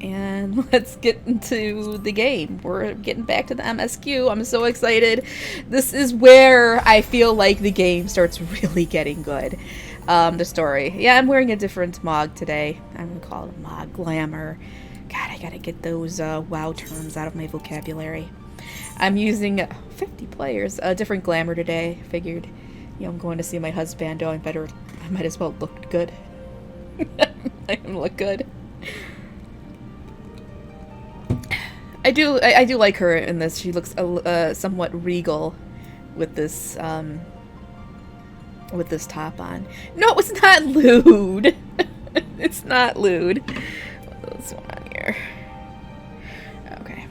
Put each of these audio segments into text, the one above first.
and let's get into the game. We're getting back to the MSQ. I'm so excited. This is where I feel like the game starts really getting good. The story. Yeah, I'm wearing a different Mog today. I'm gonna call it a Mog Glamour. God, I gotta get those WoW terms out of my vocabulary. I'm using 50 players, a different Glamour today. Figured, I'm going to see my husband. I might as well look good. I can look good. I do like her in this. She looks somewhat regal with this top on. No, it's not lewd. It's not lewd. What's going on here? Okay.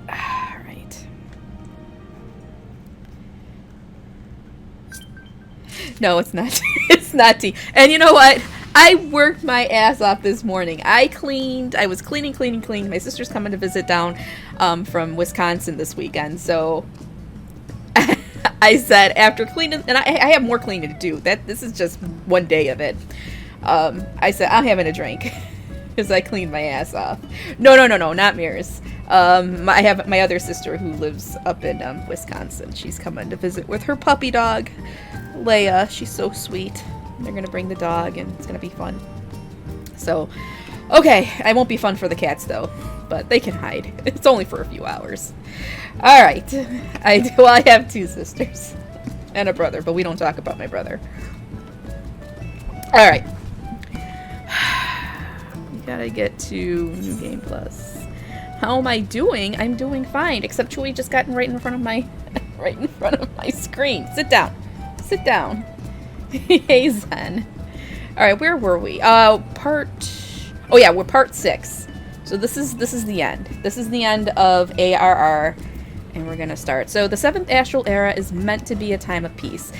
Alright. No, it's not. It's not tea. And you know what? I worked my ass off this morning. I was cleaning. My sister's coming to visit down from Wisconsin this weekend, so I said after cleaning, and I have more cleaning to do. This is just one day of it. I said I'm having a drink because I cleaned my ass off. No, not Mirrors. I have my other sister who lives up in Wisconsin. She's coming to visit with her puppy dog, Leia. She's so sweet. They're gonna bring the dog, and it's gonna be fun. So, okay, I won't be fun for the cats though, but they can hide. It's only for a few hours. All right, I have two sisters and a brother, but we don't talk about my brother. All right, we gotta get to New Game Plus. How am I doing? I'm doing fine, except Chewie just got right in front of my screen. Sit down. Sit down. Hey, Zen. Alright, where were we? We're part 6. So this is the end. This is the end of ARR, and we're gonna start. So the 7th Astral Era is meant to be a time of peace,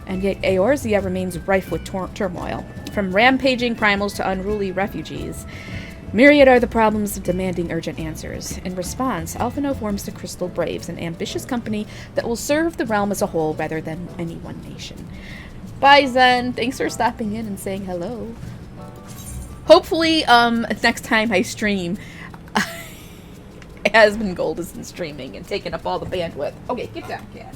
and yet Eorzea remains rife with turmoil. From rampaging primals to unruly refugees, myriad are the problems demanding urgent answers. In response, Alphinaud forms the Crystal Braves, an ambitious company that will serve the realm as a whole rather than any one nation. Bye, Zen. Thanks for stopping in and saying hello. Hopefully, next time I stream, Asmongold isn't streaming and taking up all the bandwidth. Okay, get down, cat.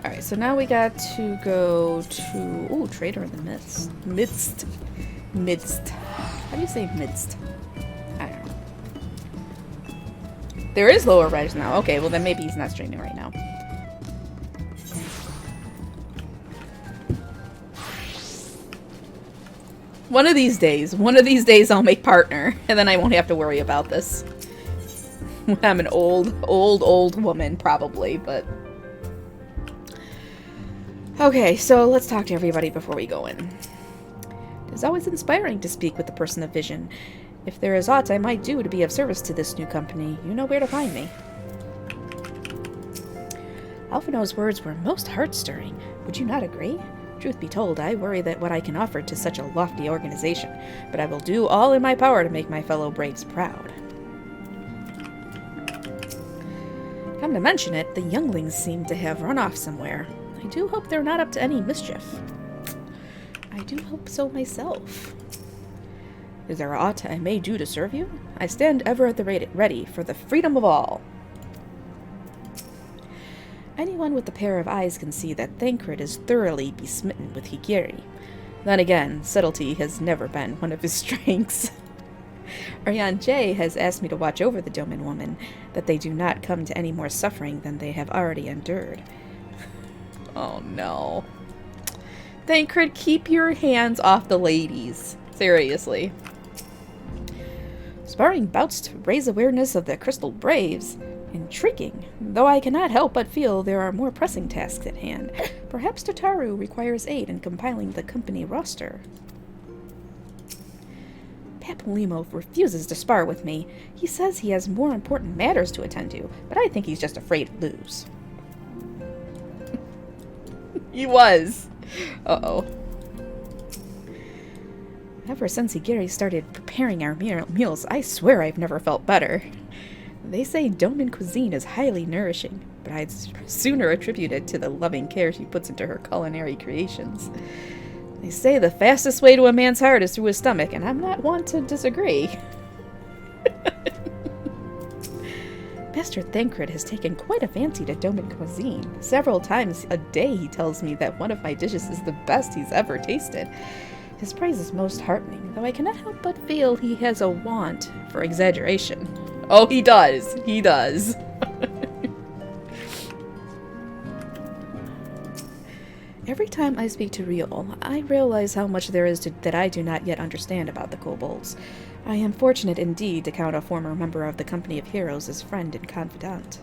Alright, so now we got to go to... Ooh, Trader in the Midst. Midst. How do you say midst? I don't know. There is lower res now. Okay, well then maybe he's not streaming right now. One of these days I'll make partner, and then I won't have to worry about this. I'm an old woman, probably, but... Okay, so let's talk to everybody before we go in. It is always inspiring to speak with the person of vision. If there is aught I might do to be of service to this new company, you know where to find me. Alphinaud's words were most heart-stirring. Would you not agree? Truth be told, I worry that what I can offer to such a lofty organization, but I will do all in my power to make my fellow braves proud. Come to mention it, the younglings seem to have run off somewhere. I do hope they're not up to any mischief. I do hope so myself. Is there aught I may do to serve you? I stand ever at the ready for the freedom of all. Anyone with a pair of eyes can see that Thancred is thoroughly besmitten with Higiri. Then again, subtlety has never been one of his strengths. Ariane J has asked me to watch over the Doman woman, that they do not come to any more suffering than they have already endured. Oh no. Thancred, keep your hands off the ladies. Seriously. Sparring bouts to raise awareness of the Crystal Braves. Intriguing, though I cannot help but feel there are more pressing tasks at hand. Perhaps Tataru requires aid in compiling the company roster. Papalymo refuses to spar with me. He says he has more important matters to attend to, but I think he's just afraid to lose. He was. Uh-oh. Ever since Higiri started preparing our meals, I swear I've never felt better. They say Doman cuisine is highly nourishing, but I'd sooner attribute it to the loving care she puts into her culinary creations. They say the fastest way to a man's heart is through his stomach, and I'm not one to disagree. Master Thancred has taken quite a fancy to Doman cuisine. Several times a day he tells me that one of my dishes is the best he's ever tasted. His praise is most heartening, though I cannot help but feel he has a want for exaggeration. Oh, he does. He does. Every time I speak to Riol, I realize how much there is that I do not yet understand about the kobolds. I am fortunate indeed to count a former member of the Company of Heroes as friend and confidant.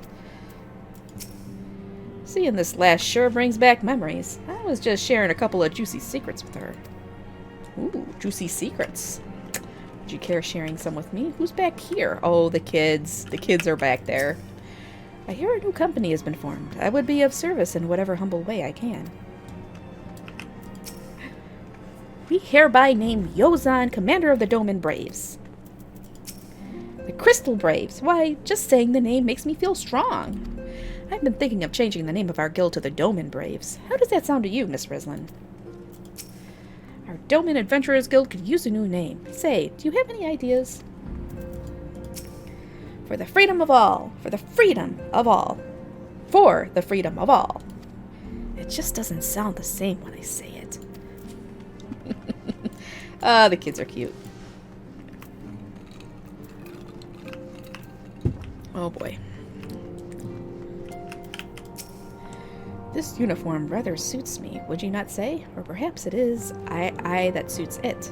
Seeing this lass sure brings back memories. I was just sharing a couple of juicy secrets with her. Ooh, juicy secrets. Would you care sharing some with me? Who's back here? Oh, the kids. The kids are back there. I hear a new company has been formed. I would be of service in whatever humble way I can. We hereby name Yozan commander of the Doman Braves. The Crystal Braves? Why, just saying the name makes me feel strong. I've been thinking of changing the name of our guild to the Doman Braves. How does that sound to you, Miss Rislin? Our Doman Adventurers Guild could use a new name. Say, do you have any ideas? For the freedom of all. For the freedom of all. For the freedom of all. It just doesn't sound the same when I say it. Ah, the kids are cute. Oh boy. This uniform rather suits me, would you not say? Or perhaps it is I that suits it.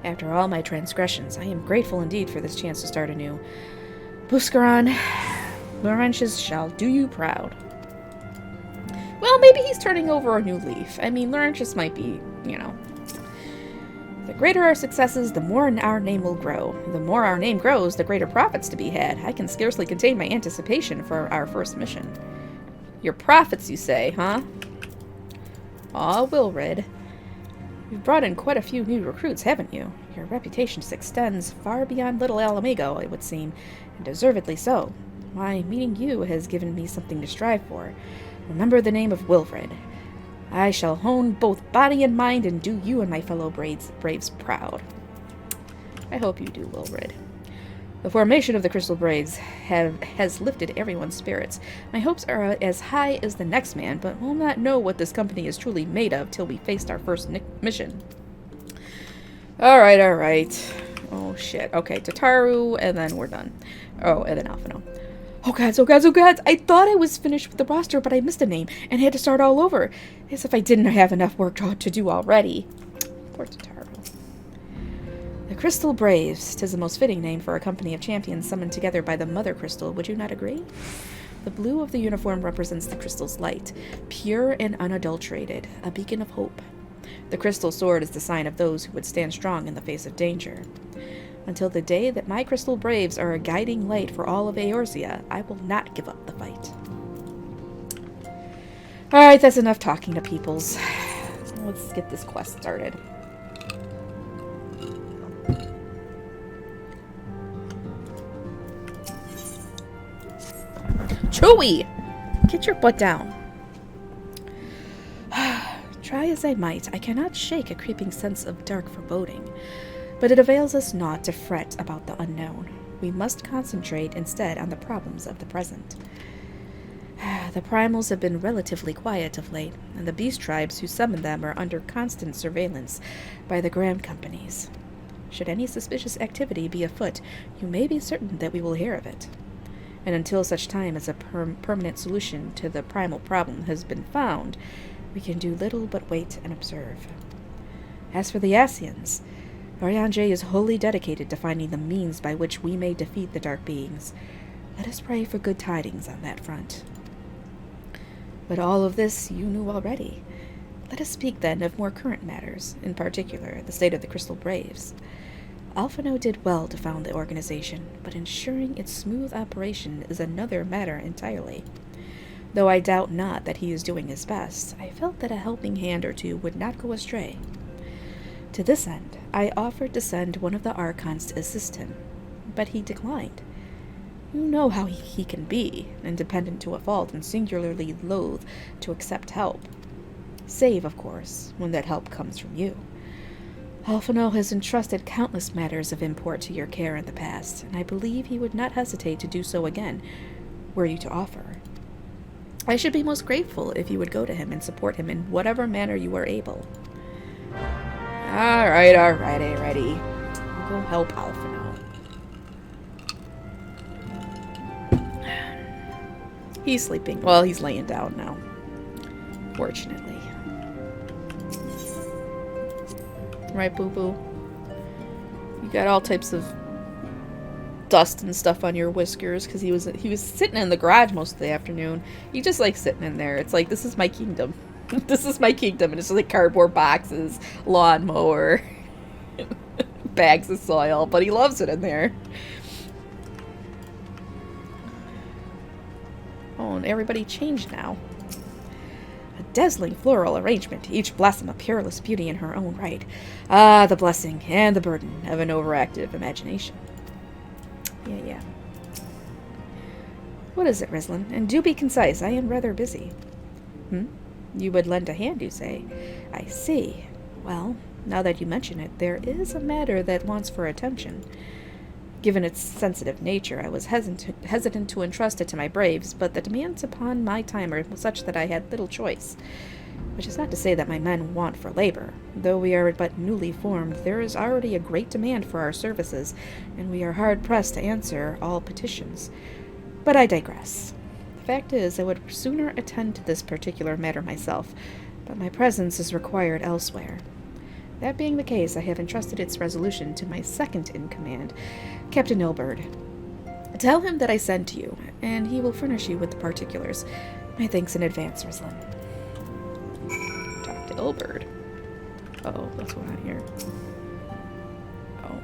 After all my transgressions, I am grateful indeed for this chance to start anew. Buscaron, Laurentius shall do you proud. Well, maybe he's turning over a new leaf. I mean, Laurentius might be, you know. The greater our successes, the more our name will grow. The more our name grows, the greater profits to be had. I can scarcely contain my anticipation for our first mission. Your profits, you say, huh? Aw, Wilred. You've brought in quite a few new recruits, haven't you? Your reputation extends far beyond Little Alamigo, it would seem, and deservedly so. Why, meeting you has given me something to strive for. Remember the name of Wilfred. I shall hone both body and mind and do you and my fellow braves proud. I hope you do, Wilred. The formation of the Crystal Braves has lifted everyone's spirits. My hopes are as high as the next man, but we'll not know what this company is truly made of till we faced our first mission. Alright, alright. Oh shit. Okay, Tataru, and then we're done. Oh, and then Alphino. Oh gods, oh gods, oh gods! I thought I was finished with the roster, but I missed a name, and had to start all over. As if I didn't have enough work to do already. Poor Tataru. The Crystal Braves. 'Tis the most fitting name for a company of champions summoned together by the Mother Crystal, would you not agree? The blue of the uniform represents the crystal's light, pure and unadulterated, a beacon of hope. The crystal sword is the sign of those who would stand strong in the face of danger. Until the day that my Crystal Braves are a guiding light for all of Eorzea, I will not give up the fight. Alright, that's enough talking to peoples. Let's get this quest started. Chewie! Get your butt down. Try as I might, I cannot shake a creeping sense of dark foreboding. But it avails us not to fret about the unknown. We must concentrate instead on the problems of the present. The primals have been relatively quiet of late, and the beast tribes who summon them are under constant surveillance by the Grand Companies. Should any suspicious activity be afoot, you may be certain that we will hear of it. And until such time as a permanent solution to the primal problem has been found, we can do little but wait and observe. As for the Ascians, Arianje is wholly dedicated to finding the means by which we may defeat the dark beings. Let us pray for good tidings on that front. But all of this you knew already. Let us speak then of more current matters, in particular the state of the Crystal Braves. Alphino did well to found the organization, but ensuring its smooth operation is another matter entirely. Though I doubt not that he is doing his best, I felt that a helping hand or two would not go astray. To this end, I offered to send one of the Archons to assist him, but he declined. You know how he can be, independent to a fault and singularly loath to accept help. Save, of course, when that help comes from you. Alphinaud has entrusted countless matters of import to your care in the past, and I believe he would not hesitate to do so again, were you to offer. I should be most grateful if you would go to him and support him in whatever manner you are able. Alright, ready. I'll go help Alphinaud. He's sleeping. Well, he's laying down now. Fortunately. Right, boo-boo? You got all types of dust and stuff on your whiskers because he was sitting in the garage most of the afternoon. He just likes sitting in there. It's like, this is my kingdom. This is my kingdom, and it's just like cardboard boxes, lawnmower, bags of soil, but he loves it in there. Oh, and everybody changed now. A dazzling floral arrangement, each blossom a peerless beauty in her own right. Ah, the blessing and the burden of an overactive imagination. Yeah. What is it, Rislin? And do be concise, I am rather busy. You would lend a hand, you say? I see. Well, now that you mention it, there is a matter that wants for attention. Given its sensitive nature, I was hesitant to entrust it to my braves, but the demands upon my time are such that I had little choice. Which is not to say that my men want for labor. Though we are but newly formed, there is already a great demand for our services, and we are hard-pressed to answer all petitions. But I digress. The fact is, I would sooner attend to this particular matter myself, but my presence is required elsewhere. That being the case, I have entrusted its resolution to my second-in-command, Captain Ilberd. Tell him that I sent to you, and he will furnish you with the particulars. My thanks in advance, Rislin. Talk to Ilberd. Uh-oh, what's going on here? Oh.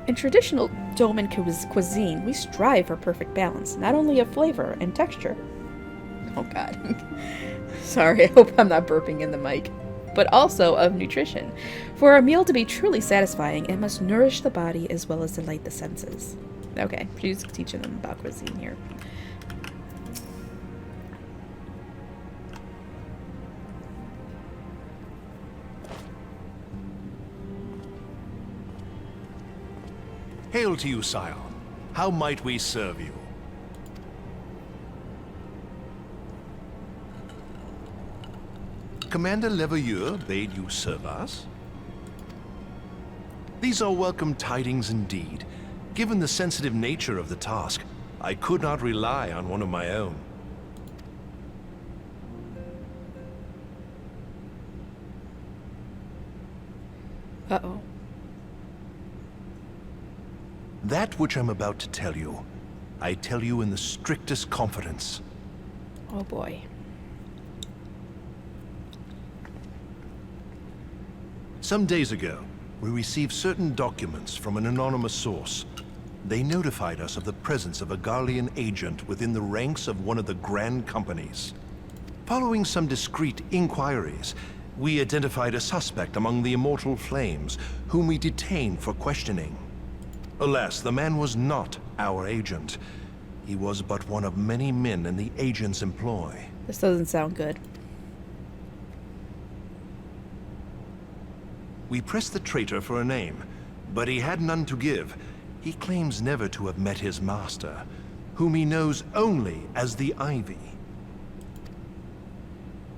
In traditional Doman cuisine, we strive for perfect balance, not only of flavor and texture. Oh, God. Sorry, I hope I'm not burping in the mic. But also of nutrition. For a meal to be truly satisfying, it must nourish the body as well as delight the senses. Okay, she's teaching them about cuisine here. Hail to you, sire. How might we serve you? Commander Leveilleur bade you serve us? These are welcome tidings indeed. Given the sensitive nature of the task, I could not rely on one of my own. Uh-oh. That which I'm about to tell you, I tell you in the strictest confidence. Oh, boy. Some days ago, we received certain documents from an anonymous source. They notified us of the presence of a Garlean agent within the ranks of one of the Grand Companies. Following some discreet inquiries, we identified a suspect among the Immortal Flames, whom we detained for questioning. Alas, the man was not our agent. He was but one of many men in the agent's employ. This doesn't sound good. We pressed the traitor for a name, but he had none to give. He claims never to have met his master, whom he knows only as the Ivy.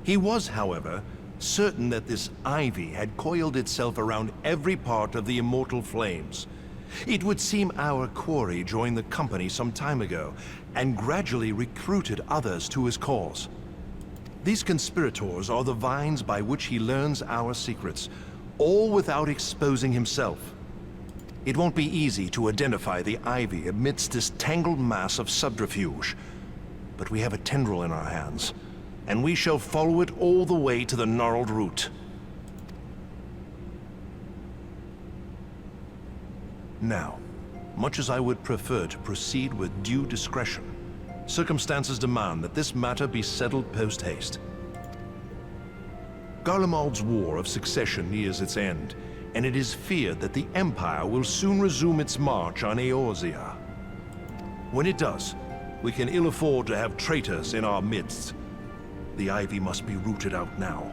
He was, however, certain that this Ivy had coiled itself around every part of the Immortal Flames. It would seem our quarry joined the company some time ago, and gradually recruited others to his cause. These conspirators are the vines by which he learns our secrets, all without exposing himself. It won't be easy to identify the Ivy amidst this tangled mass of subterfuge, but we have a tendril in our hands, and we shall follow it all the way to the gnarled root. Now, much as I would prefer to proceed with due discretion, circumstances demand that this matter be settled post-haste. Garlemald's War of Succession nears its end, and it is feared that the Empire will soon resume its march on Eorzea. When it does, we can ill afford to have traitors in our midst. The ivy must be rooted out now.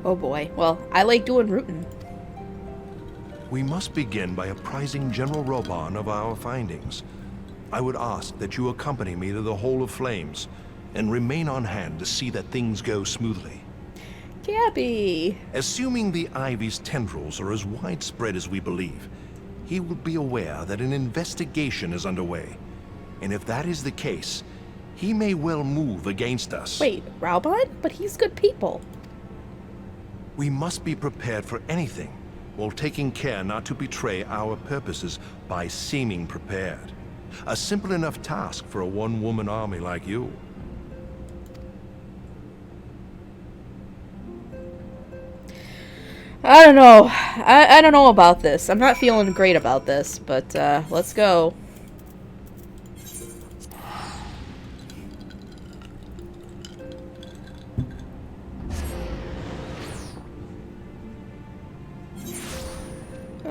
Oh boy. Well, I like doing rooting. We must begin by apprising General Reborn of our findings. I would ask that you accompany me to the Hall of Flames and remain on hand to see that things go smoothly. Gabby! Assuming the ivy's tendrils are as widespread as we believe, he will be aware that an investigation is underway. And if that is the case, he may well move against us. Wait, Raubon? But he's good people. We must be prepared for anything, while taking care not to betray our purposes by seeming prepared. A simple enough task for a one-woman army like you. I don't know. I don't know about this. I'm not feeling great about this, but let's go.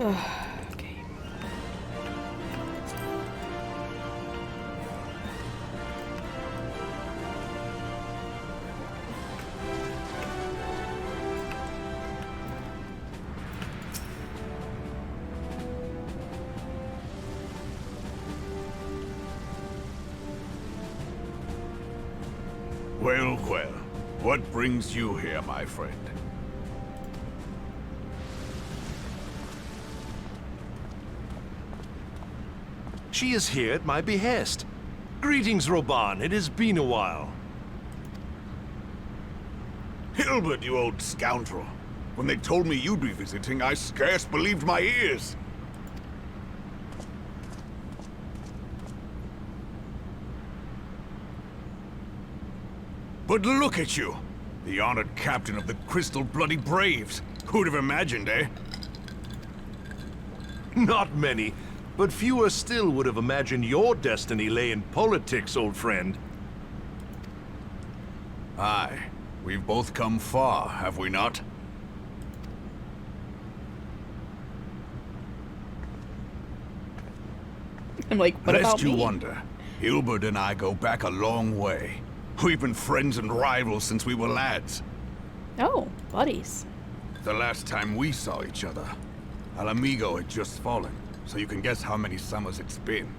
Okay. Well, well. What brings you here, my friend? She is here at my behest. Greetings, Reborn. It has been a while. Hilbert, you old scoundrel. When they told me you'd be visiting, I scarce believed my ears. But look at you! The honored captain of the Crystal Bloody Braves. Who'd have imagined, eh? Not many, but fewer still would have imagined your destiny lay in politics, old friend. Aye. We've both come far, have we not? I'm like, what about Lest you me? wonder, Hilbert and I go back a long way. We've been friends and rivals since we were lads. Oh, buddies. The last time we saw each other, Alamigo had just fallen, so you can guess how many summers it's been.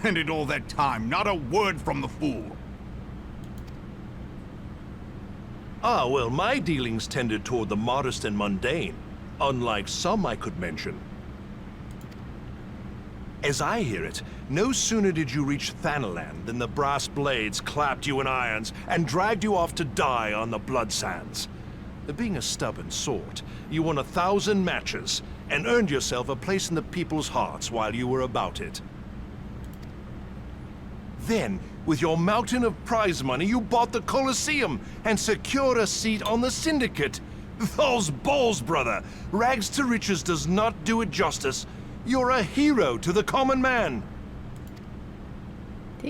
And in all that time, not a word from the fool. Ah, well, my dealings tended toward the modest and mundane, unlike some I could mention. As I hear it, no sooner did you reach Thanaland than the brass blades clapped you in irons and dragged you off to die on the blood sands. Being a stubborn sort, you won 1,000 matches and earned yourself a place in the people's hearts while you were about it. Then, with your mountain of prize money, you bought the Colosseum and secured a seat on the Syndicate. Those balls, brother! Rags to riches does not do it justice. You're a hero to the common man.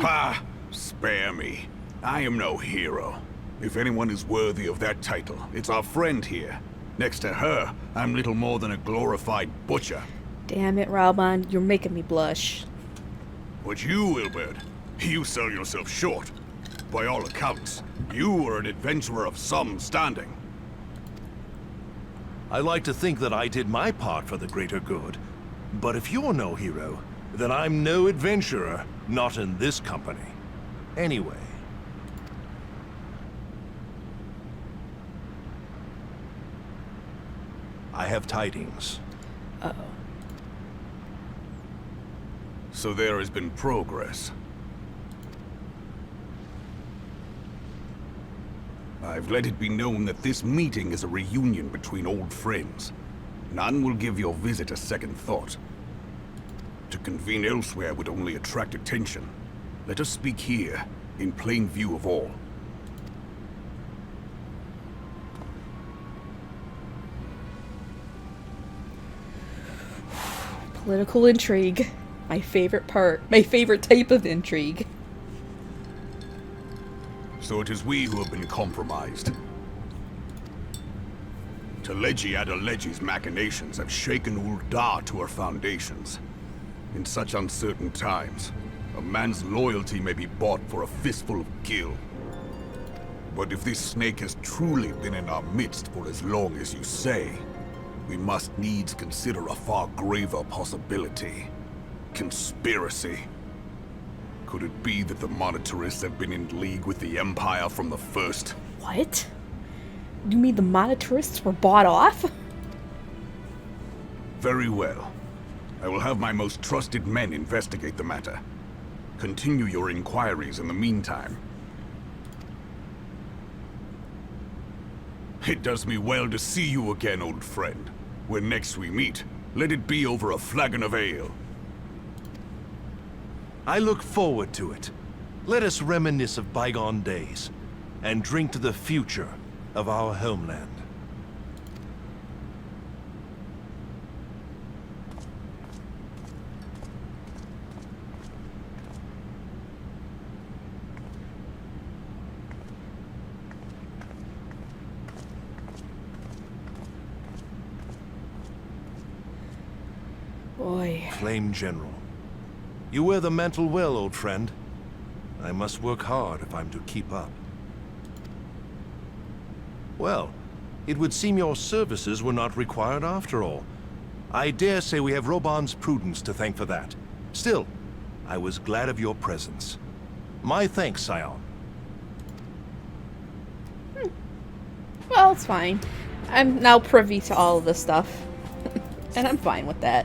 Ha! Spare me. I am no hero. If anyone is worthy of that title, it's our friend here. Next to her, I'm little more than a glorified butcher. Damn it, Raubon. You're making me blush. But you, Wilbert, you sell yourself short. By all accounts, you are an adventurer of some standing. I like to think that I did my part for the greater good. But if you're no hero, then I'm no adventurer, not in this company. Anyway. I have tidings. Uh-oh. So there has been progress. I've let it be known that this meeting is a reunion between old friends. None will give your visit a second thought. To convene elsewhere would only attract attention. Let us speak here, in plain view of all. Political intrigue. My favorite part. My favorite type of intrigue. So it is we who have been compromised. Teleji Adeleji's machinations have shaken Ul'dah to her foundations. In such uncertain times, A man's loyalty may be bought for a fistful of gil. But if this snake has truly been in our midst for as long as you say, we must needs consider a far graver possibility. Conspiracy. Could it be that the Monitarists have been in league with the Empire from the first? What? You mean the Monitarists were bought off? Very well. I will have my most trusted men investigate the matter. Continue your inquiries in the meantime. It does me well to see you again, old friend. When next we meet, let it be over a flagon of ale. I look forward to it. Let us reminisce of bygone days, and drink to the future of our homeland. Boy. Flame General. You wear the mantle well, old friend. I must work hard if I'm to keep up. Well, it would seem your services were not required after all. I dare say we have Reborn's prudence to thank for that. Still, I was glad of your presence. My thanks, Scion. Well, it's fine. I'm now privy to all of this stuff. And I'm fine with that.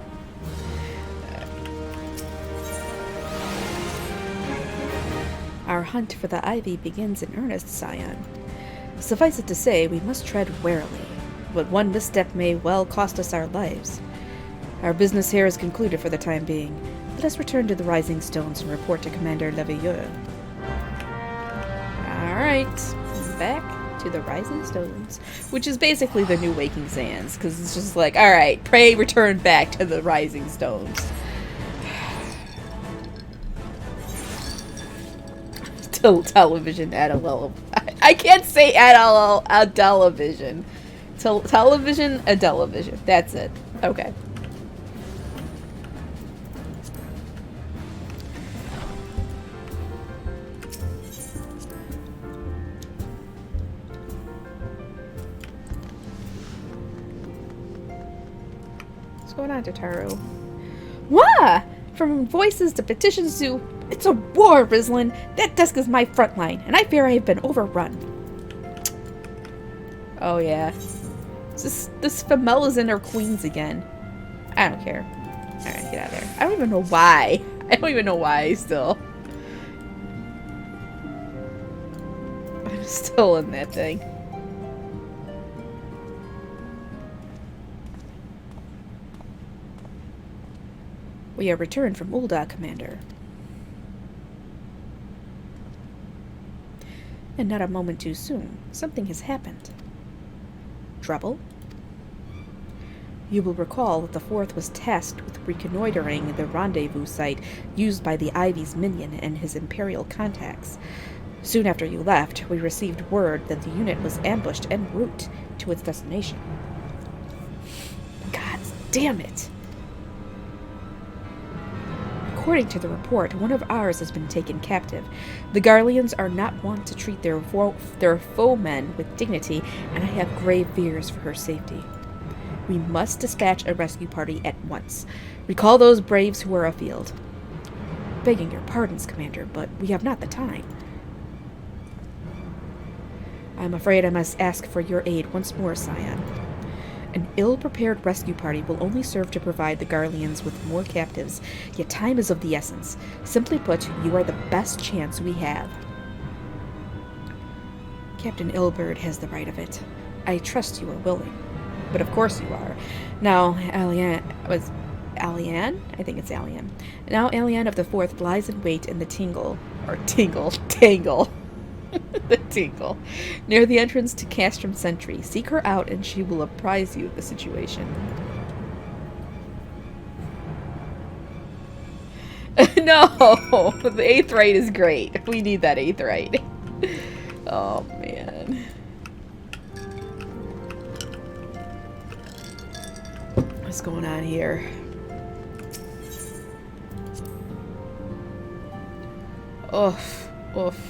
Our hunt for the Ivy begins in earnest, Scion. Suffice it to say, we must tread warily, but one misstep may well cost us our lives. Our business here is concluded for the time being. Let us return to the Rising Stones and report to Commander Leveilleur. Alright, back to the Rising Stones, which is basically the new Waking Sands, because it's just like, alright, pray return back to the Rising Stones. Television at a level. I can't say at a television. Television, a television. That's it. Okay. What's going on, Tataru? Wah! From voices to petitions to... It's a war, Rizlin! That desk is my front line, and I fear I have been overrun. Oh, yeah. This Femela's in her queens again. I don't care. Alright, get out of there. I don't even know why. I don't even know why, still. I'm still in that thing. We are returned from Ul'dah, Commander. And not a moment too soon. Something has happened. Trouble? You will recall that the Fourth was tasked with reconnoitering the rendezvous site used by the Ivy's minion and his Imperial contacts. Soon after you left, we received word that the unit was ambushed en route to its destination. God damn it! According to the report, one of ours has been taken captive. The Garleans are not wont to treat their foemen with dignity, and I have grave fears for her safety. We must dispatch a rescue party at once. Recall those braves who are afield. Begging your pardons, Commander, but we have not the time. I'm afraid I must ask for your aid once more, Scion. An ill-prepared rescue party will only serve to provide the Garleans with more captives, yet time is of the essence. Simply put, you are the best chance we have. Captain Ilberd has the right of it. I trust you are willing. But of course you are. Now, Alian... I think it's Alian. Now Alian of the Fourth lies in wait in the Tangle. The Tingle. Near the entrance to Castrum Sentry. Seek her out and she will apprise you of the situation. No! The 8th right is great. We need that 8th right. Oh, man. What's going on here? Oof. Oof.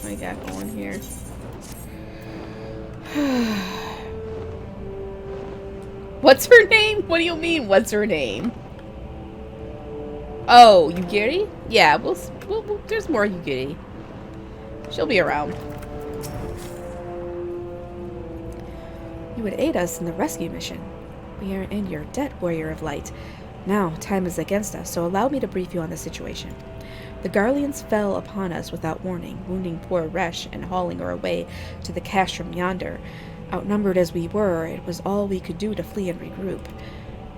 What I got going here? What's her name? What do you mean, what's her name? Oh, Yugiri? Yeah, we'll there's more Yugiri. She'll be around. You would aid us in the rescue mission. We are in your debt, Warrior of Light. Now, time is against us, so allow me to brief you on the situation. The Garleans fell upon us without warning, wounding poor Resh and hauling her away to the castrum yonder. Outnumbered as we were, it was all we could do to flee and regroup.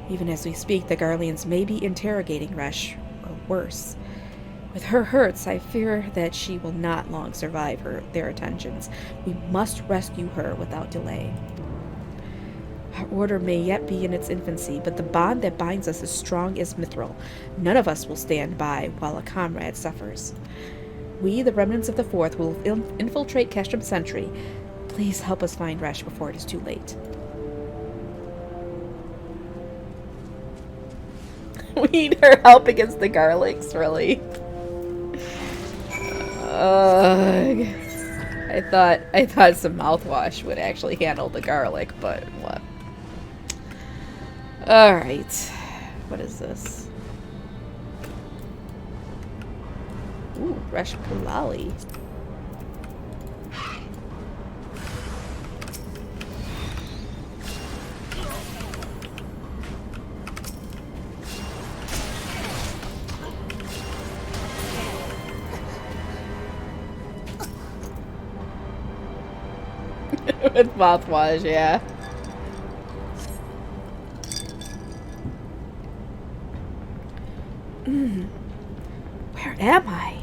Even as we speak, the Garleans may be interrogating Resh, or worse. With her hurts, I fear that she will not long survive their attentions. We must rescue her without delay. Our order may yet be in its infancy, but the bond that binds us is strong as mithril. None of us will stand by while a comrade suffers. We, the remnants of the Fourth, will infiltrate Castrum Sentry. Please help us find Resh before it is too late. We need her help against the garlics, really. I thought some mouthwash would actually handle the garlic, but what? Alright. What is this? Ooh, Resh Kulali. With mouthwash, yeah. Where am I?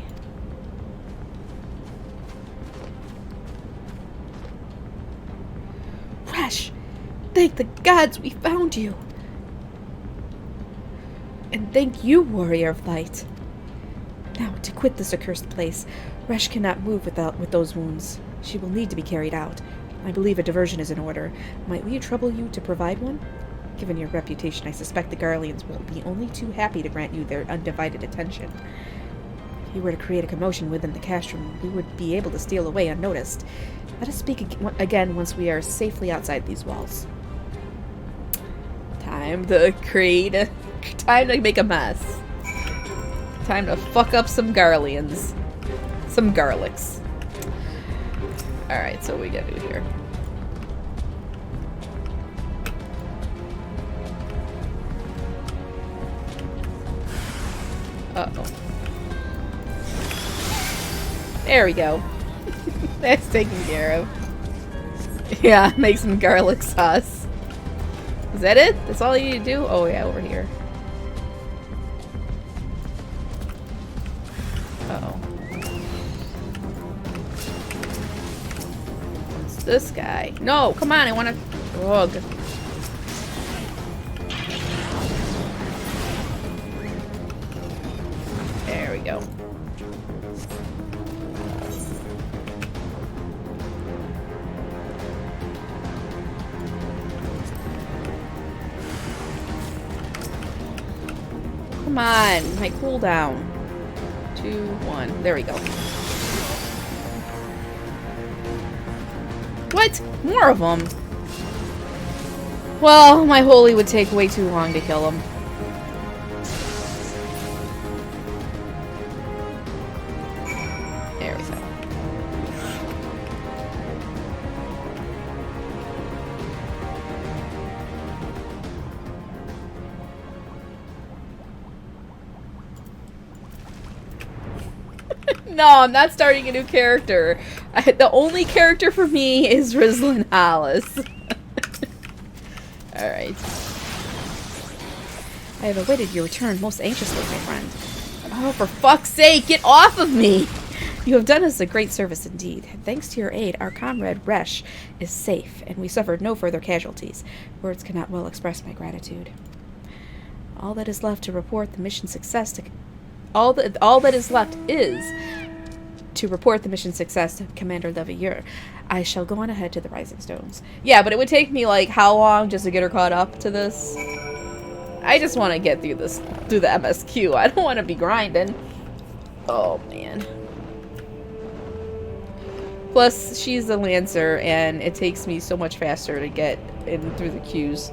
Resh! Thank the gods we found you! And thank you, Warrior of Light. Now, to quit this accursed place. Resh cannot move with those wounds. She will need to be carried out. I believe a diversion is in order. Might we trouble you to provide one? Given your reputation, I suspect the Garleans will be only too happy to grant you their undivided attention. If you were to create a commotion within the castrum, we would be able to steal away unnoticed. Let us speak again once we are safely outside these walls. Time to make a mess. Time to fuck up some Garleans. Some garlics. Alright, so what we gotta do here? Uh-oh. There we go. That's taken care of. Yeah, make some garlic sauce. Is that it? That's all you need to do? Oh yeah, over here. Uh-oh. What's this guy? No, come on, I wanna... Ugh. There we go. Come on, my cooldown. 2, 1. There we go. What? More of them? Well, my holy would take way too long to kill them. There we go. No, I'm not starting a new character. The only character for me is Rizlin Hollis. Alright. I have awaited your return most anxiously, my friend. Oh, for fuck's sake, get off of me! You have done us a great service indeed. Thanks to your aid, our comrade Resh is safe, and we suffered no further casualties. Words cannot well express my gratitude. All that is left to report the mission success to all that is left is to report the mission success to Commander Leveilleur. I shall go on ahead to the Rising Stones. Yeah, but it would take me, like, how long just to get her caught up to this? I just want to get through the MSQ. I don't want to be grinding. Oh, man. Plus, she's a Lancer, and it takes me so much faster to get in through the queues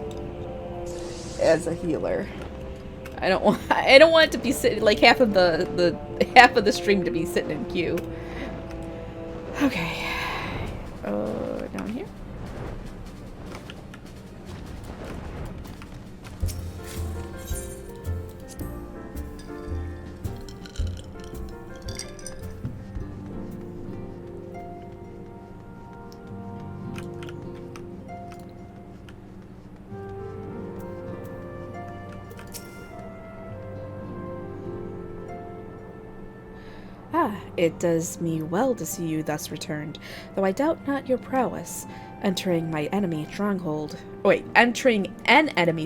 as a healer. I don't want it to be sitting, like, half of the stream to be sitting in queue. Okay. Down here. It does me well to see you thus returned, though I doubt not your prowess. Entering an enemy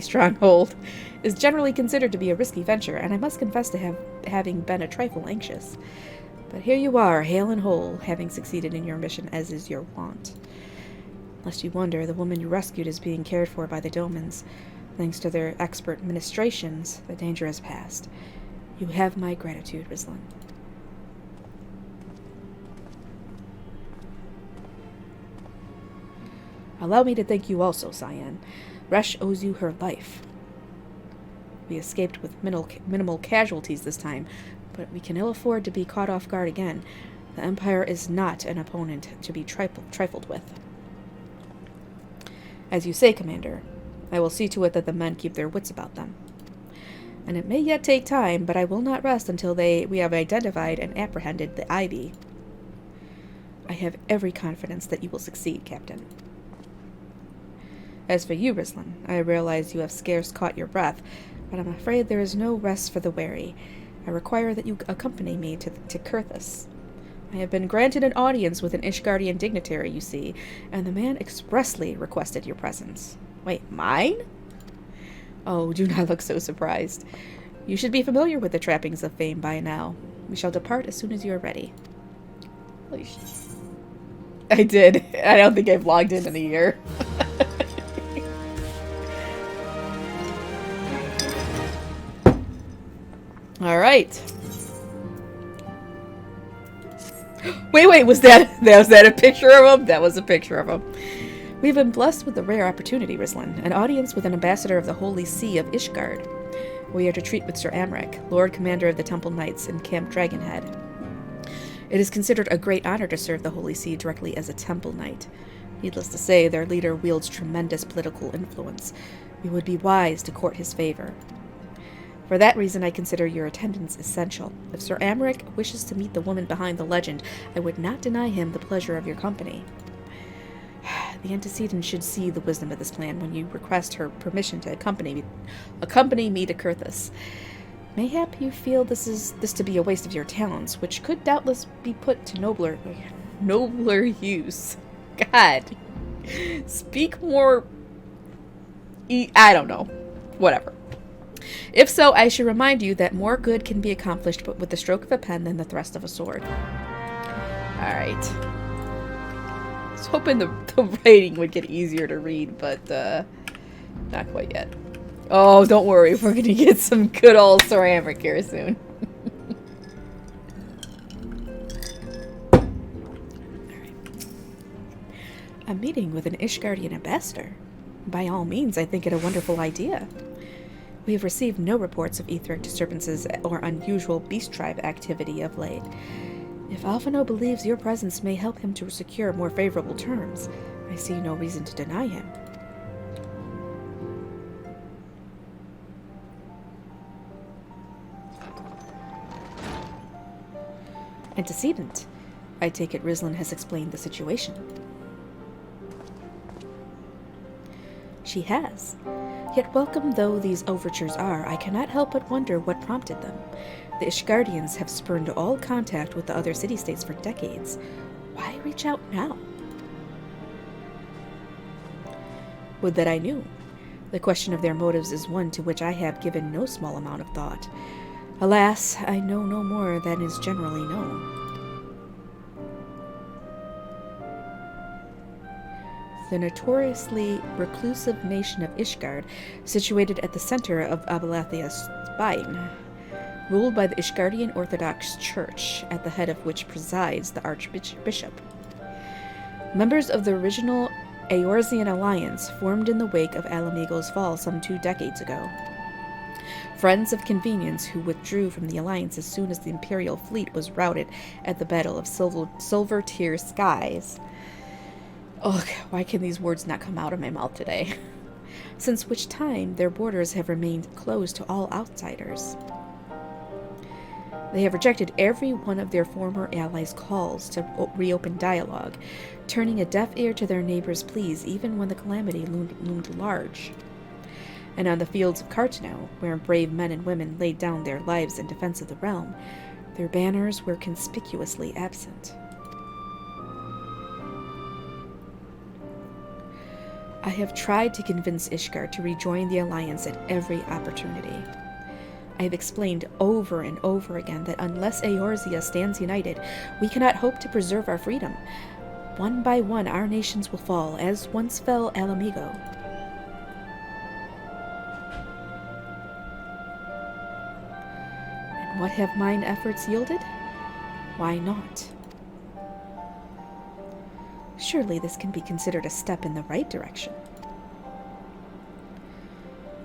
stronghold is generally considered to be a risky venture, and I must confess to having been a trifle anxious. But here you are, hale and whole, having succeeded in your mission as is your wont. Lest you wonder, the woman you rescued is being cared for by the Domans. Thanks to their expert ministrations, the danger has passed. You have my gratitude, Rizlan. Allow me to thank you also, Cyan. Resh owes you her life. We escaped with minimal casualties this time, but we can ill afford to be caught off guard again. The Empire is not an opponent to be trifled with. As you say, Commander, I will see to it that the men keep their wits about them. And it may yet take time, but I will not rest until we have identified and apprehended the Ivy. I have every confidence that you will succeed, Captain. As for you, Rizlan, I realize you have scarce caught your breath, but I'm afraid there is no rest for the weary. I require that you accompany me to Kurthus. I have been granted an audience with an Ishgardian dignitary, you see, and the man expressly requested your presence. Wait, mine? Oh, do not look so surprised. You should be familiar with the trappings of fame by now. We shall depart as soon as you are ready. Holy shit. I did. I don't think I've logged in a year. All right. Wait, was that a picture of him? That was a picture of him. We've been blessed with a rare opportunity, Rizlan, an audience with an ambassador of the Holy See of Ishgard. We are to treat with Sir Amric, Lord Commander of the Temple Knights in Camp Dragonhead. It is considered a great honor to serve the Holy See directly as a Temple Knight. Needless to say, their leader wields tremendous political influence. We would be wise to court his favor. For that reason, I consider your attendance essential. If Sir Amric wishes to meet the woman behind the legend, I would not deny him the pleasure of your company. The antecedent should see the wisdom of this plan when you request her permission to accompany me to Kurthus. Mayhap you feel this to be a waste of your talents, which could doubtless be put to nobler use. God. Speak more... I don't know. Whatever. If so, I should remind you that more good can be accomplished with the stroke of a pen than the thrust of a sword. Alright. I was hoping the writing would get easier to read, but not quite yet. Oh, don't worry. We're going to get some good old Sir Amric here soon. A meeting with an Ishgardian ambassador? By all means, I think it a wonderful idea. We have received no reports of etheric disturbances or unusual beast tribe activity of late. If Alphino believes your presence may help him to secure more favorable terms, I see no reason to deny him. Antecedent. I take it Rizlan has explained the situation. She has. Yet welcome though these overtures are, I cannot help but wonder what prompted them. The Ishgardians have spurned all contact with the other city-states for decades. Why reach out now? Would that I knew. The question of their motives is one to which I have given no small amount of thought. Alas, I know no more than is generally known. The notoriously reclusive nation of Ishgard, situated at the center of Abelathia's spine, ruled by the Ishgardian Orthodox Church, at the head of which presides the Archbishop. Members of the original Eorzean alliance formed in the wake of Alamigo's fall some 2 decades ago. Friends of convenience who withdrew from the alliance as soon as the Imperial fleet was routed at the Battle of Silver Tear Skies. Ugh, why can these words not come out of my mouth today? Since which time their borders have remained closed to all outsiders. They have rejected every one of their former allies' calls to reopen dialogue, turning a deaf ear to their neighbors' pleas even when the calamity loomed large. And on the fields of Cartano, where brave men and women laid down their lives in defense of the realm, their banners were conspicuously absent. I have tried to convince Ishgard to rejoin the alliance at every opportunity. I have explained over and over again that unless Eorzea stands united, we cannot hope to preserve our freedom. One by one, our nations will fall, as once fell Alamigo. And what have mine efforts yielded? Why not? Surely this can be considered a step in the right direction.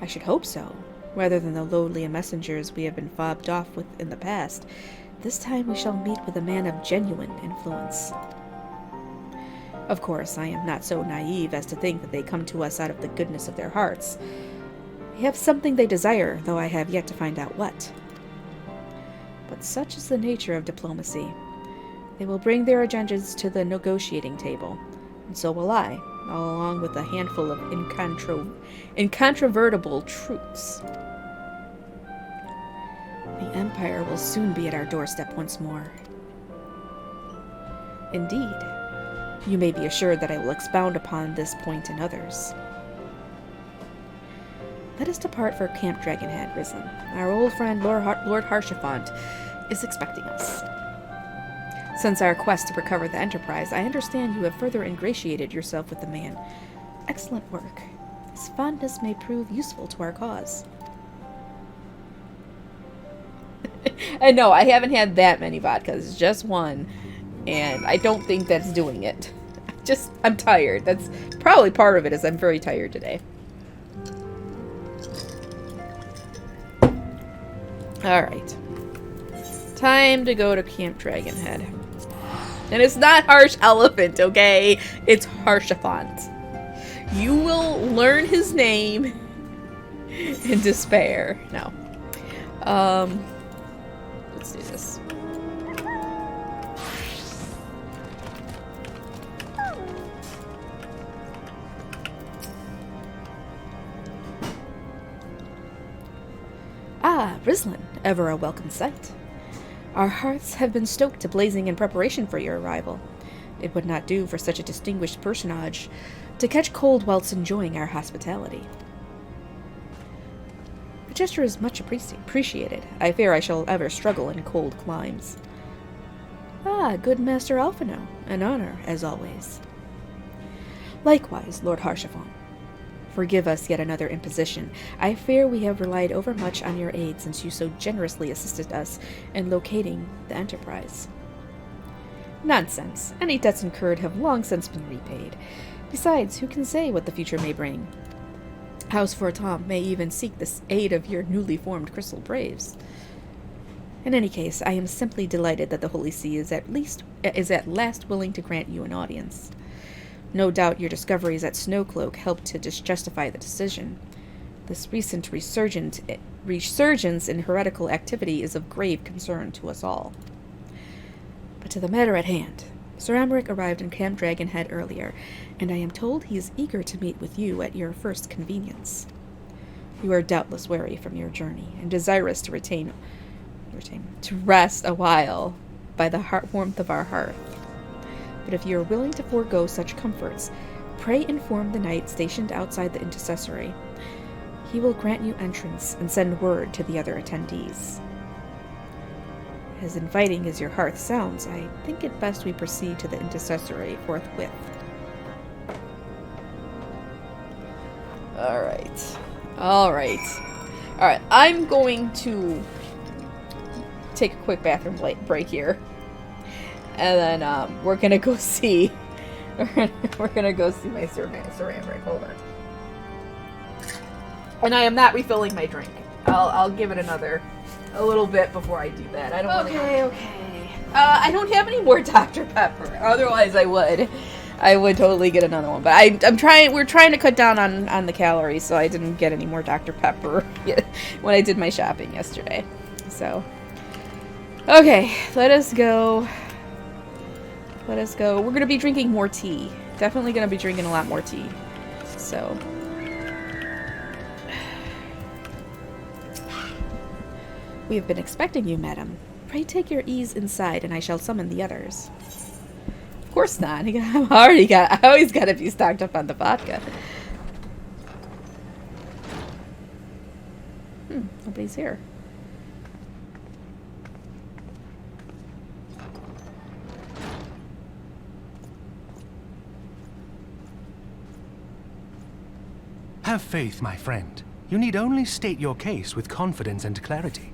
I should hope so. Rather than the lowly messengers we have been fobbed off with in the past, this time we shall meet with a man of genuine influence. Of course, I am not so naive as to think that they come to us out of the goodness of their hearts. They have something they desire, though I have yet to find out what. But such is the nature of diplomacy. They will bring their agendas to the negotiating table, and so will I, along with a handful of incontrovertible truths. The Empire will soon be at our doorstep once more. Indeed, you may be assured that I will expound upon this point and others. Let us depart for Camp Dragonhead, Rislin. Our old friend Lord Harshaphant is expecting us. Since our quest to recover the Enterprise, I understand you have further ingratiated yourself with the man. Excellent work. His fondness may prove useful to our cause. I know, I haven't had that many vodkas, just one. And I don't think that's doing it. I'm tired. That's probably part of it, is I'm very tired today. Alright. Time to go to Camp Dragonhead. And it's not Harsh Elephant, okay? It's Harshaphant. You will learn his name in despair. No. Let's do this. Ah, Rislin, ever a welcome sight. Our hearts have been stoked to blazing in preparation for your arrival. It would not do for such a distinguished personage to catch cold whilst enjoying our hospitality. The gesture is much appreciated. I fear I shall ever struggle in cold climes. Ah, good Master Alphino, an honor, as always. Likewise, Lord Harshaphant. Forgive us yet another imposition. I fear we have relied overmuch on your aid since you so generously assisted us in locating the Enterprise. Nonsense. Any debts incurred have long since been repaid. Besides, who can say what the future may bring? House Fortom may even seek the aid of your newly formed Crystal Braves. In any case, I am simply delighted that the Holy See is at last willing to grant you an audience. No doubt your discoveries at Snowcloak helped to justify the decision. This recent resurgence in heretical activity is of grave concern to us all. But to the matter at hand. Sir Amric arrived in Camp Dragonhead earlier, and I am told he is eager to meet with you at your first convenience. You are doubtless weary from your journey, and desirous to rest a while by the warmth of our hearth. But if you are willing to forego such comforts, pray inform the knight stationed outside the intercessory. He will grant you entrance and send word to the other attendees. As inviting as your hearth sounds, I think it best we proceed to the intercessory forthwith. Alright. Alright. Alright, I'm going to take a quick bathroom break here. And then we're gonna go see... we're gonna go see my ceramic. Hold on. And I am not refilling my drink. I'll give it a little bit before I do that. I don't Okay. I don't have any more Dr. Pepper. Otherwise I would totally get another one. But we're trying to cut down on the calories, so I didn't get any more Dr. Pepper when I did my shopping yesterday. So, okay, let us go. We're going to be drinking more tea. Definitely going to be drinking a lot more tea. So, we have been expecting you, madam. Pray take your ease inside, and I shall summon the others. Of course not. I always got to be stocked up on the vodka. Nobody's here. Have faith, my friend. You need only state your case with confidence and clarity.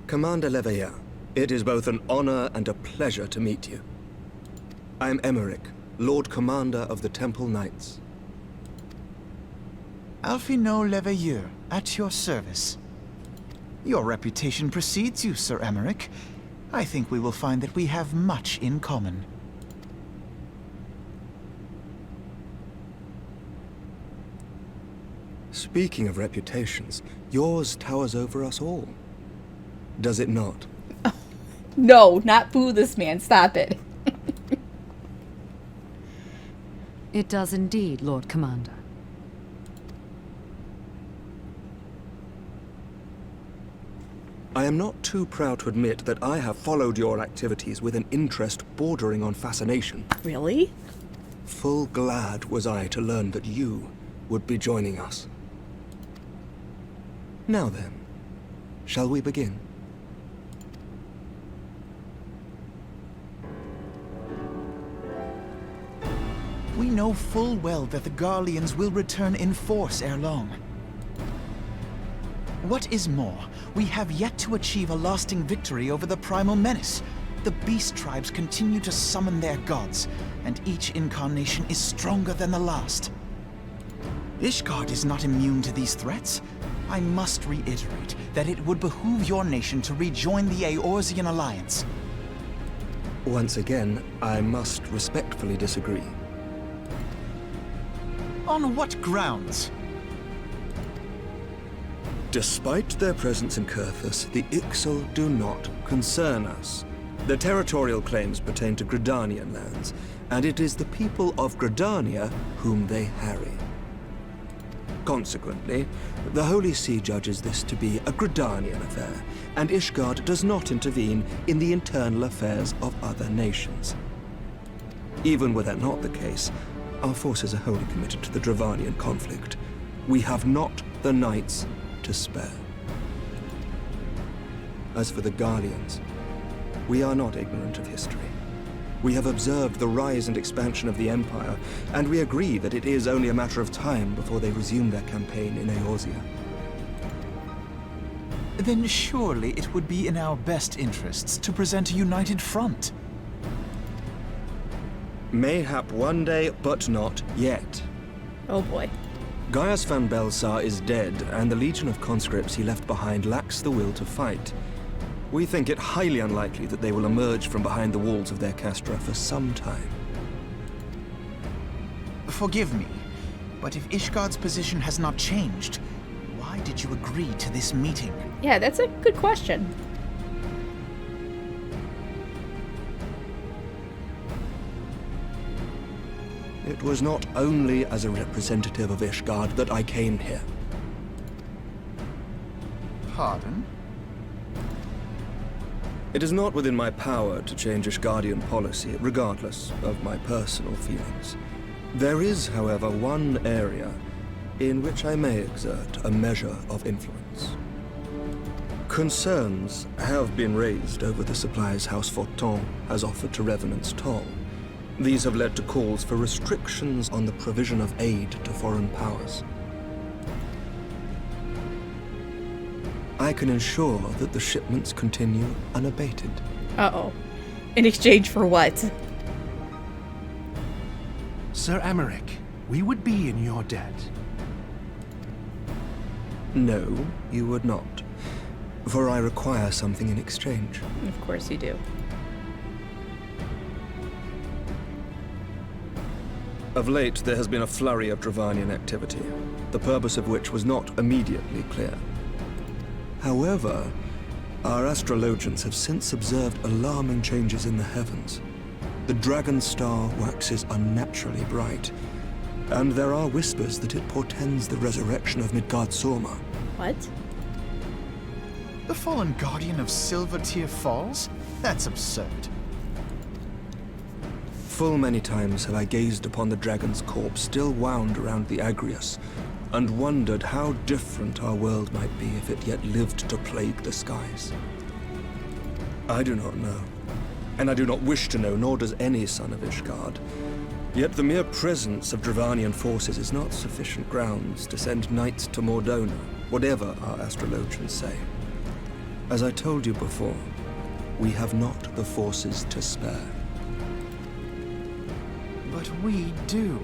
Commander Leveilleur, it is both an honor and a pleasure to meet you. I am Emmerich, Lord Commander of the Temple Knights. Alphino Leveilleur, at your service. Your reputation precedes you, Sir Emmerich. I think we will find that we have much in common. Speaking of reputations, yours towers over us all. Does it not? No, not boo this man. Stop it. It does indeed, Lord Commander. I am not too proud to admit that I have followed your activities with an interest bordering on fascination. Really? Full glad was I to learn that you would be joining us. Now then, shall we begin? We know full well that the Garleans will return in force ere long. What is more, we have yet to achieve a lasting victory over the primal menace. The beast tribes continue to summon their gods, and each incarnation is stronger than the last. Ishgard is not immune to these threats. I must reiterate that it would behoove your nation to rejoin the Eorzean Alliance. Once again, I must respectfully disagree. On what grounds? Despite their presence in Kurthus, the Ixal do not concern us. Their territorial claims pertain to Gridanian lands, and it is the people of Gridania whom they harry. Consequently, the Holy See judges this to be a Gridanian affair, and Ishgard does not intervene in the internal affairs of other nations. Even were that not the case, our forces are wholly committed to the Dravanian conflict. We have not the knights to spare. As for the Garleans, we are not ignorant of history. We have observed the rise and expansion of the Empire, and we agree that it is only a matter of time before they resume their campaign in Eorzea. Then surely it would be in our best interests to present a united front. Mayhap one day, but not yet. Oh boy. Gaius van Belsar is dead, and the legion of conscripts he left behind lacks the will to fight. We think it highly unlikely that they will emerge from behind the walls of their castra for some time. Forgive me, but if Ishgard's position has not changed, why did you agree to this meeting? Yeah, that's a good question. It was not only as a representative of Ishgard that I came here. Pardon? It is not within my power to change Ishgardian policy, regardless of my personal feelings. There is, however, one area in which I may exert a measure of influence. Concerns have been raised over the supplies House Fortin has offered to Revenant's Toll. These have led to calls for restrictions on the provision of aid to foreign powers. I can ensure that the shipments continue unabated. Uh-oh. In exchange for what? Sir Emmerich, we would be in your debt. No, you would not. For I require something in exchange. Of course you do. Of late, there has been a flurry of Dravanian activity, the purpose of which was not immediately clear. However, our astrologians have since observed alarming changes in the heavens. The dragon star waxes unnaturally bright, and there are whispers that it portends the resurrection of Midgard-Sorma. What? The fallen guardian of Silvertear Falls? That's absurd. Full many times have I gazed upon the dragon's corpse still wound around the Agrius, and wondered how different our world might be if it yet lived to plague the skies. I do not know, and I do not wish to know, nor does any son of Ishgard. Yet the mere presence of Dravanian forces is not sufficient grounds to send knights to Mordona, whatever our astrologians say. As I told you before, we have not the forces to spare. But we do.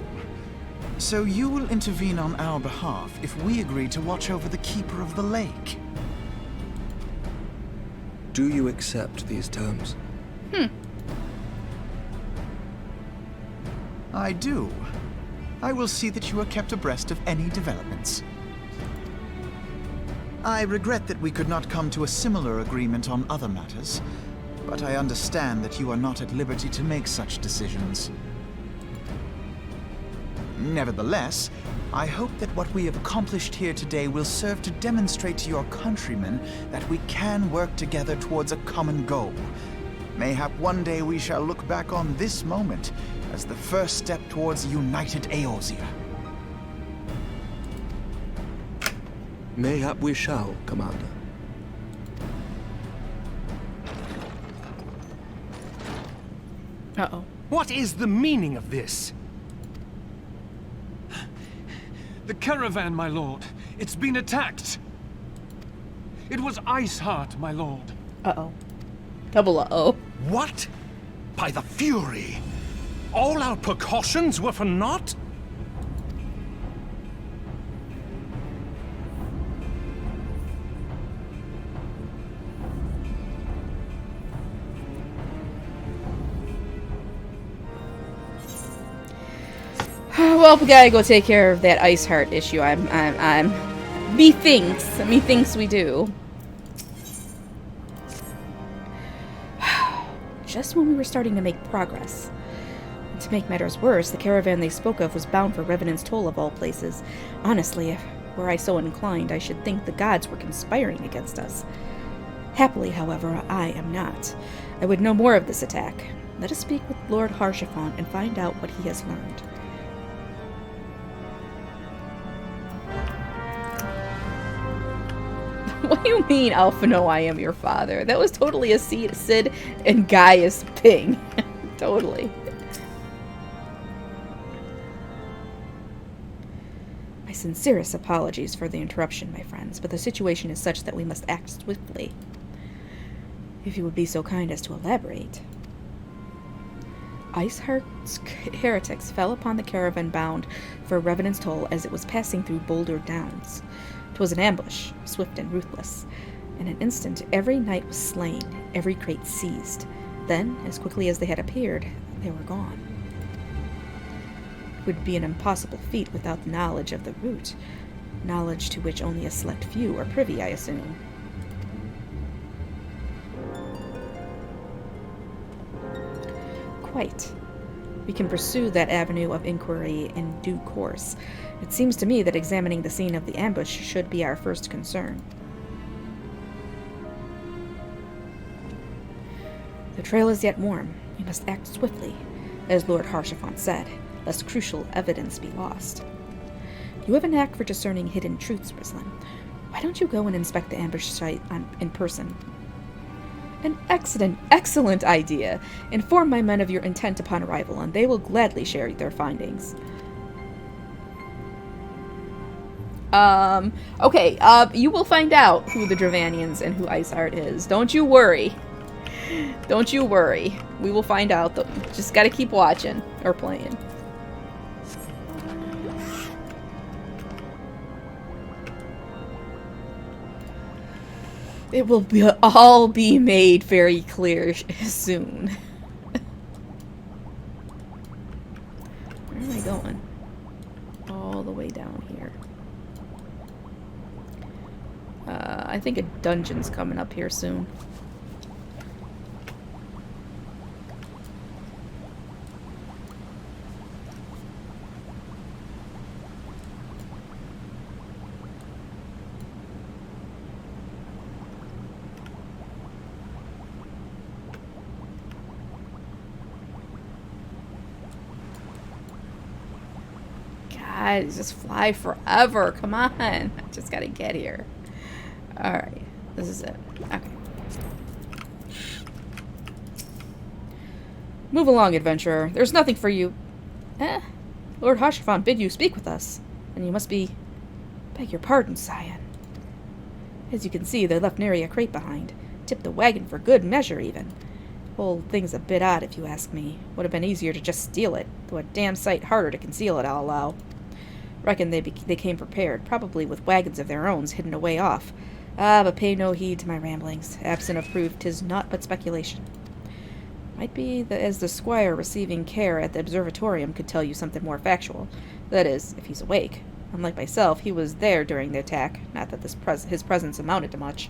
So you will intervene on our behalf if we agree to watch over the Keeper of the Lake. Do you accept these terms? I do. I will see that you are kept abreast of any developments. I regret that we could not come to a similar agreement on other matters, but I understand that you are not at liberty to make such decisions. Nevertheless, I hope that what we have accomplished here today will serve to demonstrate to your countrymen that we can work together towards a common goal. Mayhap one day we shall look back on this moment as the first step towards united Eorzea. Mayhap we shall, Commander. Uh-oh. What is the meaning of this? The caravan, my lord. It's been attacked. It was Iceheart, my lord. Uh-oh. Double uh-oh. What? By the Fury! All our precautions were for naught? Well, we gotta go take care of that Iceheart issue. Methinks we do. Just when we were starting to make progress. And to make matters worse, the caravan they spoke of was bound for Revenant's Toll of all places. Honestly, if were I so inclined, I should think the gods were conspiring against us. Happily, however, I am not. I would know more of this attack. Let us speak with Lord Haurchefant and find out what he has learned. What do you mean, Alphino, I am your father? That was totally a Sid and Gaius thing. Totally. My sincerest apologies for the interruption, my friends, but the situation is such that we must act swiftly. If you would be so kind as to elaborate. Iceheart's heretics fell upon the caravan bound for Revenant's Toll as it was passing through Boulder Downs. 'Twas an ambush, swift and ruthless. In an instant, every knight was slain, every crate seized. Then, as quickly as they had appeared, they were gone. It would be an impossible feat without the knowledge of the route, knowledge to which only a select few are privy, I assume. Quite. We can pursue that avenue of inquiry in due course. It seems to me that examining the scene of the ambush should be our first concern. The trail is yet warm. We must act swiftly, as Lord Harshaphant said, lest crucial evidence be lost. You have a knack for discerning hidden truths, Rislin. Why don't you go and inspect the ambush site in person? An excellent idea. Inform my men of your intent upon arrival, and they will gladly share their findings. Okay, you will find out who the Dravanians and who Iceheart is. Don't you worry. Don't you worry. We will find out, though. Just gotta keep watching, or playing. It will all be made very clear soon. Where am I going? All the way down here. I think a dungeon's coming up here soon. God, just fly forever. Come on. I just gotta get here. Alright. This is it. Okay. Move along, adventurer. There's nothing for you. Lord Harshaphant bid you speak with us. And you must be... Beg your pardon, Scion. As you can see, they left nary a crate behind. Tipped the wagon for good measure, even. Whole thing's a bit odd, if you ask me. Would have been easier to just steal it, though a damn sight harder to conceal it, I'll allow. Reckon they came prepared, probably with wagons of their own hidden away off. But pay no heed to my ramblings. Absent of proof, 'tis naught but speculation. Might be that as the squire receiving care at the observatorium could tell you something more factual. That is, if he's awake. Unlike myself, he was there during the attack. Not that his presence amounted to much.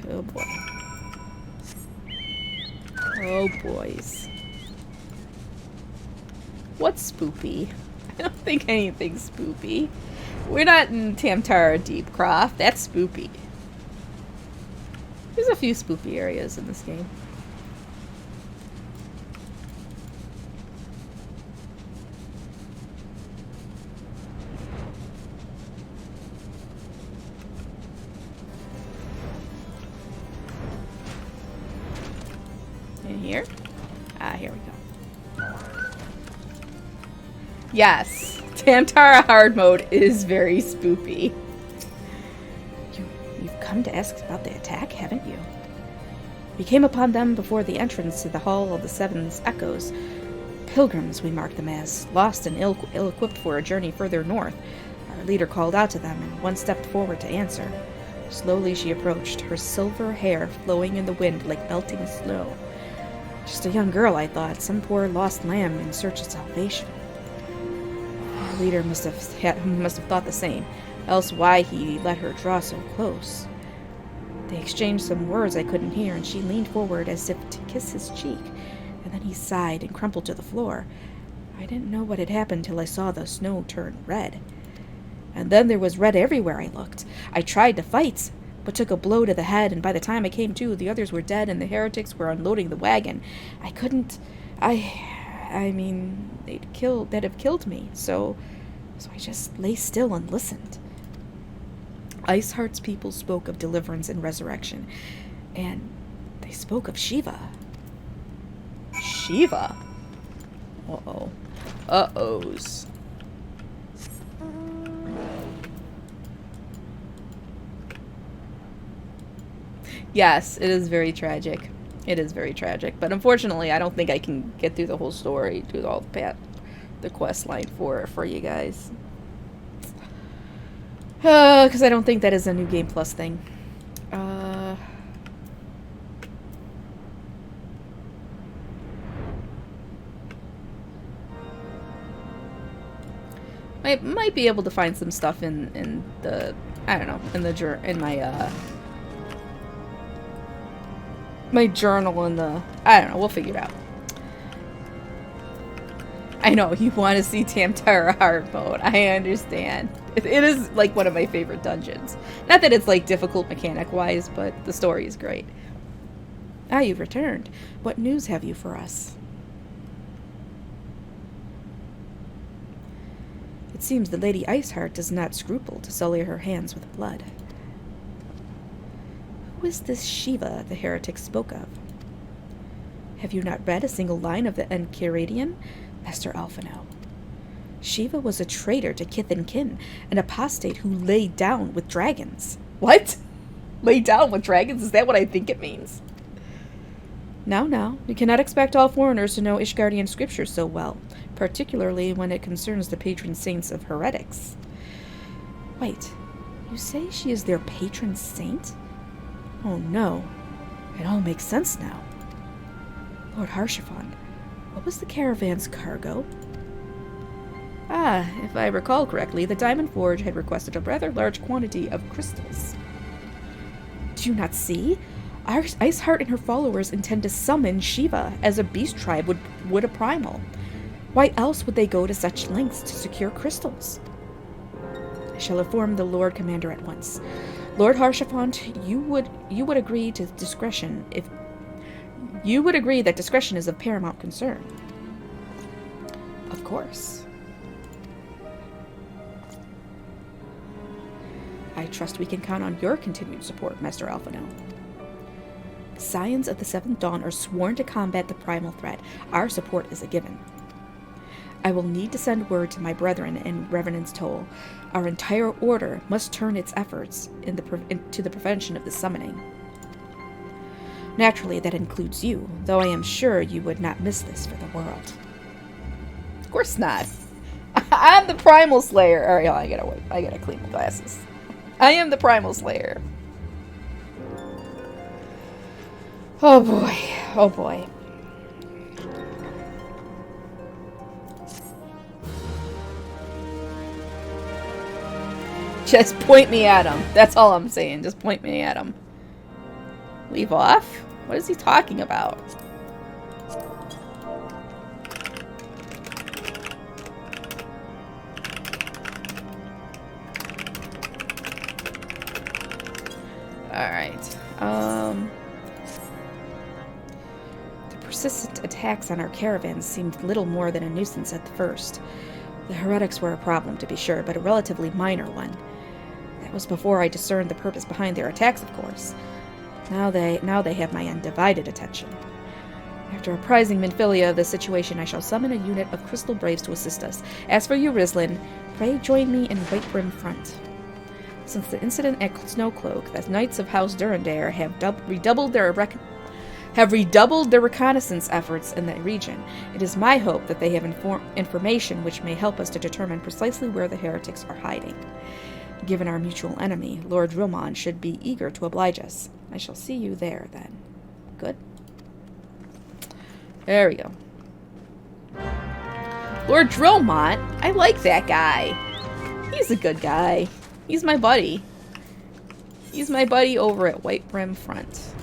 Oh boy. Oh boys. What's spoopy? I don't think anything's spoopy. We're not in Tamtara Deepcroft. That's spoopy. There's a few spoopy areas in this game. In here? Here we go. Yes, Tamtara hard mode is very spoopy. You've come to ask about the attack, haven't you? We came upon them before the entrance to the Hall of the Seven Echoes. Pilgrims, we marked them as, lost and ill-equipped for a journey further north. Our leader called out to them, and one stepped forward to answer. Slowly she approached, her silver hair flowing in the wind like melting snow. Just a young girl, I thought, some poor lost lamb in search of salvation. Our leader must have thought the same, else why he let her draw so close. They exchanged some words I couldn't hear, and she leaned forward as if to kiss his cheek, and then he sighed and crumpled to the floor. I didn't know what had happened till I saw the snow turn red. And then there was red everywhere I looked. I tried to fight, but took a blow to the head, and by the time I came to, the others were dead and the heretics were unloading the wagon. I couldn't... I mean, they'd have killed me, so I just lay still and listened. Iceheart's people spoke of deliverance and resurrection, and they spoke of Shiva. Shiva? Uh-oh. Uh-ohs. Yes, it is very tragic. It is very tragic. But unfortunately, I don't think I can get through the whole story, do all the quest line for you guys. Because I don't think that is a New Game Plus thing. I might be able to find some stuff in the, I don't know, in my my journal in the, I don't know, we'll figure it out. I know, you want to see Tamtara hard mode. I understand. It is like one of my favorite dungeons. Not that it's like difficult mechanic-wise, but the story is great. Ah, you've returned. What news have you for us? It seems the Lady Iceheart does not scruple to sully her hands with blood. Who is this Shiva the heretic spoke of? Have you not read a single line of the Enchiridion, Master Alphino? Shiva was a traitor to kith and kin, an apostate who lay down with dragons. What? Lay down with dragons? Is that what I think it means? Now, you cannot expect all foreigners to know Ishgardian scriptures so well, particularly when it concerns the patron saints of heretics. Wait, you say she is their patron saint? Oh no, it all makes sense now. Lord Harshaphon, what was the caravan's cargo? Ah, if I recall correctly, the Diamond Forge had requested a rather large quantity of crystals. Do you not see? Iceheart and her followers intend to summon Shiva as a beast tribe would a primal. Why else would they go to such lengths to secure crystals? I shall inform the Lord Commander at once. Lord Harshaphon, you would agree to discretion if you would agree that discretion is of paramount concern. Of course. I trust we can count on your continued support, Master Alphino. The Scions of the Seventh Dawn are sworn to combat the primal threat. Our support is a given. I will need to send word to my brethren in Revenant's Toll. Our entire order must turn its efforts to the prevention of the summoning. Naturally, that includes you, though I am sure you would not miss this for the world. Of course not. I'm the Primal Slayer. Alright, I gotta clean my glasses. I am the Primal Slayer. Oh boy. Oh boy. Just point me at him. That's all I'm saying. Just point me at him. Leave off? What is he talking about? Alright. The persistent attacks on our caravans seemed little more than a nuisance at the first. The heretics were a problem, to be sure, but a relatively minor one. That was before I discerned the purpose behind their attacks, of course. Now they have my undivided attention. After apprising Minfilia of the situation, I shall summon a unit of Crystal Braves to assist us. As for you, Rislin, pray join me in Whitebrim Front. Since the incident at Snowcloak, the Knights of House Durandare have redoubled their reconnaissance efforts in that region. It is my hope that they have information which may help us to determine precisely where the heretics are hiding. Given our mutual enemy, Lord Drillmond should be eager to oblige us. I shall see you there, then. Good? There we go. Lord Drillmont? I like that guy. He's a good guy. He's my buddy. He's my buddy over at Whitebrim Front.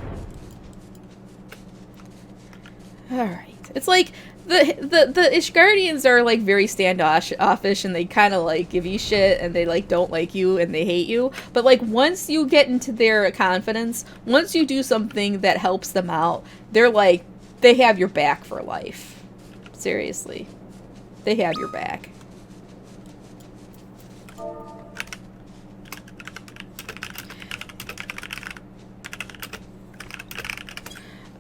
Alright. It's like the Ishgardians are like very standoffish and they kind of like give you shit and they like don't like you and they hate you. But like once you get into their confidence, once you do something that helps them out, they're like, they have your back for life. Seriously. They have your back.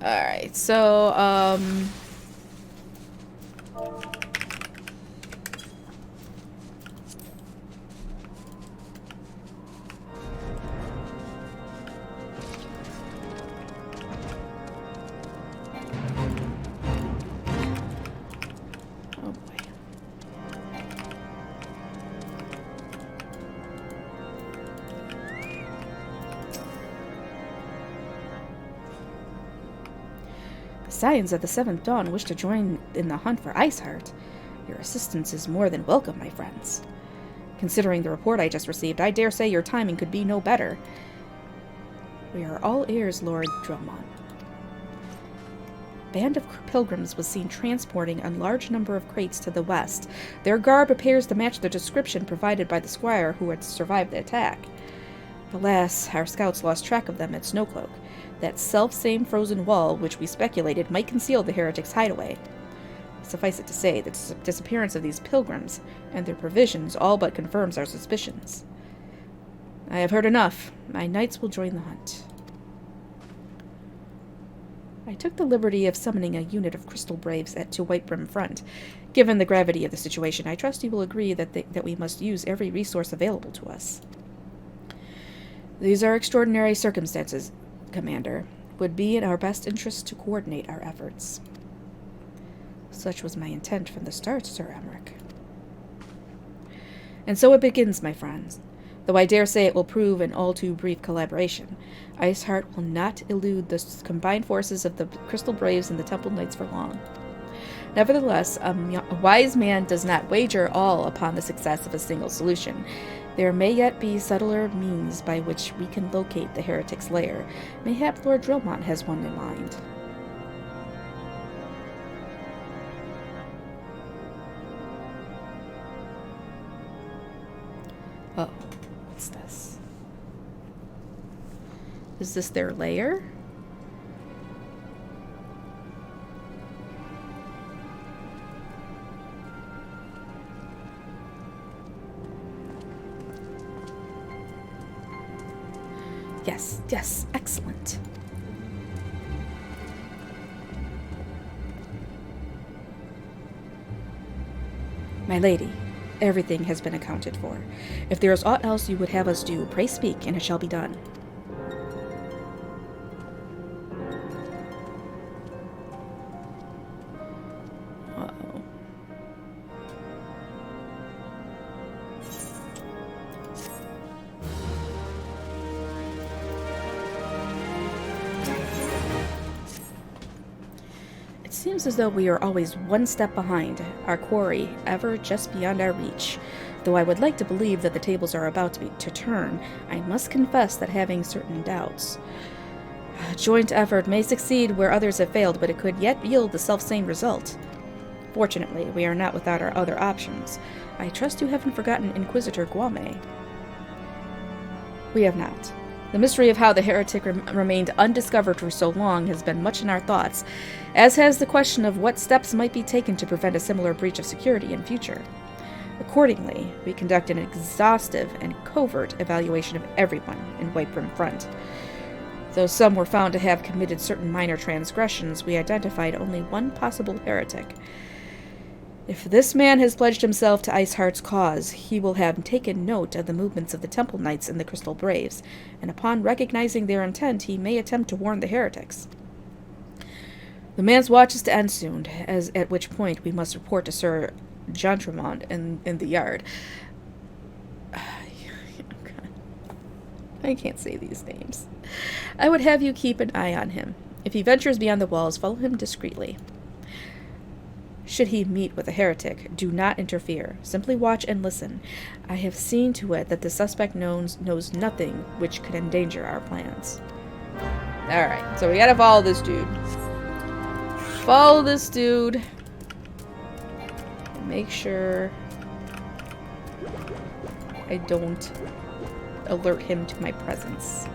Alright, so, oh boy. Scions of the Seventh Dawn wish to join in the hunt for Iceheart. Your assistance is more than welcome, my friends. Considering the report I just received, I dare say your timing could be no better. We are all ears, Lord Drillmont. A band of pilgrims was seen transporting a large number of crates to the west. Their garb appears to match the description provided by the squire who had survived the attack. Alas, our scouts lost track of them at Snowcloak. That self-same frozen wall, which we speculated might conceal the heretics' hideaway. Suffice it to say, the disappearance of these pilgrims and their provisions all but confirms our suspicions. I have heard enough. My knights will join the hunt. I took the liberty of summoning a unit of Crystal Braves to Whitebrim Front. Given the gravity of the situation, I trust you will agree that we must use every resource available to us. These are extraordinary circumstances, Commander. It would be in our best interest to coordinate our efforts. Such was my intent from the start, Sir Emmerich. And so it begins, my friends. Though I dare say it will prove an all too brief collaboration, Iceheart will not elude the combined forces of the Crystal Braves and the Temple Knights for long. Nevertheless, a wise man does not wager all upon the success of a single solution. There may yet be subtler means by which we can locate the heretic's lair. Mayhap Lord Drillmont has one in mind. Oh, what's this? Is this their lair? Yes, excellent. My lady, everything has been accounted for. If there is aught else you would have us do, pray speak, and it shall be done. Uh-oh. It seems as though we are always one step behind, our quarry ever just beyond our reach. Though I would like to believe that the tables are about to turn, I must confess that having certain doubts. A joint effort may succeed where others have failed, but it could yet yield the selfsame result. Fortunately, we are not without our other options. I trust you haven't forgotten Inquisitor Guame. We have not. The mystery of how the heretic remained undiscovered for so long has been much in our thoughts, as has the question of what steps might be taken to prevent a similar breach of security in future. Accordingly, we conduct an exhaustive and covert evaluation of everyone in Whitebrim Front. Though some were found to have committed certain minor transgressions, we identified only one possible heretic. If this man has pledged himself to Iceheart's cause, he will have taken note of the movements of the Temple Knights and the Crystal Braves, and upon recognizing their intent, he may attempt to warn the heretics. The man's watch is to end soon, at which point we must report to Sir Jontremont in the yard. I can't say these names. I would have you keep an eye on him. If he ventures beyond the walls, follow him discreetly. Should he meet with a heretic, do not interfere. Simply watch and listen. I have seen to it that the suspect knows nothing which could endanger our plans. Alright, so we gotta follow this dude. Follow this dude. Make sure I don't alert him to my presence.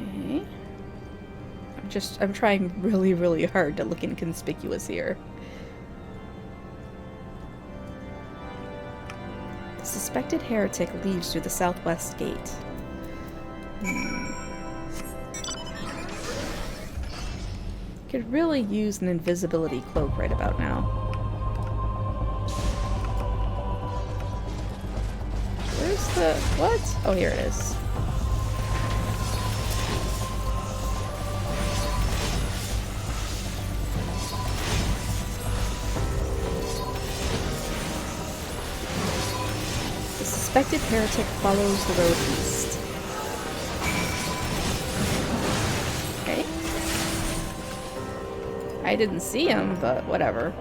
Okay. I'm trying really, really hard to look inconspicuous here. The suspected heretic leaves through the southwest gate. Could really use an invisibility cloak right about now. Where's the... what? Oh, here it is. The suspected heretic follows the road east. Okay. I didn't see him, but whatever.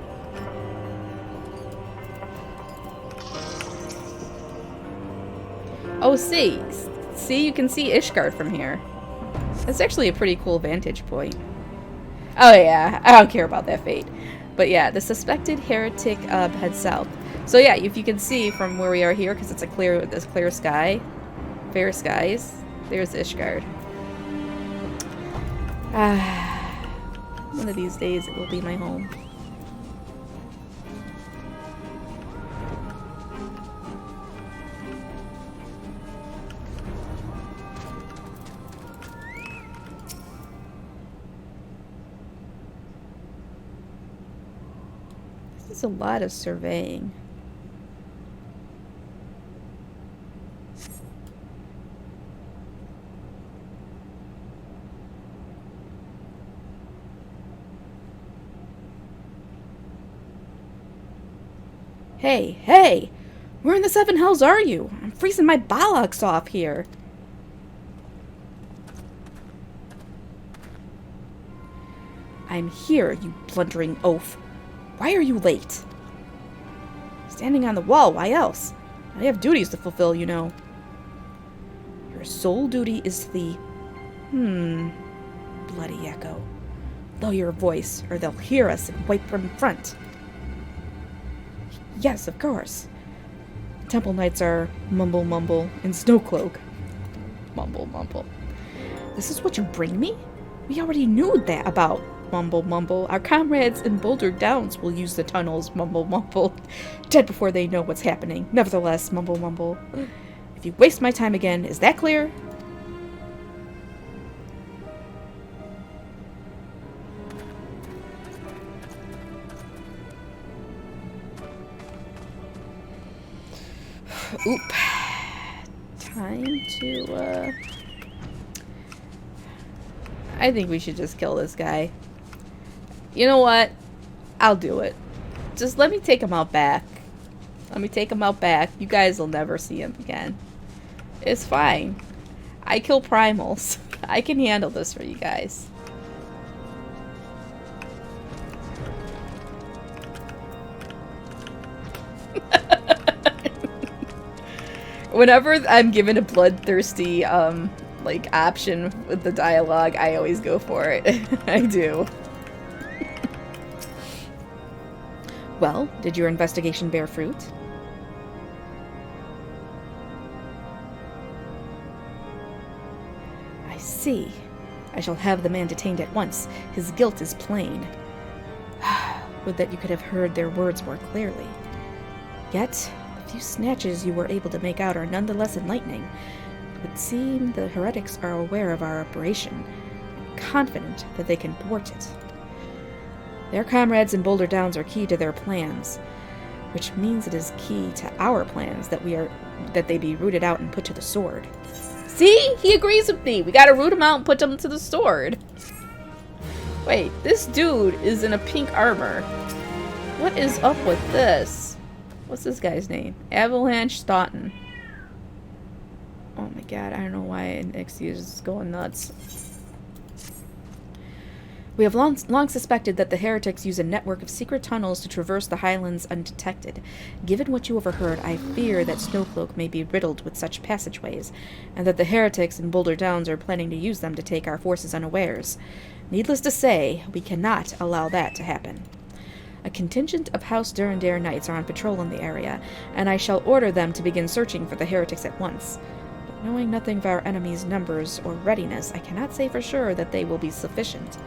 Oh, see, you can see Ishgard from here. That's actually a pretty cool vantage point. Oh yeah, I don't care about that fate. But yeah, the suspected heretic heads south. So yeah, if you can see from where we are here, because it's a clear sky, fair skies. There's Ishgard. One of these days it will be my home. This is a lot of surveying. Hey, hey! Where in the seven hells are you? I'm freezing my bollocks off here. I'm here, you blundering oaf. Why are you late? Standing on the wall, why else? I have duties to fulfill, you know. Your sole duty is to the... bloody echo. Lower your voice, or they'll hear us and wipe from front. Yes, of course. Temple Knights are mumble mumble and Snowcloak. Mumble mumble. This is what you bring me? We already knew that about mumble mumble. Our comrades in Boulder Downs will use the tunnels, mumble mumble. Dead before they know what's happening. Nevertheless, mumble mumble. If you waste my time again, is that clear? Oop. Time to, I think we should just kill this guy. You know what? I'll do it. Just let me take him out back. Let me take him out back. You guys will never see him again. It's fine. I kill primals. I can handle this for you guys. Whenever I'm given a bloodthirsty, like, option with the dialogue, I always go for it. I do. Well, did your investigation bear fruit? I see. I shall have the man detained at once. His guilt is plain. Would that you could have heard their words more clearly. Yet, the few snatches you were able to make out are nonetheless enlightening. It would seem the heretics are aware of our operation, and confident that they can thwart it. Their comrades in Boulder Downs are key to their plans, which means it is key to our plans that they be rooted out and put to the sword. See? He agrees with me. We gotta root him out and put him to the sword. Wait, this dude is in a pink armor. What is up with this? What's this guy's name? Avalanche Staunton. Oh my god, I don't know why XIV is going nuts. We have long suspected that the heretics use a network of secret tunnels to traverse the highlands undetected. Given what you overheard, I fear that Snowcloak may be riddled with such passageways, and that the heretics in Boulder Downs are planning to use them to take our forces unawares. Needless to say, we cannot allow that to happen. A contingent of House Durandare Knights are on patrol in the area, and I shall order them to begin searching for the heretics at once. But knowing nothing of our enemies' numbers or readiness, I cannot say for sure that they will be sufficient.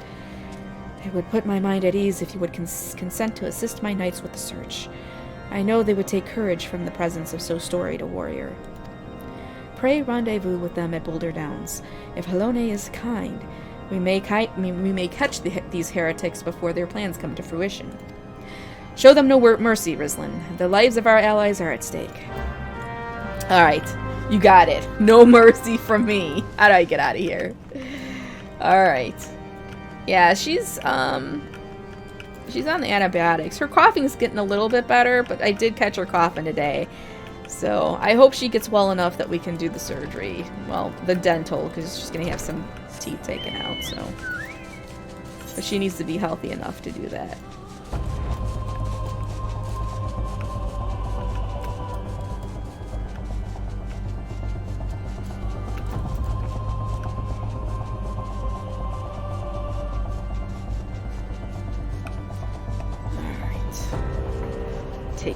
It would put my mind at ease if you would consent to assist my knights with the search. I know they would take courage from the presence of so storied a warrior. Pray rendezvous with them at Boulder Downs. If Halone is kind, we may catch these heretics before their plans come to fruition. Show them no mercy, Rislin. The lives of our allies are at stake. Alright, you got it. No mercy from me. How do I get out of here? Alright. Yeah, she's on the antibiotics. Her coughing's getting a little bit better, but I did catch her coughing today. So I hope she gets well enough that we can do the surgery. Well, the dental, because she's going to have some teeth taken out, so. But she needs to be healthy enough to do that.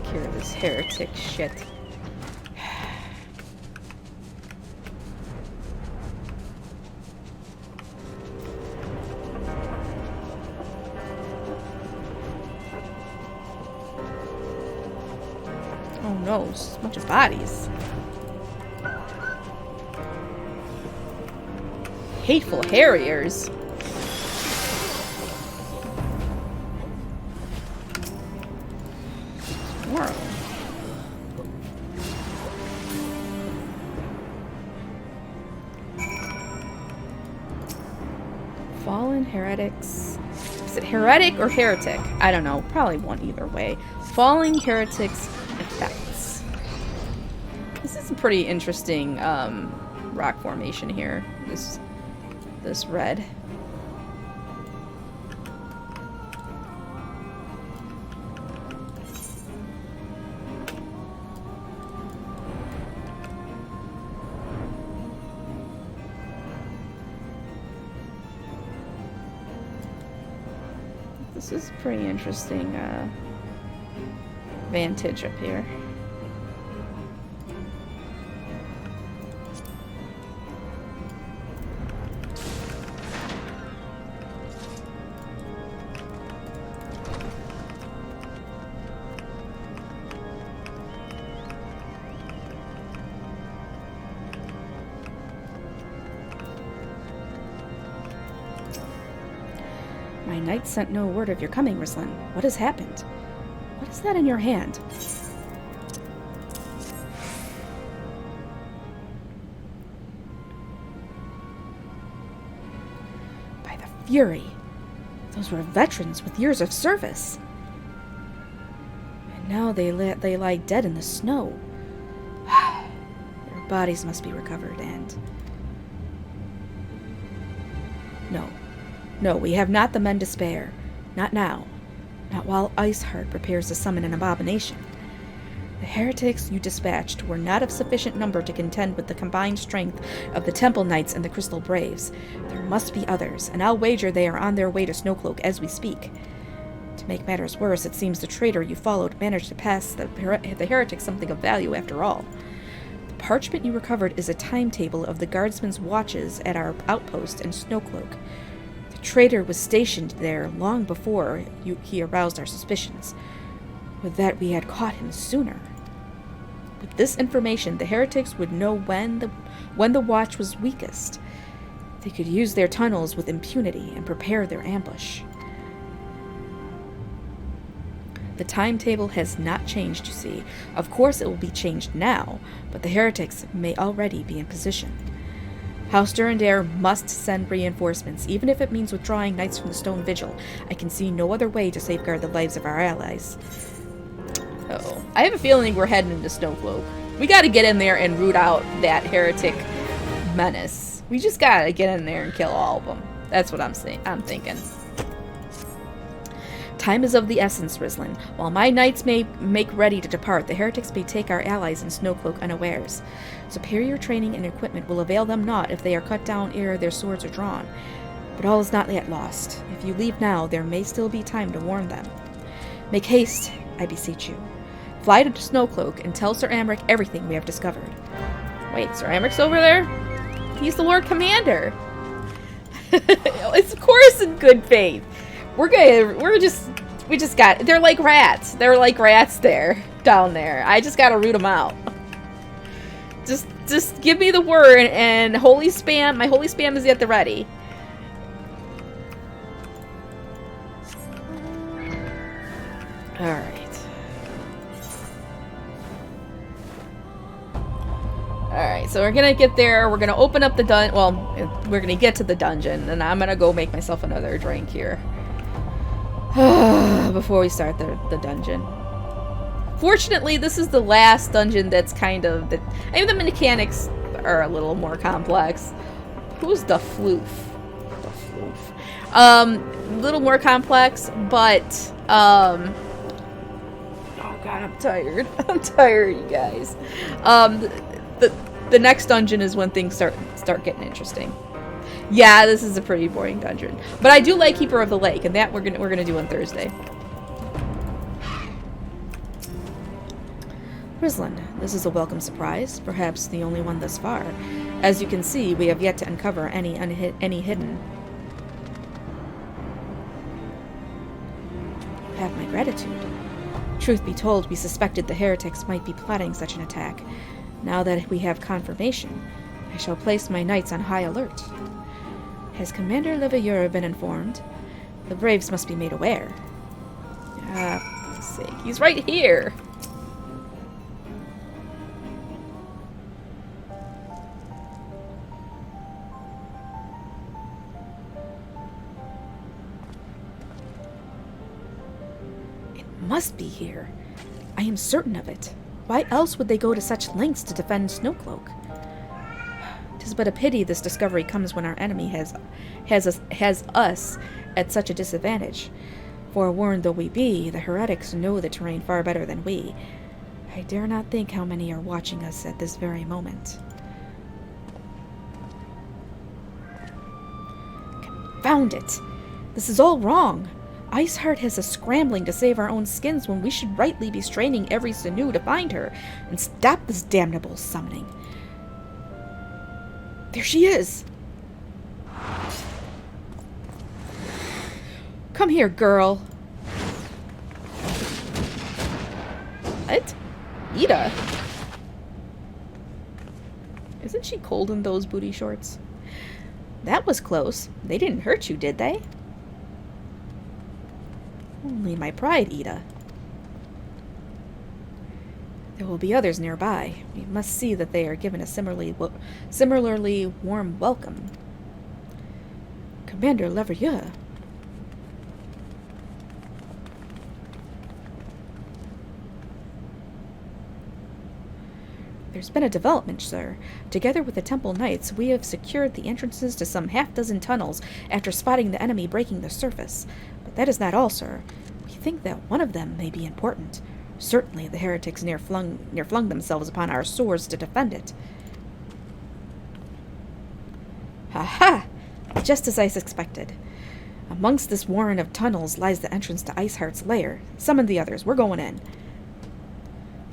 care of this heretic shit. Oh no, it's a bunch of bodies. Hateful Harriers. Tomorrow. Fallen heretics. Is it heretic or heretic? I don't know. Probably one either way. Falling heretics effects. This is a pretty interesting rock formation here. This red. This is pretty interesting vantage up here. My knight sent no word of your coming, Ruslan. What has happened? What is that in your hand? By the Fury! Those were veterans with years of service. And now they lie dead in the snow. Their bodies must be recovered and... No, we have not the men to spare. Not now. Not while Iceheart prepares to summon an abomination. The heretics you dispatched were not of sufficient number to contend with the combined strength of the Temple Knights and the Crystal Braves. There must be others, and I'll wager they are on their way to Snowcloak as we speak. To make matters worse, it seems the traitor you followed managed to pass the heretics something of value after all. The parchment you recovered is a timetable of the guardsmen's watches at our outpost in Snowcloak. The traitor was stationed there long before he aroused our suspicions. Would that we had caught him sooner. With this information, the heretics would know when the watch was weakest. They could use their tunnels with impunity and prepare their ambush. The timetable has not changed, you see. Of course it will be changed now, but the heretics may already be in position. House Durandare must send reinforcements, even if it means withdrawing knights from the Stone Vigil. I can see no other way to safeguard the lives of our allies. Uh-oh. I have a feeling we're heading into Snowcloak. We gotta get in there and root out that heretic menace. We just gotta get in there and kill all of them. That's what I'm thinking. Time is of the essence, Ruslan. While my knights may make ready to depart, the heretics may take our allies in Snowcloak unawares. Superior training and equipment will avail them not if they are cut down ere their swords are drawn. But all is not yet lost. If you leave now, there may still be time to warn them. Make haste, I beseech you. Fly to Snowcloak and tell Sir Amric everything we have discovered. Wait, Sir Amric's over there? He's the Lord Commander. It's of course in good faith. We just got, they're like rats. They're like rats there, down there. I just gotta root them out. Just give me the word and my holy spam is at the ready. Alright. Alright, so we're gonna get there. We're gonna open up the we're gonna get to the dungeon, and I'm gonna go make myself another drink here. Before we start the dungeon. Fortunately, this is the last dungeon that's kind of... I mean, the mechanics are a little more complex. Who's the floof? The floof. A little more complex, but... Oh god, I'm tired. I'm tired, you guys. The next dungeon is when things start getting interesting. Yeah, this is a pretty boring dungeon. But I do like Keeper of the Lake, and that we're gonna do on Thursday. Rislin, this is a welcome surprise, perhaps the only one thus far. As you can see, we have yet to uncover any hidden. Have my gratitude. Truth be told, we suspected the heretics might be plotting such an attack. Now that we have confirmation, I shall place my knights on high alert. Has Commander Leveilleur been informed? The Braves must be made aware. Ah, for fuck's sake. He's right here. Must be here. I am certain of it. Why else would they go to such lengths to defend Snowcloak? 'Tis but a pity this discovery comes when our enemy has us at such a disadvantage. Forewarned though we be, the heretics know the terrain far better than we. I dare not think how many are watching us at this very moment. Confound it! This is all wrong. Iceheart has us scrambling to save our own skins when we should rightly be straining every sinew to find her and stop this damnable summoning. There she is! Come here, girl. What? Ida? Isn't she cold in those booty shorts? That was close. They didn't hurt you, did they? Only my pride, Ida. There will be others nearby. We must see that they are given a similarly warm welcome. Commander Leveilleur. There's been a development, sir. Together with the Temple Knights, we have secured the entrances to some half-dozen tunnels after spotting the enemy breaking the surface. But that is not all, sir. We think that one of them may be important. Certainly the heretics near flung themselves upon our swords to defend it. Ha-ha! Just as I suspected. Amongst this warren of tunnels lies the entrance to Iceheart's lair. Summon the others. We're going in.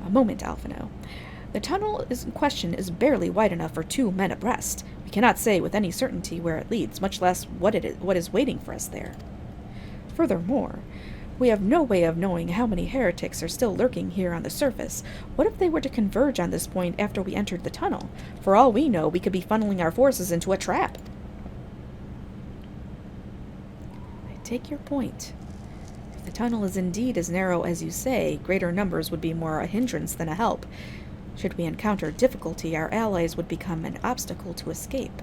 A moment, Alphino. The tunnel in question is barely wide enough for 2 men abreast. We cannot say with any certainty where it leads, much less what is waiting for us there. Furthermore, we have no way of knowing how many heretics are still lurking here on the surface. What if they were to converge on this point after we entered the tunnel? For all we know, we could be funneling our forces into a trap. I take your point. If the tunnel is indeed as narrow as you say, greater numbers would be more a hindrance than a help. Should we encounter difficulty, our allies would become an obstacle to escape.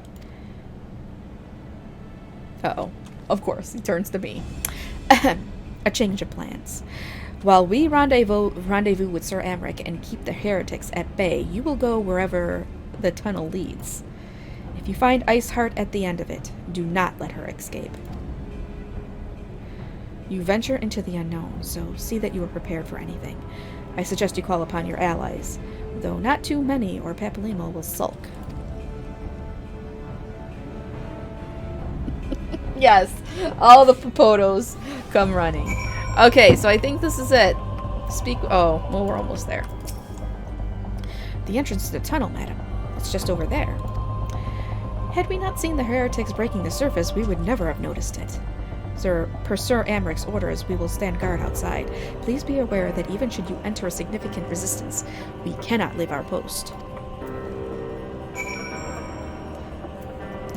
Uh-oh. Of course, he turns to me. A change of plans. While we rendezvous with Sir Amric and keep the heretics at bay, you will go wherever the tunnel leads. If you find Iceheart at the end of it, do not let her escape. You venture into the unknown, so see that you are prepared for anything. I suggest you call upon your allies, though not too many or Papalymo will sulk. Yes, all the Papotos come running. Okay, so I think this is it. Oh, well, we're almost there. The entrance to the tunnel, madam. It's just over there. Had we not seen the heretics breaking the surface, we would never have noticed it. Per Sir Amric's orders, we will stand guard outside. Please be aware that even should you enter a significant resistance, we cannot leave our post.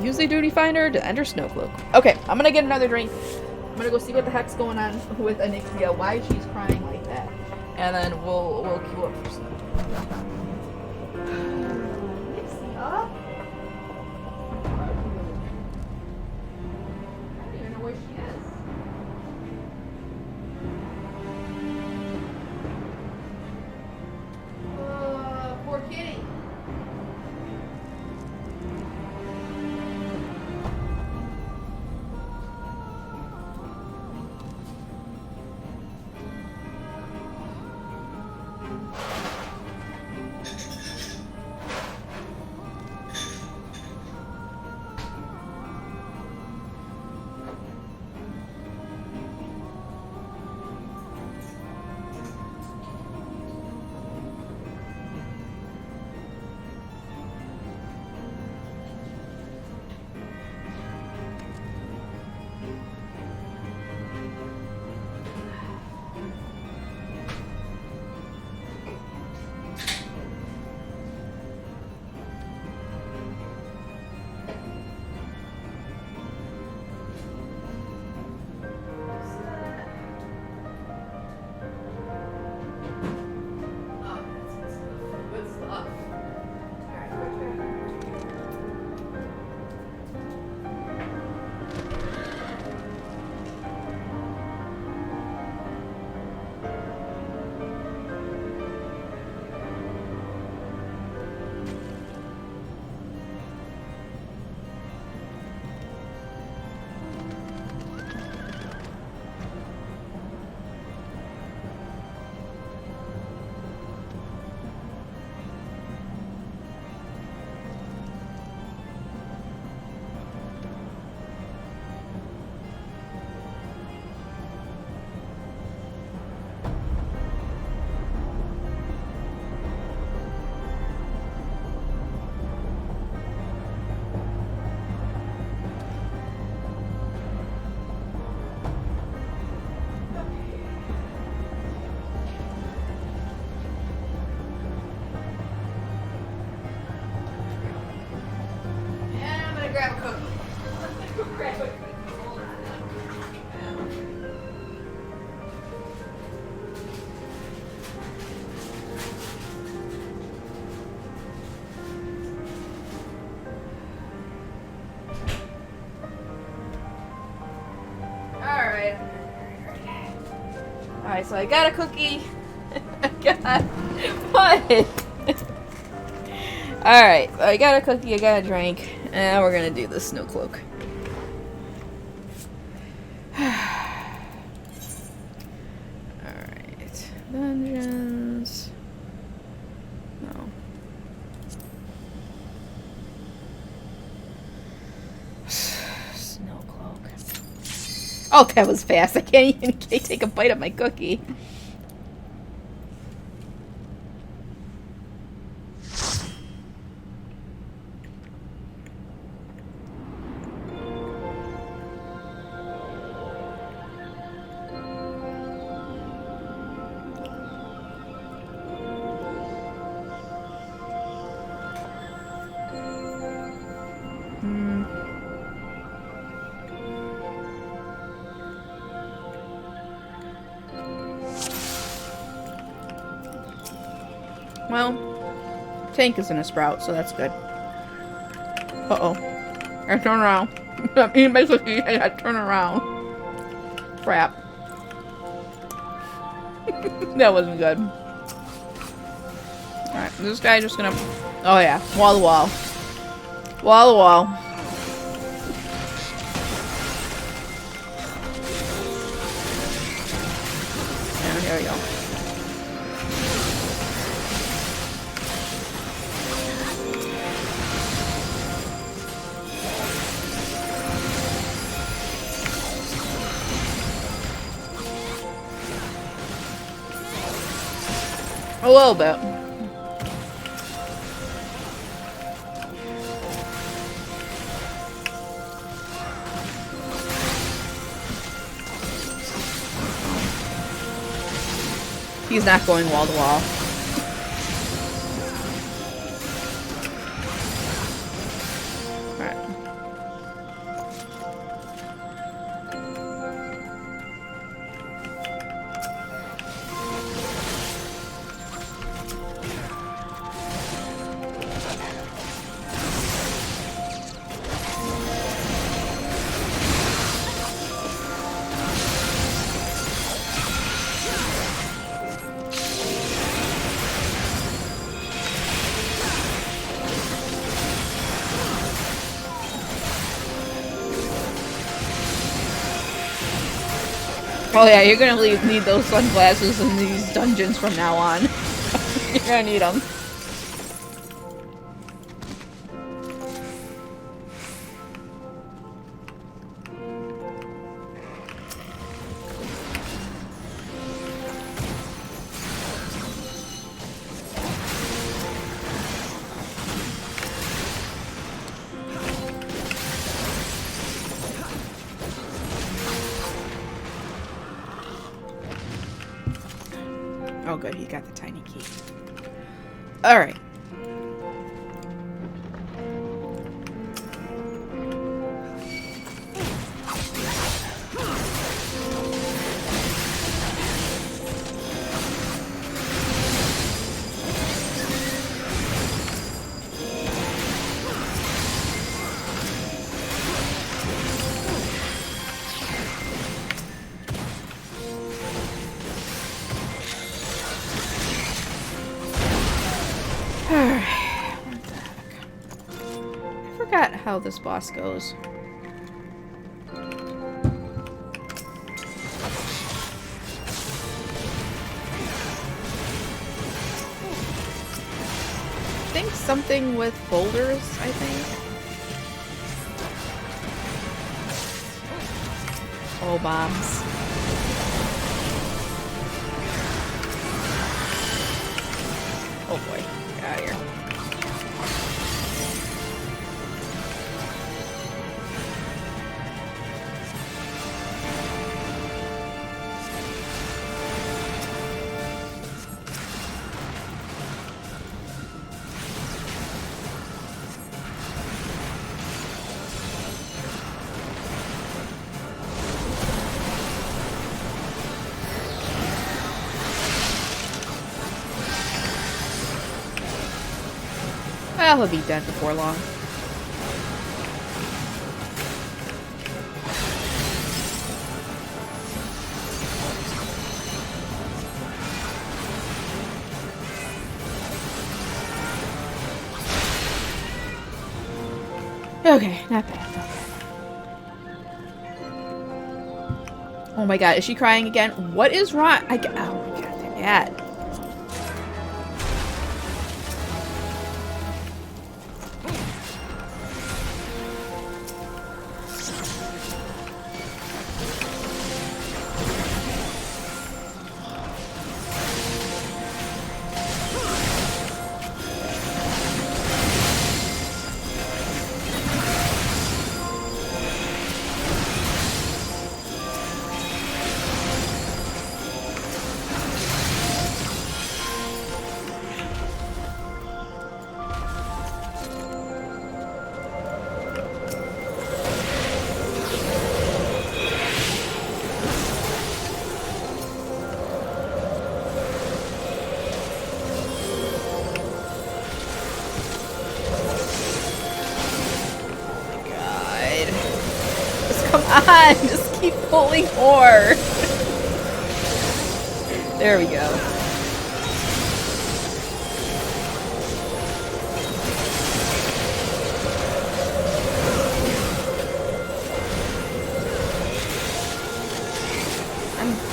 Use the duty finder to enter Snowcloak. Okay, I'm gonna get another drink. I'm gonna go see what the heck's going on with Onyxia, why she's crying like that. And then we'll queue up for some. Onyxia? Where she is. Poor kitty. Alright, so I got a cookie. I got what? Alright, so I got a cookie, I got a drink, and we're gonna do the snow cloak. Alright. Dungeons. No. Snow cloak. Oh, that was fast. I can't even take a bite of my cookie. Well, tank is in a sprout, so that's good. Uh-oh. I turn around. I'm eating my cookie and I turn around. Crap. That wasn't good. Alright, this guy just gonna... Oh yeah, wall to wall. Wall to wall. And here we go. A little bit. He's not going wall to wall. Alright. Oh yeah, you're gonna need those sunglasses in these dungeons from now on. You're gonna need them. Oh good, he got the tiny key. Alright. How this boss goes. I think something with boulders, I think. Oh, bombs. Oh boy, get out of here. Well, he'll be dead before long. Okay, not bad, not bad. Oh my god, is she crying again? What is wrong? Oh my god, dad. Come on, just keep pulling more. There we go.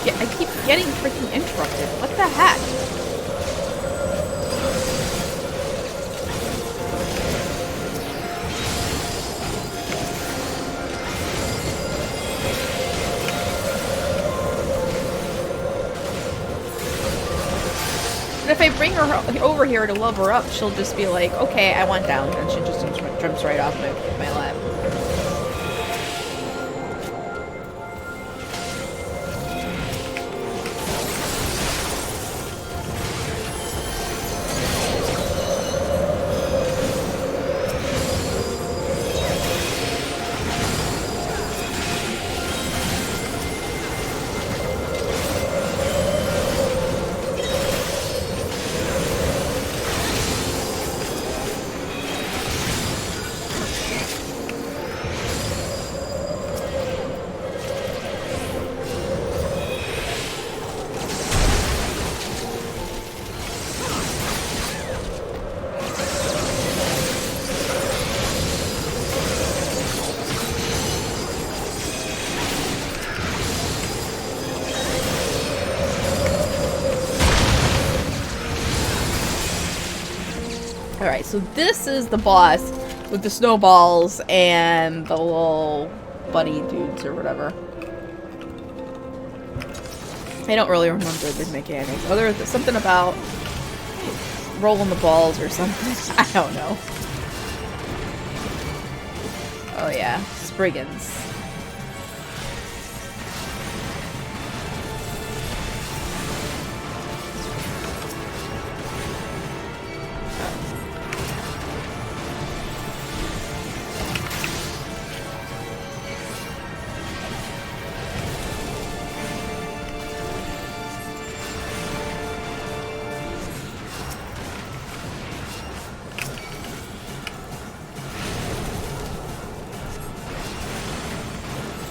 I keep getting freaking interrupted. What the heck? If I bring her over here to love her up, she'll just be like, okay, I want down, and she just jumps right off my lap. Alright, so this is the boss with the snowballs and the little bunny dudes or whatever. I don't really remember the mechanics. Oh, there's something about rolling the balls or something. I don't know. Oh yeah, Spriggans.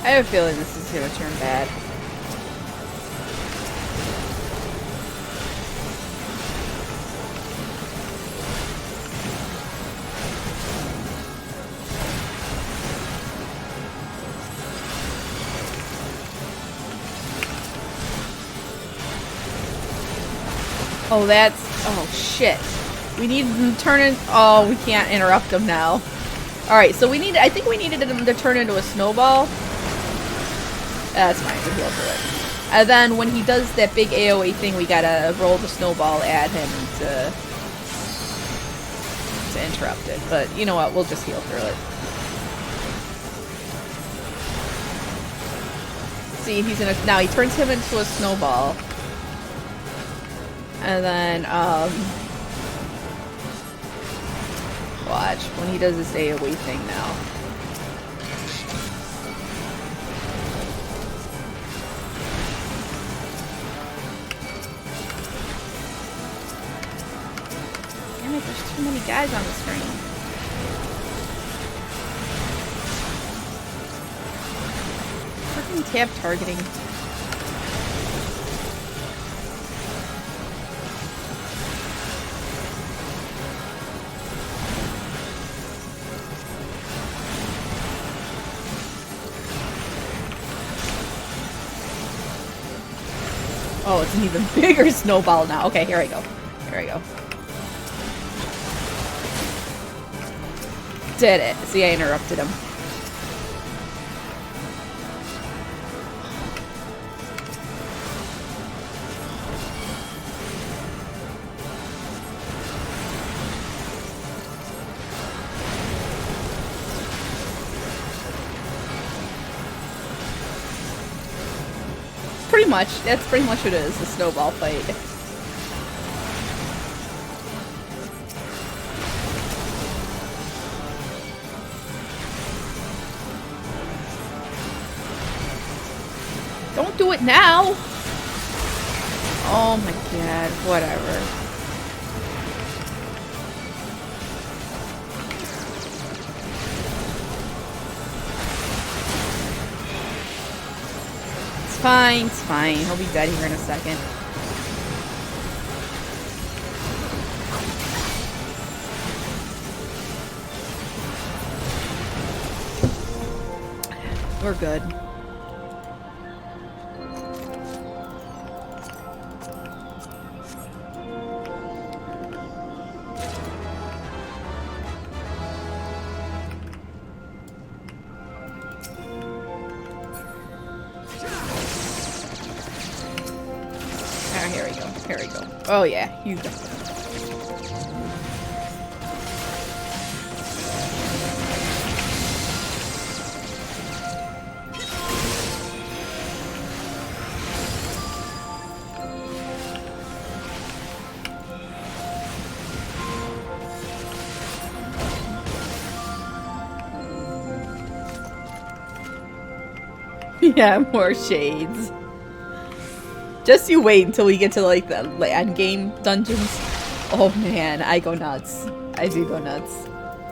I have a feeling this is gonna turn bad. Oh, that's... oh, shit. We need them to turn in... oh, we can't interrupt them now. Alright, so we need... I think we needed them to turn into a snowball. That's fine, we'll heal through it. And then when he does that big AoE thing, we gotta roll the snowball at him to interrupt it. But you know what, we'll just heal through it. See, he's in a... now he turns him into a snowball. And then, watch, when he does this AoE thing now. Damn it, there's too many guys on the screen. Freaking tab targeting. Oh, it's an even bigger snowball now. Okay, here I go. Here I go. Did it. See, I interrupted him. Pretty much. That's pretty much what it is, a snowball fight. Don't do it now! Oh my god, whatever. It's fine, it's fine. He'll be dead here in a second. We're good. Here we go. Here we go. Oh yeah, you go. Yeah, more shades. Just you wait until we get to like the end game dungeons. Oh man, I go nuts. I do go nuts.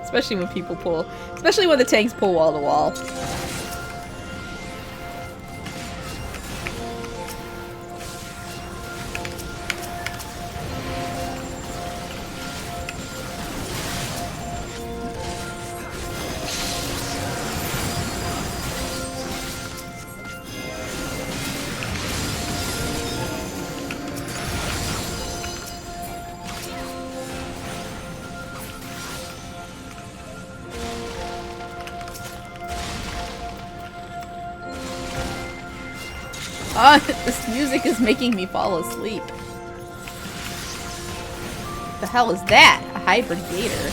Especially when people pull, especially when the tanks pull wall to wall. This music is making me fall asleep. The hell is that? A hybrid gator.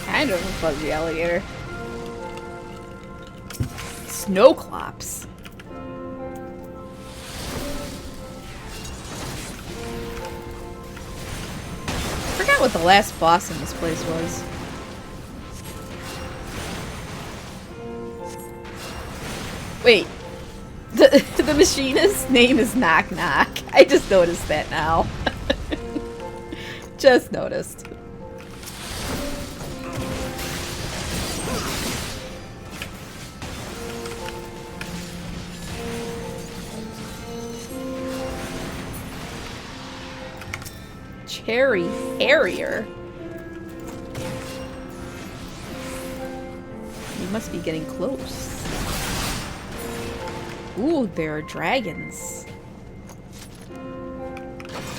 Kind of a fuzzy alligator. Snowclops. I forgot what the last boss in this place was. Wait. The machinist's name is Knock Knock. I just noticed that now. Just noticed. Cherry Harrier. We must be getting close. Ooh, there are dragons.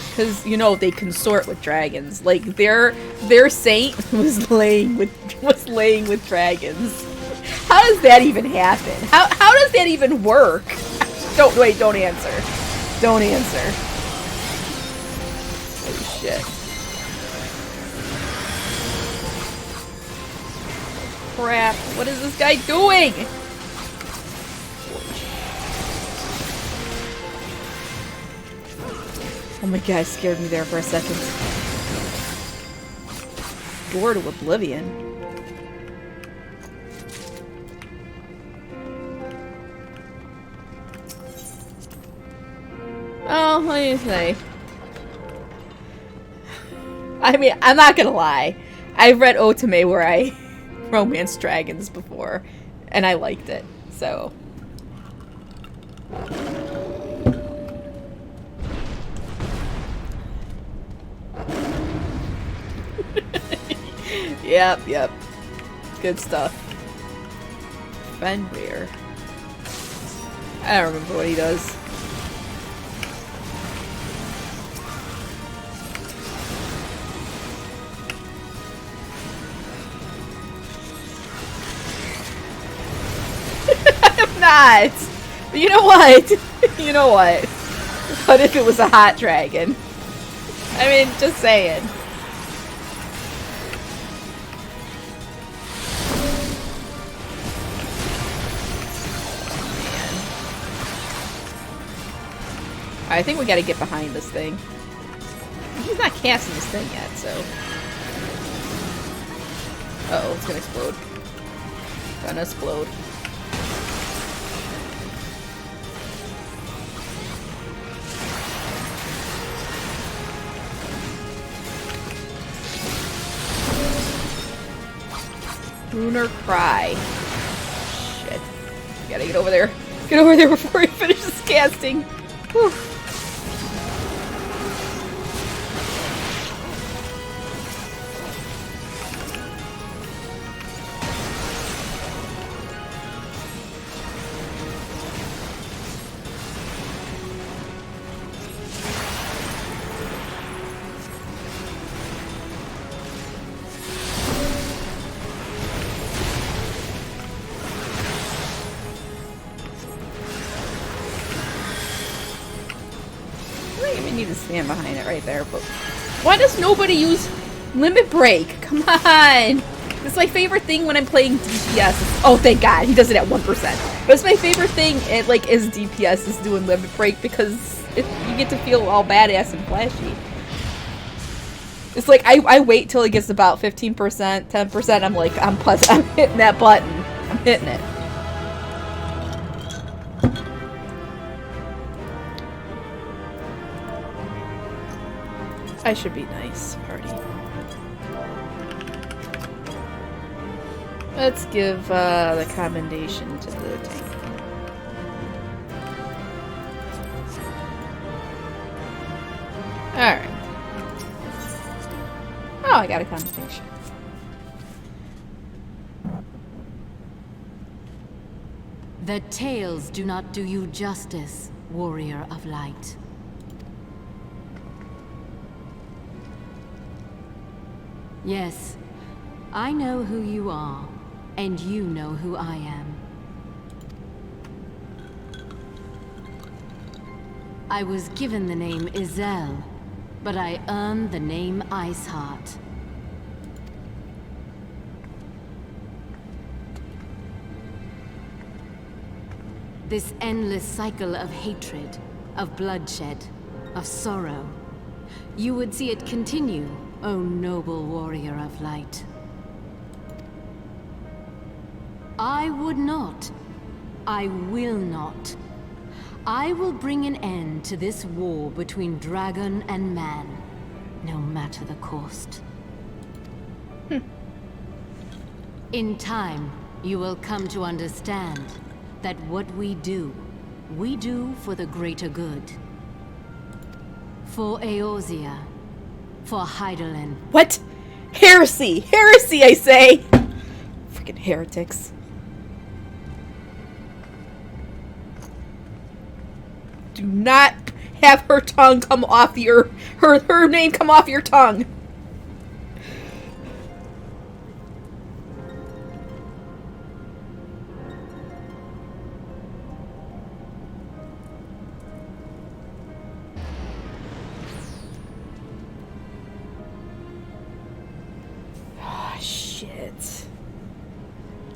Because, you know, they consort with dragons. Like, their saint was laying with dragons. How does that even happen? How does that even work? Don't answer. Don't answer. Holy shit. Crap. What is this guy doing? Oh my god, scared me there for a second. Door to oblivion. Oh, what do you say? I mean, I'm not gonna lie. I've read Otome where I romanced dragons before, and I liked it, so. Yep. Good stuff. Fenrir. I don't remember what he does. I'm not! But you know what? You know what? What if it was a hot dragon? I mean, just saying. I think we gotta get behind this thing. He's not casting this thing yet, so. Uh-oh, it's gonna explode. Gonna explode. Lunar Cry. Shit. Gotta get over there. Get over there before he finishes casting. Whew. Need to stand behind it right there, but why does nobody use Limit Break? Come on! It's my favorite thing when I'm playing DPS. Oh, thank God, he does it at 1%. But it's my favorite thing, like, as DPS is doing Limit Break because you get to feel all badass and flashy. It's like, I wait till it gets about 15%, 10%, I'm like, I'm hitting that button. I'm hitting it. I should be nice, party. Let's give the commendation to the tank. Alright. Oh, I got a commendation. The tales do not do you justice, warrior of light. Yes, I know who you are, and you know who I am. I was given the name Izel, but I earned the name Iceheart. This endless cycle of hatred, of bloodshed, of sorrow. You would see it continue, O noble warrior of light. I would not. I will not. I will bring an end to this war between dragon and man, no matter the cost. In time, you will come to understand that what we do for the greater good. For Eorzea, for Hydaelyn. What? Heresy! Heresy, I say! Freaking heretics. Do not have her tongue come off your... Her name come off your tongue! Shit.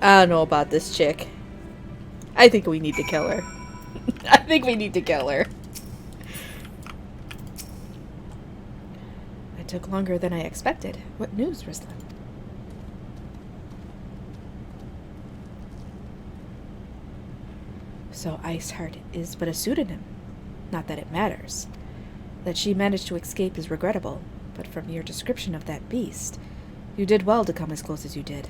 I don't know about this chick. I think we need to kill her. I think we need to kill her. It took longer than I expected. What news, Ruslan? So Iceheart is but a pseudonym. Not that it matters. That she managed to escape is regrettable, but from your description of that beast, You did well to come as close as you did.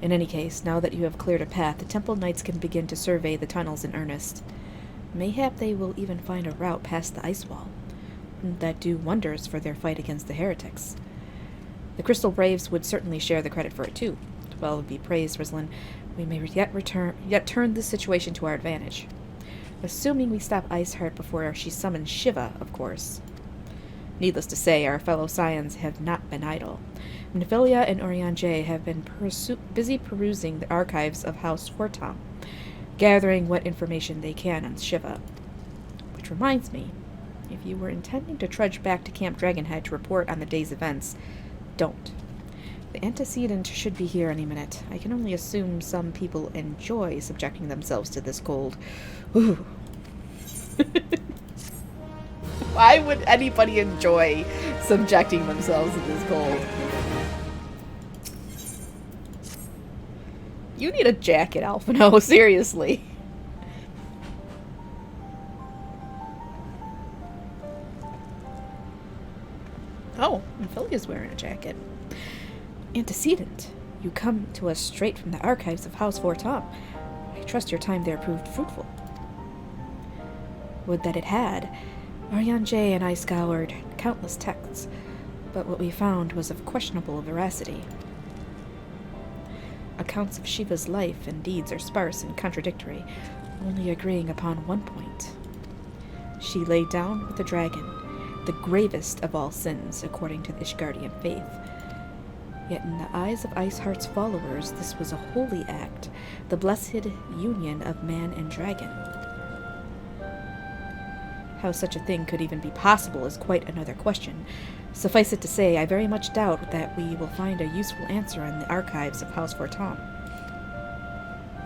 In any case, now that you have cleared a path, the Temple Knights can begin to survey the tunnels in earnest. Mayhap they will even find a route past the ice wall. Wouldn't that do wonders for their fight against the heretics? The Crystal Braves would certainly share the credit for it too. Well be praised, Rizlin. We may yet turn this situation to our advantage. Assuming we stop Iceheart before she summons Shiva, of course. Needless to say, our fellow Scions have not been idle. Nephilia and Urianger have been busy perusing the archives of House Fortom, gathering what information they can on Shiva. Which reminds me, if you were intending to trudge back to Camp Dragonhead to report on the day's events, don't. The antecedent should be here any minute. I can only assume some people enjoy subjecting themselves to this cold. Ooh. Why would anybody enjoy subjecting themselves to this cold? You need a jacket, Alphino, seriously. Oh, Nephilia's wearing a jacket. Antecedent, you come to us straight from the archives of House Fortom. I trust your time there proved fruitful. Would that it had. Urianger and I scoured countless texts, but what we found was of questionable veracity. Accounts of Shiva's life and deeds are sparse and contradictory, only agreeing upon one point. She lay down with the dragon, the gravest of all sins, according to the Ishgardian faith. Yet in the eyes of Iceheart's followers, this was a holy act, the blessed union of man and dragon. How such a thing could even be possible is quite another question. Suffice it to say, I very much doubt that we will find a useful answer in the archives of House Fortom.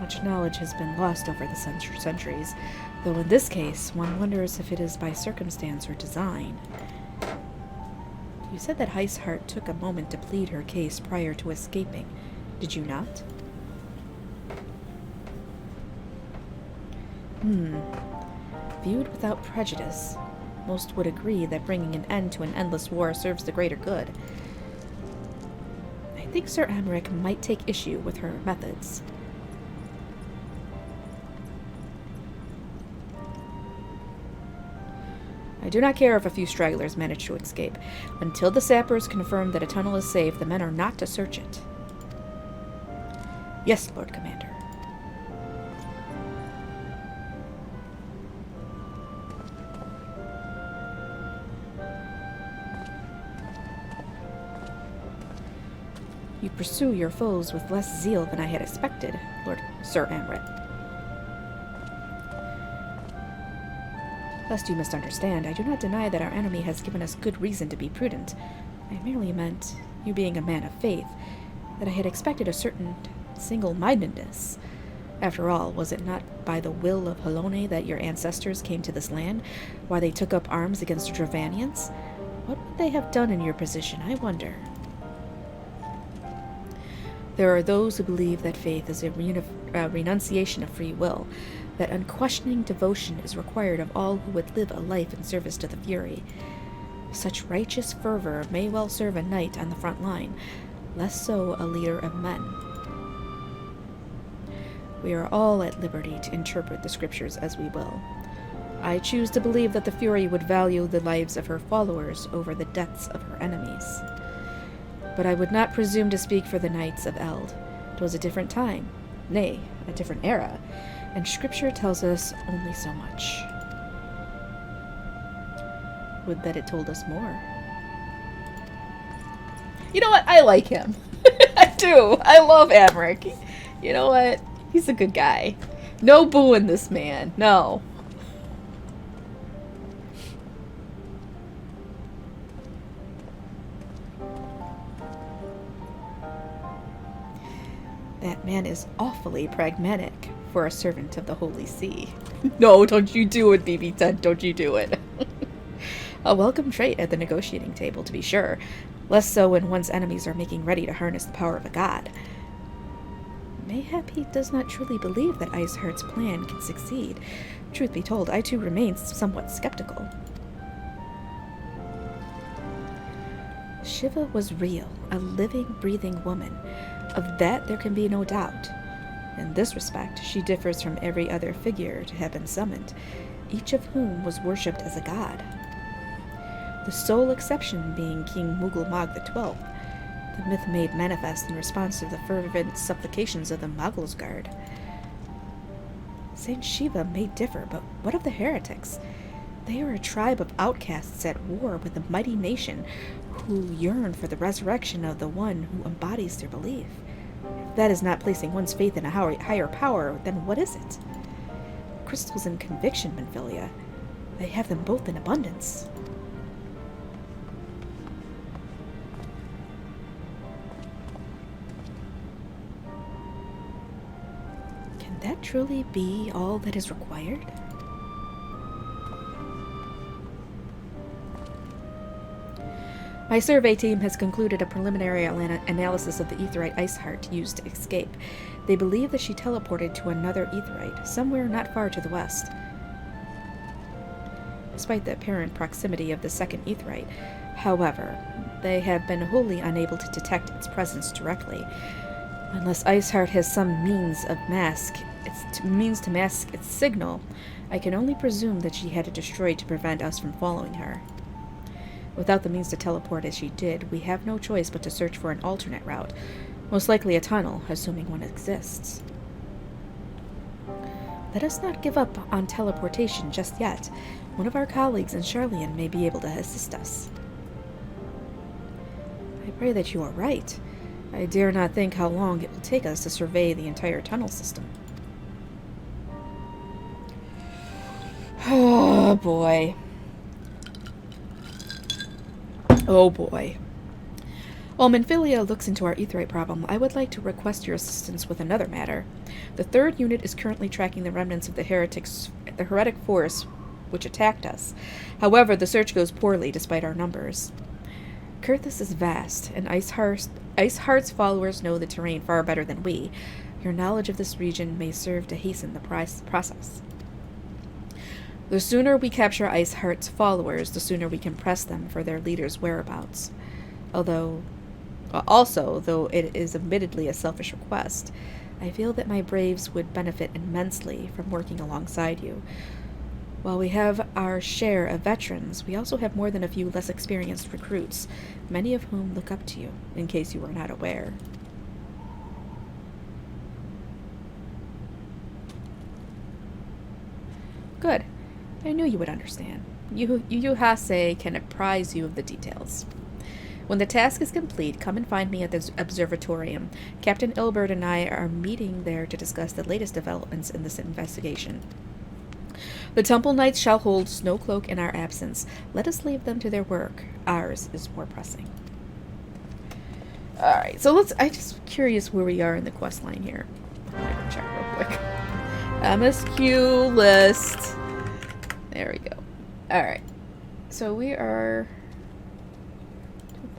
Much knowledge has been lost over the centuries, though in this case, one wonders if it is by circumstance or design. You said that Iceheart took a moment to plead her case prior to escaping. Did you not? Viewed without prejudice, most would agree that bringing an end to an endless war serves the greater good. I think Sir Emmerich might take issue with her methods. I do not care if a few stragglers manage to escape. Until the sappers confirm that a tunnel is safe, the men are not to search it. Yes, Lord Commander. You pursue your foes with less zeal than I had expected, Sir Amrit. Lest you misunderstand, I do not deny that our enemy has given us good reason to be prudent. I merely meant, you being a man of faith, that I had expected a certain single-mindedness. After all, was it not by the will of Halone that your ancestors came to this land, why they took up arms against the Dravanians? What would they have done in your position, I wonder? There are those who believe that faith is a renunciation of free will, that unquestioning devotion is required of all who would live a life in service to the Fury. Such righteous fervor may well serve a knight on the front line, less so a leader of men. We are all at liberty to interpret the scriptures as we will. I choose to believe that the Fury would value the lives of her followers over the deaths of her enemies. But I would not presume to speak for the Knights of Eld. It was a different time, nay, a different era, and Scripture tells us only so much. Would that it told us more. You know what? I like him. I do. I love Amric. You know what? He's a good guy. No booing this man. No. That man is awfully pragmatic for a servant of the Holy See. No, don't you do it, BB-10. Don't you do it. A welcome trait at the negotiating table, to be sure. Less so when one's enemies are making ready to harness the power of a god. Mayhap he does not truly believe that Iceheart's plan can succeed. Truth be told, I too remain somewhat skeptical. Shiva was real, a living, breathing woman. Of that there can be no doubt. In this respect, she differs from every other figure to have been summoned, each of whom was worshipped as a god. The sole exception being King Mughal Magh XII, the myth made manifest in response to the fervent supplications of the Mughals' guard. Saint Shiva may differ, but what of the heretics? They are a tribe of outcasts at war with a mighty nation who yearn for the resurrection of the one who embodies their belief. If that is not placing one's faith in a higher power, then what is it? Crystals and conviction, Moenbryda. They have them both in abundance. Can that truly be all that is required? My survey team has concluded a preliminary analysis of the aetheryte ice heart used to escape. They believe that she teleported to another aetheryte, somewhere not far to the west. Despite the apparent proximity of the second aetheryte, however, they have been wholly unable to detect its presence directly. Unless Iceheart has some means to mask its signal, I can only presume that she had it destroyed to prevent us from following her. Without the means to teleport as she did, we have no choice but to search for an alternate route, most likely a tunnel, assuming one exists. Let us not give up on teleportation just yet. One of our colleagues in Charlian may be able to assist us. I pray that you are right. I dare not think how long it will take us to survey the entire tunnel system. Oh boy. Oh boy. While Moenbryda looks into our aetheryte problem, I would like to request your assistance with another matter. The 3rd unit is currently tracking the remnants of the heretic force which attacked us. However, the search goes poorly despite our numbers. Kurthus is vast, and Iceheart's followers know the terrain far better than we. Your knowledge of this region may serve to hasten the process. The sooner we capture Iceheart's followers, the sooner we can press them for their leader's whereabouts. Though it is admittedly a selfish request, I feel that my braves would benefit immensely from working alongside you. While we have our share of veterans, we also have more than a few less experienced recruits, many of whom look up to you, in case you are not aware. Good. I knew you would understand. Yu Hase can apprise you of the details. When the task is complete, come and find me at the observatorium. Captain Ilbert and I are meeting there to discuss the latest developments in this investigation. The Temple Knights shall hold Snowcloak in our absence. Let us leave them to their work. Ours is more pressing. Alright, so I'm just curious where we are in the quest line here. I'm gonna check real quick. MSQ list. There we go. Alright. So we are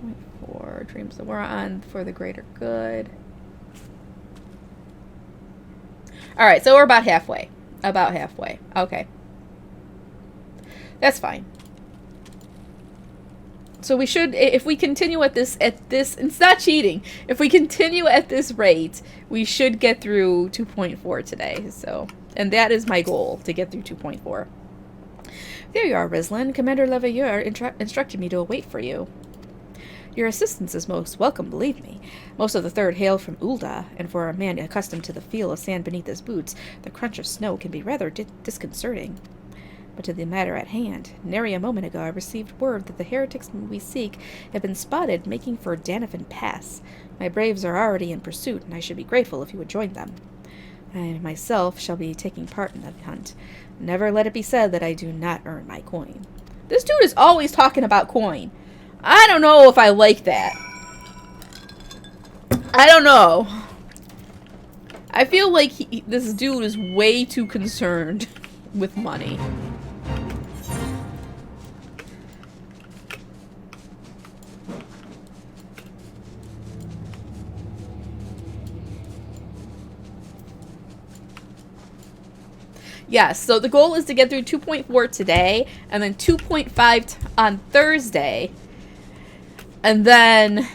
2.4 dreams that we're on for the greater good. Alright, so we're about halfway. About halfway. Okay. That's fine. So we should, if we continue at this, it's not cheating. If we continue at this rate, we should get through 2.4 today. So, and that is my goal, to get through 2.4. There you are, Rizlan. Commander Leveilleur instructed me to await for you. Your assistance is most welcome, believe me. Most of the 3rd hail from Ul'dah, and for a man accustomed to the feel of sand beneath his boots, the crunch of snow can be rather disconcerting. But to the matter at hand, nary a moment ago I received word that the heretics we seek have been spotted making for Danavin Pass. My braves are already in pursuit, and I should be grateful if you would join them. I myself shall be taking part in the hunt. Never let it be said that I do not earn my coin. This dude is always talking about coin. I don't know if I like that. I don't know. I feel like this dude is way too concerned with money. Yes, so the goal is to get through 2.4 today, and then 2.5 on Thursday. And then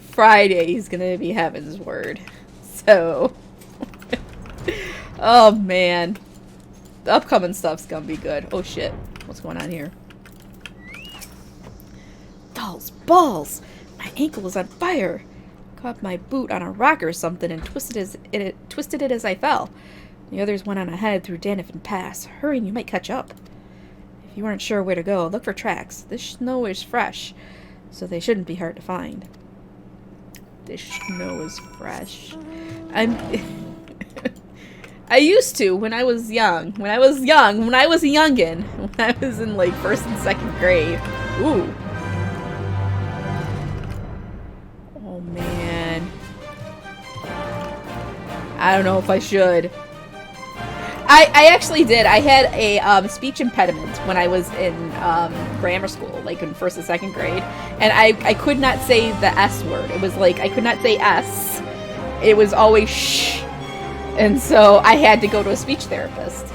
Friday he's gonna be Heaven's Word. So, oh man, the upcoming stuff's gonna be good. Oh shit, what's going on here? Those balls! My ankle was on fire. Caught my boot on a rock or something and twisted it as I fell. The others went on ahead through Danifin Pass. Hurry and you might catch up. If you aren't sure where to go, look for tracks. This snow is fresh, so they shouldn't be hard to find. This snow is fresh. I used to when I was young. When I was a youngin'. When I was in like 1st and 2nd grade. Ooh. Oh man. I don't know if I should. I actually did. I had a speech impediment when I was in grammar school, like in 1st and 2nd grade, and I could not say the S word. It was like I could not say S. It was always shh, and so I had to go to a speech therapist.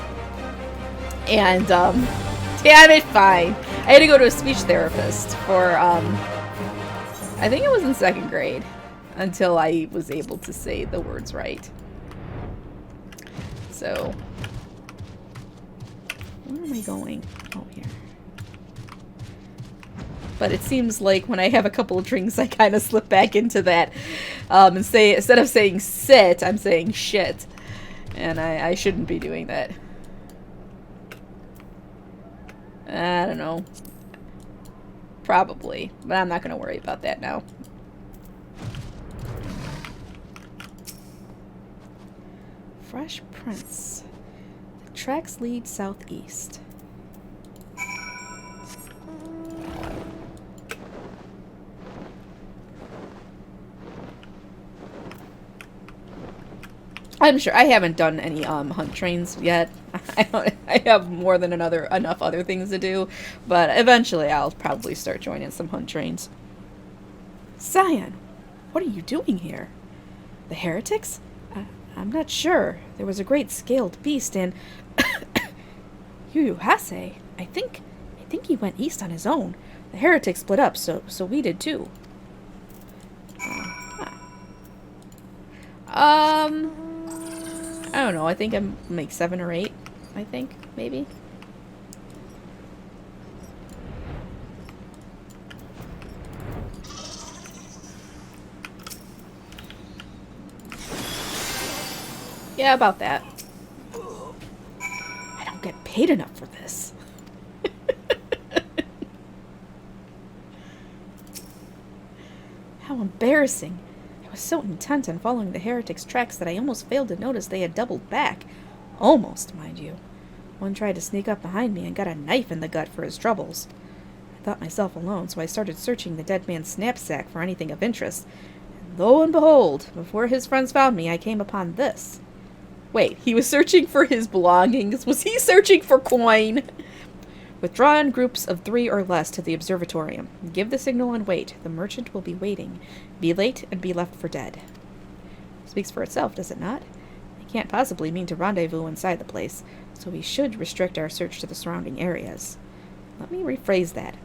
And damn it, fine. I had to go to a speech therapist for I think it was in 2nd grade until I was able to say the words right. So. Where am I going? Oh, here. But it seems like when I have a couple of drinks, I kind of slip back into that. And say, instead of saying sit, I'm saying shit. And I shouldn't be doing that. I don't know. Probably. But I'm not going to worry about that now. Fresh Prince. The tracks lead southeast. I'm sure I haven't done any hunt trains yet. I have more than enough other things to do, but eventually I'll probably start joining some hunt trains. Scion, what are you doing here? The heretics? I'm not sure. There was a great scaled beast and Yuyuhase. I think he went east on his own. The heretics split up, so we did too. I don't know. I think I'm like 7 or 8. I think maybe. Yeah, about that. I don't get paid enough for this. How embarrassing. I was so intent on following the heretics' tracks that I almost failed to notice they had doubled back. Almost, mind you. One tried to sneak up behind me and got a knife in the gut for his troubles. I thought myself alone, so I started searching the dead man's knapsack for anything of interest. And lo and behold, before his friends found me, I came upon this. Wait, he was searching for his belongings? Was he searching for coin? Withdraw in groups of 3 or less to the observatorium. Give the signal and wait. The merchant will be waiting. Be late and be left for dead. Speaks for itself, does it not? I can't possibly mean to rendezvous inside the place, so we should restrict our search to the surrounding areas. Let me rephrase that.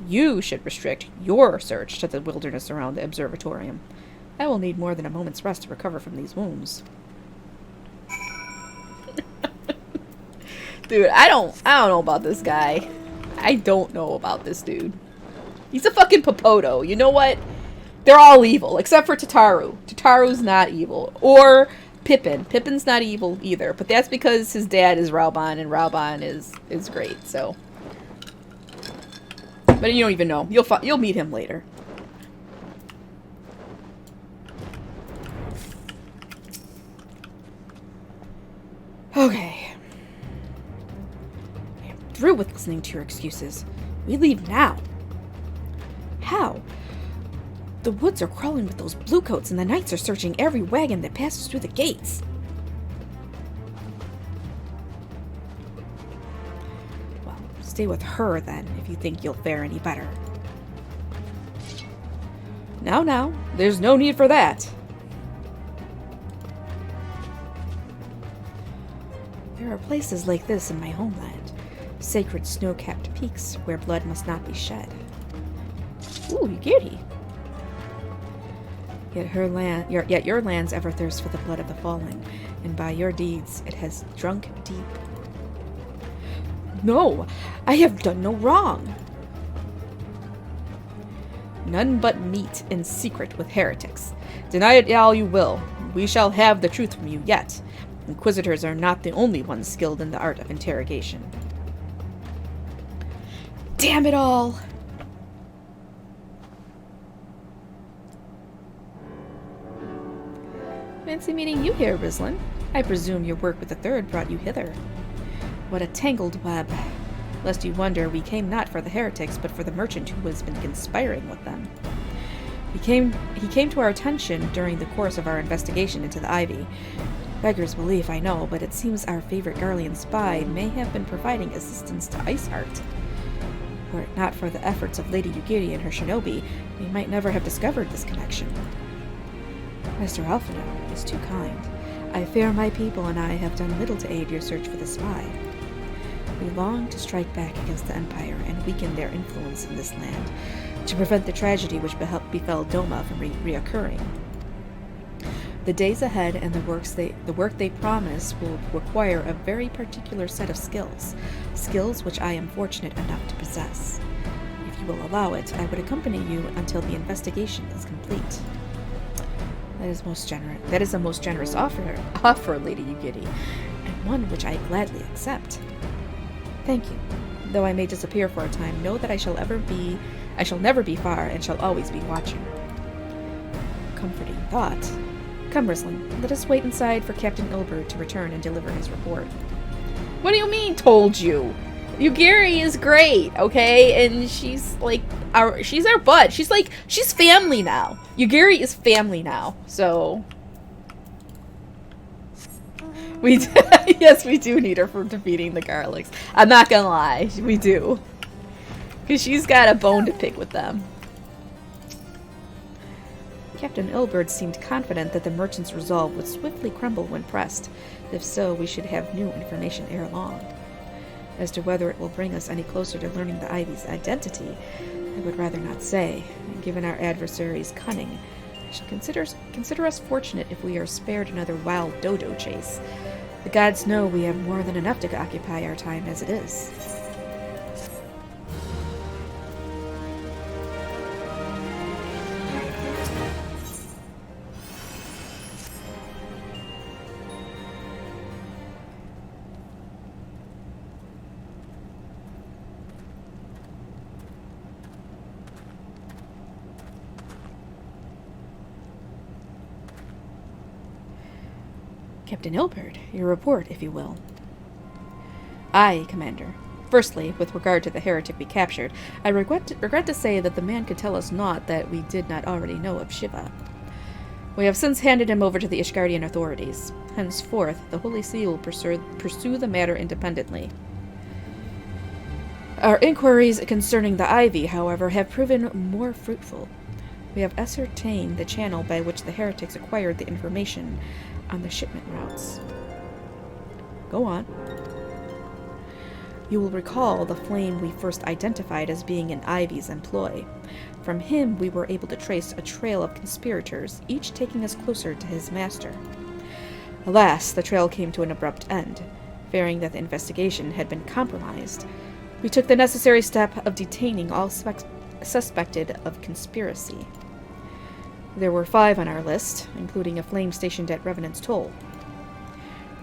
You should restrict your search to the wilderness around the observatorium. I will need more than a moment's rest to recover from these wounds. Dude, I don't know about this guy. I don't know about this dude. He's a fucking Popoto. You know what? They're all evil, except for Tataru. Tataru's not evil. Or Pippin. Pippin's not evil either, but that's because his dad is Raubon, and Raubon is great, so. But you don't even know. You'll meet him later. Okay. Through with listening to your excuses. We leave now. How? The woods are crawling with those bluecoats and the knights are searching every wagon that passes through the gates. Well, stay with her then, if you think you'll fare any better. Now, there's no need for that. There are places like this in my homeland. Sacred snow-capped peaks where blood must not be shed. Ooh, Yugiri. Yet your lands ever thirst for the blood of the fallen, and by your deeds it has drunk deep. No, I have done no wrong. None but meet in secret with heretics. Deny it all you will. We shall have the truth from you yet. Inquisitors are not the only ones skilled in the art of interrogation. Damn it all! Fancy meeting you here, Rislin. I presume your work with the Third brought you hither. What a tangled web. Lest you wonder, we came not for the heretics, but for the merchant who has been conspiring with them. He came to our attention during the course of our investigation into the Ivy. Beggar's belief, I know, but it seems our favorite Garlean spy may have been providing assistance to Iceheart. Were it not for the efforts of Lady Yugiri and her shinobi, we might never have discovered this connection. Mr. Alphino is too kind. I fear my people and I have done little to aid your search for the spy. We long to strike back against the Empire and weaken their influence in this land, to prevent the tragedy which befell Doma from reoccurring. The days ahead and the work they promise will require a very particular set of skills which I am fortunate enough to possess. If you will allow it, I would accompany you until the investigation is complete. That is a most generous offer, Lady Yugiri, and one which I gladly accept. Thank you. Though I may disappear for a time, know that I shall never be far and shall always be watching. Comforting thought. Come, Rislin, let us wait inside for Captain Ilbert to return and deliver his report. What do you mean, told you? Yugiri is great, okay? And she's like, she's our bud. She's family now. Yugiri is family now, so. Yes, we do need her for defeating the Garlics. I'm not gonna lie, we do. Because she's got a bone to pick with them. Captain Ilbert seemed confident that the merchant's resolve would swiftly crumble when pressed. If so, we should have new information ere long. As to whether it will bring us any closer to learning the Ivy's identity, I would rather not say. Given our adversary's cunning, I shall consider us fortunate if we are spared another wild dodo chase. The gods know we have more than enough to occupy our time as it is. Captain Ilbert, your report, if you will. Aye, Commander. Firstly, with regard to the heretic we captured, I regret to say that the man could tell us naught that we did not already know of Shiva. We have since handed him over to the Ishgardian authorities. Henceforth, the Holy See will pursue the matter independently. Our inquiries concerning the Ivy, however, have proven more fruitful. We have ascertained the channel by which the heretics acquired the information on the shipment routes. Go on. You will recall the flame we first identified as being in Ivy's employ. From him, we were able to trace a trail of conspirators, each taking us closer to his master. Alas, the trail came to an abrupt end. Fearing that the investigation had been compromised, we took the necessary step of detaining all suspected of conspiracy. There were 5 on our list, including a flame stationed at Revenant's Toll.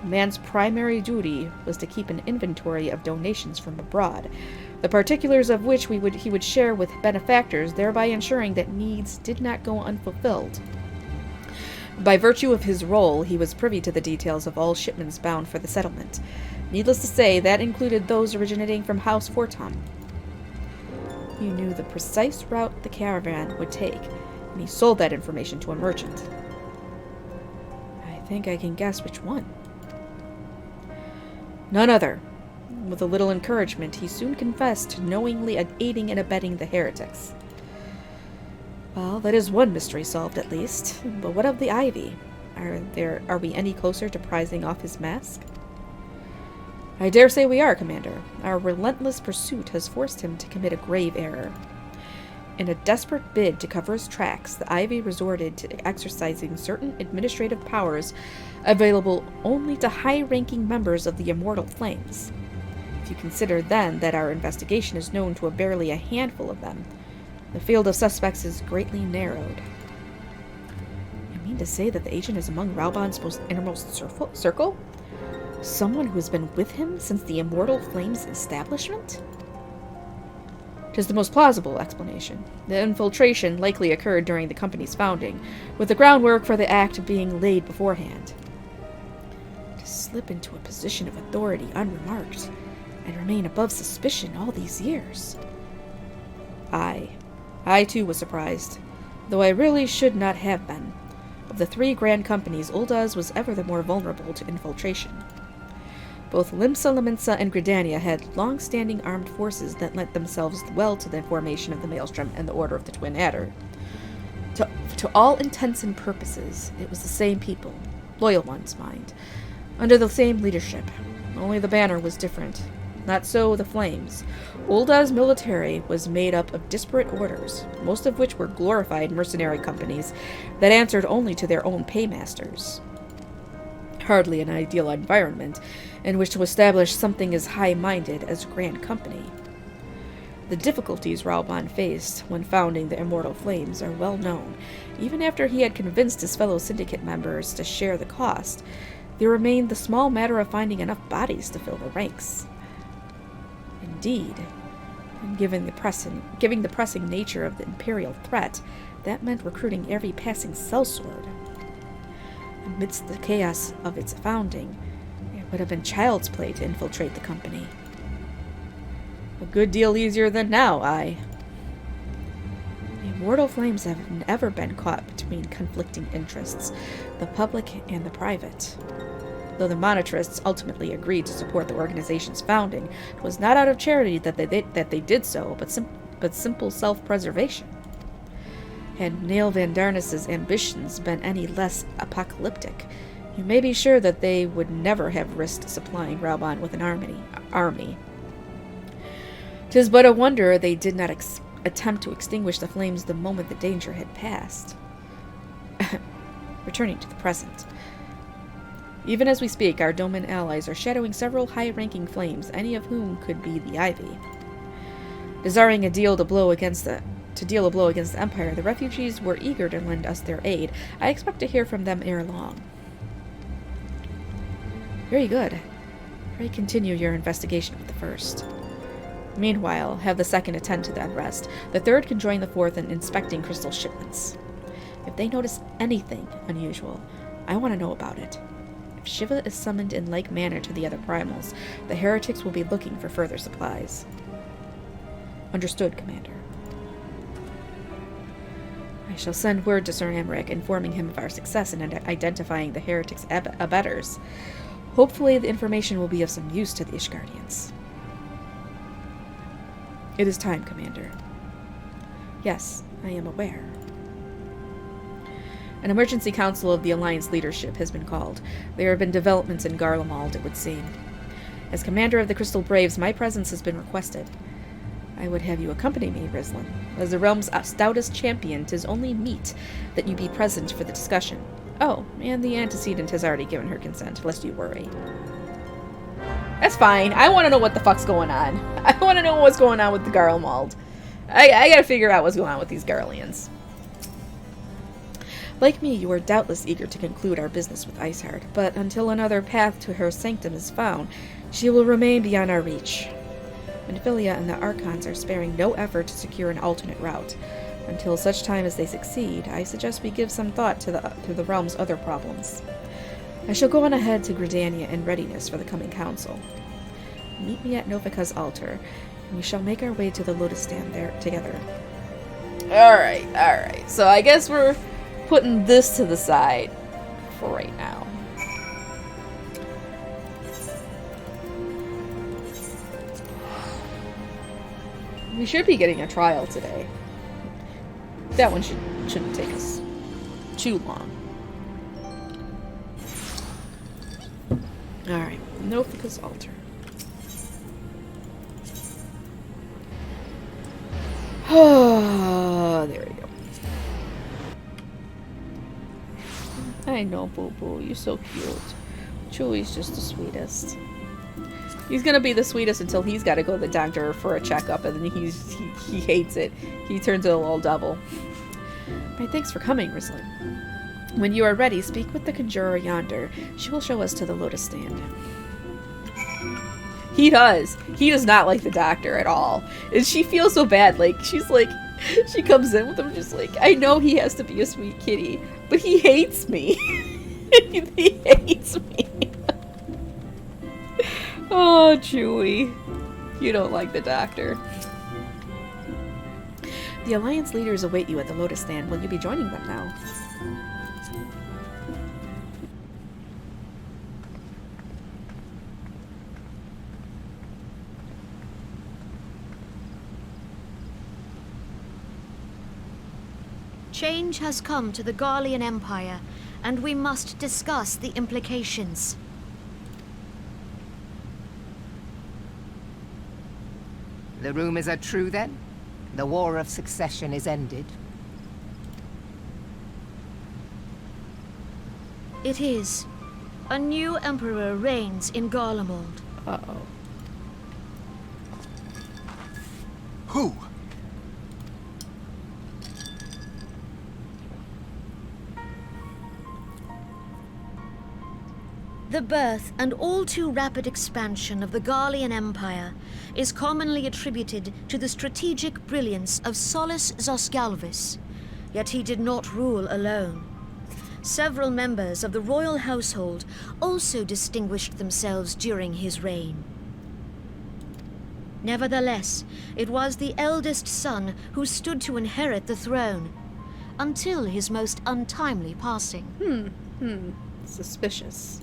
The man's primary duty was to keep an inventory of donations from abroad, the particulars of which he would share with benefactors, thereby ensuring that needs did not go unfulfilled. By virtue of his role, he was privy to the details of all shipments bound for the settlement. Needless to say, that included those originating from House Fortom. He knew the precise route the caravan would take, and he sold that information to a merchant. I think I can guess which one. None other. With a little encouragement, he soon confessed to knowingly aiding and abetting the heretics. Well, that is one mystery solved at least. But what of the Ivy? Are we any closer to prizing off his mask? I dare say we are, Commander. Our relentless pursuit has forced him to commit a grave error. In a desperate bid to cover his tracks, the Ivy resorted to exercising certain administrative powers available only to high-ranking members of the Immortal Flames. If you consider, then, that our investigation is known to barely a handful of them, the field of suspects is greatly narrowed. You mean to say that the agent is among Raubon's most innermost circle? Someone who has been with him since the Immortal Flames establishment? 'Tis the most plausible explanation. The infiltration likely occurred during the company's founding, with the groundwork for the act being laid beforehand. To slip into a position of authority unremarked, and remain above suspicion all these years. I too was surprised, though I really should not have been. Of the three grand companies, Uldaz was ever the more vulnerable to infiltration. Both Limsa, Laminsa, and Gridania had long-standing armed forces that lent themselves well to the formation of the Maelstrom and the Order of the Twin Adder. To all intents and purposes, it was the same people, loyal ones, mind, under the same leadership. Only the banner was different. Not so the Flames. Uldaz military was made up of disparate orders, most of which were glorified mercenary companies that answered only to their own paymasters. Hardly an ideal environment in which to establish something as high-minded as Grand Company. The difficulties Raubon faced when founding the Immortal Flames are well known. Even after he had convinced his fellow syndicate members to share the cost, there remained the small matter of finding enough bodies to fill the ranks. Indeed, and given the pressing nature of the Imperial threat, that meant recruiting every passing sellsword. Amidst the chaos of its founding, it would have been child's play to infiltrate the company. A good deal easier than now, The Immortal Flames have never been caught between conflicting interests, the public and the private. Though the monetarists ultimately agreed to support the organization's founding, it was not out of charity that they did so, but simple self-preservation. Had Neil Van Darnus's ambitions been any less apocalyptic, you may be sure that they would never have risked supplying Raubon with an army. 'Tis but a wonder they did not attempt to extinguish the flames the moment the danger had passed. Returning to the present. Even as we speak, our Doman allies are shadowing several high-ranking flames, any of whom could be the Ivy. Desiring to deal a blow against the Empire, the refugees were eager to lend us their aid. I expect to hear from them ere long. Very good. Pray continue your investigation with the first. Meanwhile, have the second attend to the unrest. The third can join the fourth in inspecting crystal shipments. If they notice anything unusual, I want to know about it. If Shiva is summoned in like manner to the other primals, the heretics will be looking for further supplies. Understood, Commander. I shall send word to Sir Amric, informing him of our success in identifying the heretics' abettors. Hopefully the information will be of some use to the Ishgardians. It is time, Commander. Yes, I am aware. An emergency council of the Alliance leadership has been called. There have been developments in Garlemald, it would seem. As commander of the Crystal Braves, my presence has been requested. I would have you accompany me, Rizlan. As the realm's stoutest champion, 'tis only meet that you be present for the discussion. Oh, and the antecedent has already given her consent, lest you worry. That's fine. I want to know what the fuck's going on. I want to know what's going on with the Garlemald. I gotta figure out what's going on with these Garleans. Like me, you are doubtless eager to conclude our business with Iceheart, but until another path to her sanctum is found, she will remain beyond our reach. Menphilia and the Archons are sparing no effort to secure an alternate route. Until such time as they succeed, I suggest we give some thought to the realm's other problems. I shall go on ahead to Gridania in readiness for the coming council. Meet me at Novika's altar, and we shall make our way to the Lotus Stand there together. Alright. So I guess we're putting this to the side for right now. We should be getting a trial today. That one shouldn't take us too long. Alright, Nofika's altar. Oh, there we go. I know, Boo Boo. You're so cute. Chewie's just the sweetest. He's gonna be the sweetest until he's got to go to the doctor for a checkup, and then he hates it. He turns into a little devil. Right, thanks for coming, Rislin. When you are ready, speak with the conjurer yonder. She will show us to the lotus stand. He does. He does not like the doctor at all. And she feels so bad. Like, she's like, she comes in with him just like, I know he has to be a sweet kitty, but he hates me. He hates me. Oh, Chewie. You don't like the doctor. The Alliance leaders await you at the lotus stand. Will you be joining them now? Change has come to the Garlean Empire, and we must discuss the implications. The rumors are true, then? The War of Succession is ended? It is. A new emperor reigns in Garlemald. Uh-oh. Who? The birth and all too rapid expansion of the Garlean Empire is commonly attributed to the strategic brilliance of Solus Zosgalvis, yet he did not rule alone. Several members of the royal household also distinguished themselves during his reign. Nevertheless, it was the eldest son who stood to inherit the throne, until his most untimely passing. Suspicious.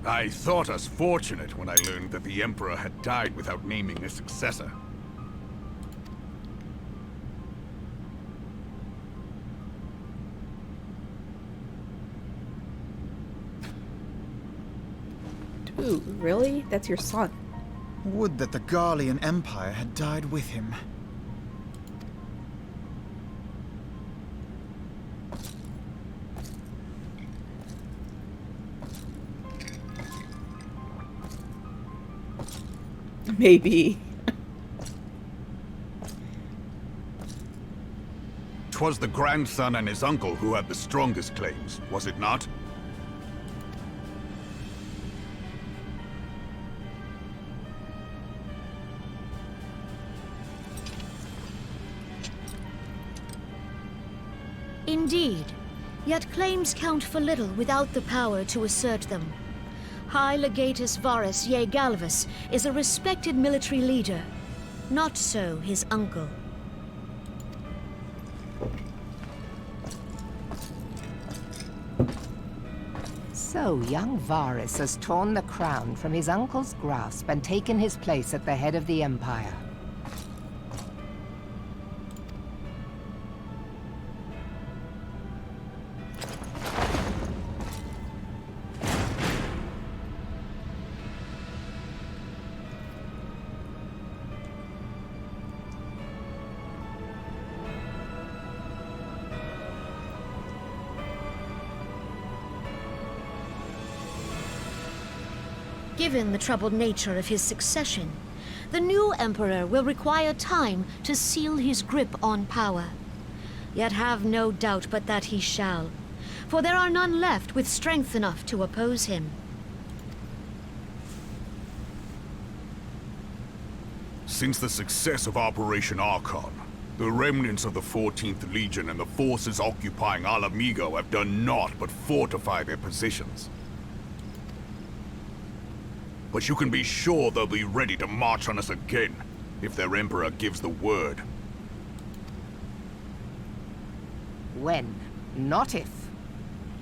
I thought us fortunate when I learned that the Emperor had died without naming a successor. Dude, really? That's your son. Would that the Garlean Empire had died with him. Maybe. 'Twas the grandson and his uncle who had the strongest claims, was it not? Indeed, yet claims count for little without the power to assert them. High Legatus Varus Ye Galvus is a respected military leader. Not so his uncle. So young Varus has torn the crown from his uncle's grasp and taken his place at the head of the Empire. Given the troubled nature of his succession, the new emperor will require time to seal his grip on power. Yet have no doubt but that he shall, for there are none left with strength enough to oppose him. Since the success of Operation Archon, the remnants of the 14th Legion and the forces occupying Alamigo have done naught but fortify their positions. But you can be sure they'll be ready to march on us again, if their Emperor gives the word. When, not if.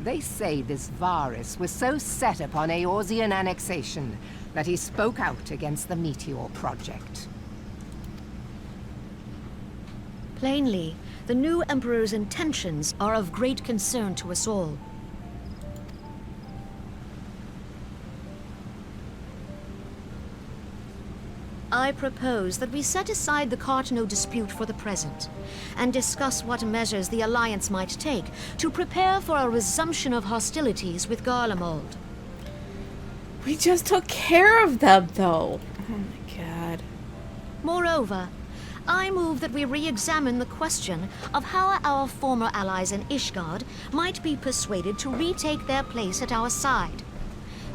They say this Varus was so set upon Eorzean annexation that he spoke out against the Meteor Project. Plainly, the new emperor's intentions are of great concern to us all. I propose that we set aside the Cartano dispute for the present, and discuss what measures the Alliance might take to prepare for a resumption of hostilities with Garlemald. We just took care of them, though. Oh my god. Moreover, I move that we re-examine the question of how our former allies in Ishgard might be persuaded to retake their place at our side.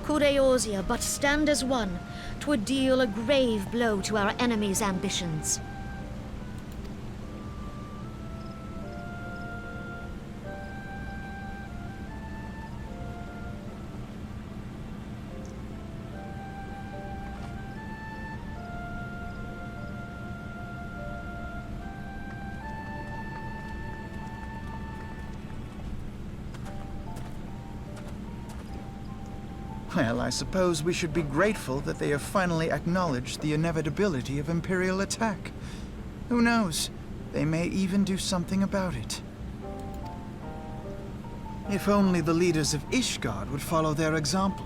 Could Eorzea but stand as one, 'twould deal a grave blow to our enemies' ambitions. Well, I suppose we should be grateful that they have finally acknowledged the inevitability of Imperial attack. Who knows? They may even do something about it. If only the leaders of Ishgard would follow their example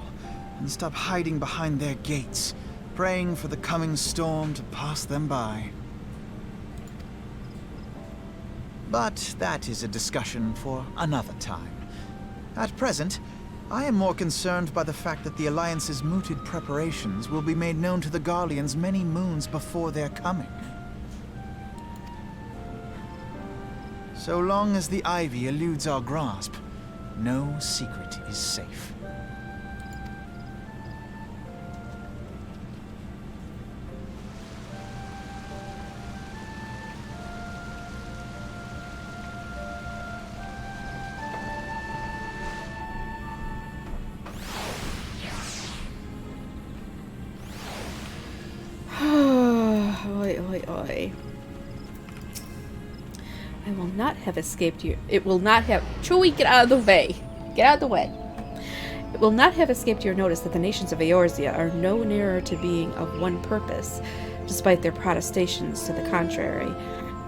and stop hiding behind their gates, praying for the coming storm to pass them by. But that is a discussion for another time. At present, I am more concerned by the fact that the Alliance's mooted preparations will be made known to the Garleans many moons before their coming. So long as the Ivy eludes our grasp, no secret is safe. Oi. I will not have escaped you. It will not have... Chewie, get out of the way. Get out of the way. It will not have escaped your notice that the nations of Eorzea are no nearer to being of one purpose, despite their protestations to the contrary.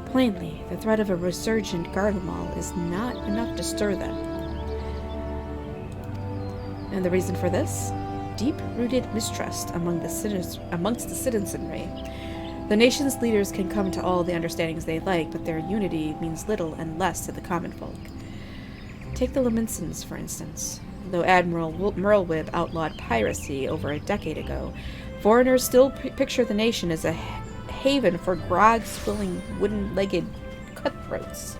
Plainly, the threat of a resurgent Garlemald is not enough to stir them. And the reason for this? Deep-rooted mistrust amongst the citizenry. The nation's leaders can come to all the understandings they like, but their unity means little and less to the common folk. Take the Laminsons, for instance. Though Admiral Merlwyb outlawed piracy over a decade ago, foreigners still picture the nation as a haven for grog-swilling, wooden-legged cutthroats.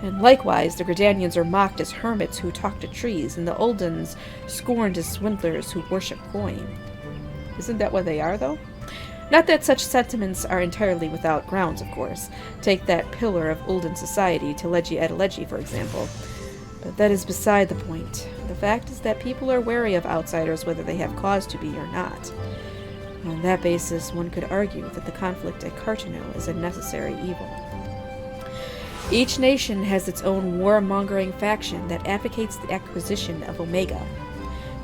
And likewise, the Gridanians are mocked as hermits who talk to trees, and the Uldens scorned as swindlers who worship coin. Isn't that what they are, though? Not that such sentiments are entirely without grounds, of course. Take that pillar of Ulden society, Teleji Adeleji, for example. But that is beside the point. The fact is that people are wary of outsiders whether they have cause to be or not. On that basis, one could argue that the conflict at Cartano is a necessary evil. Each nation has its own warmongering faction that advocates the acquisition of Omega.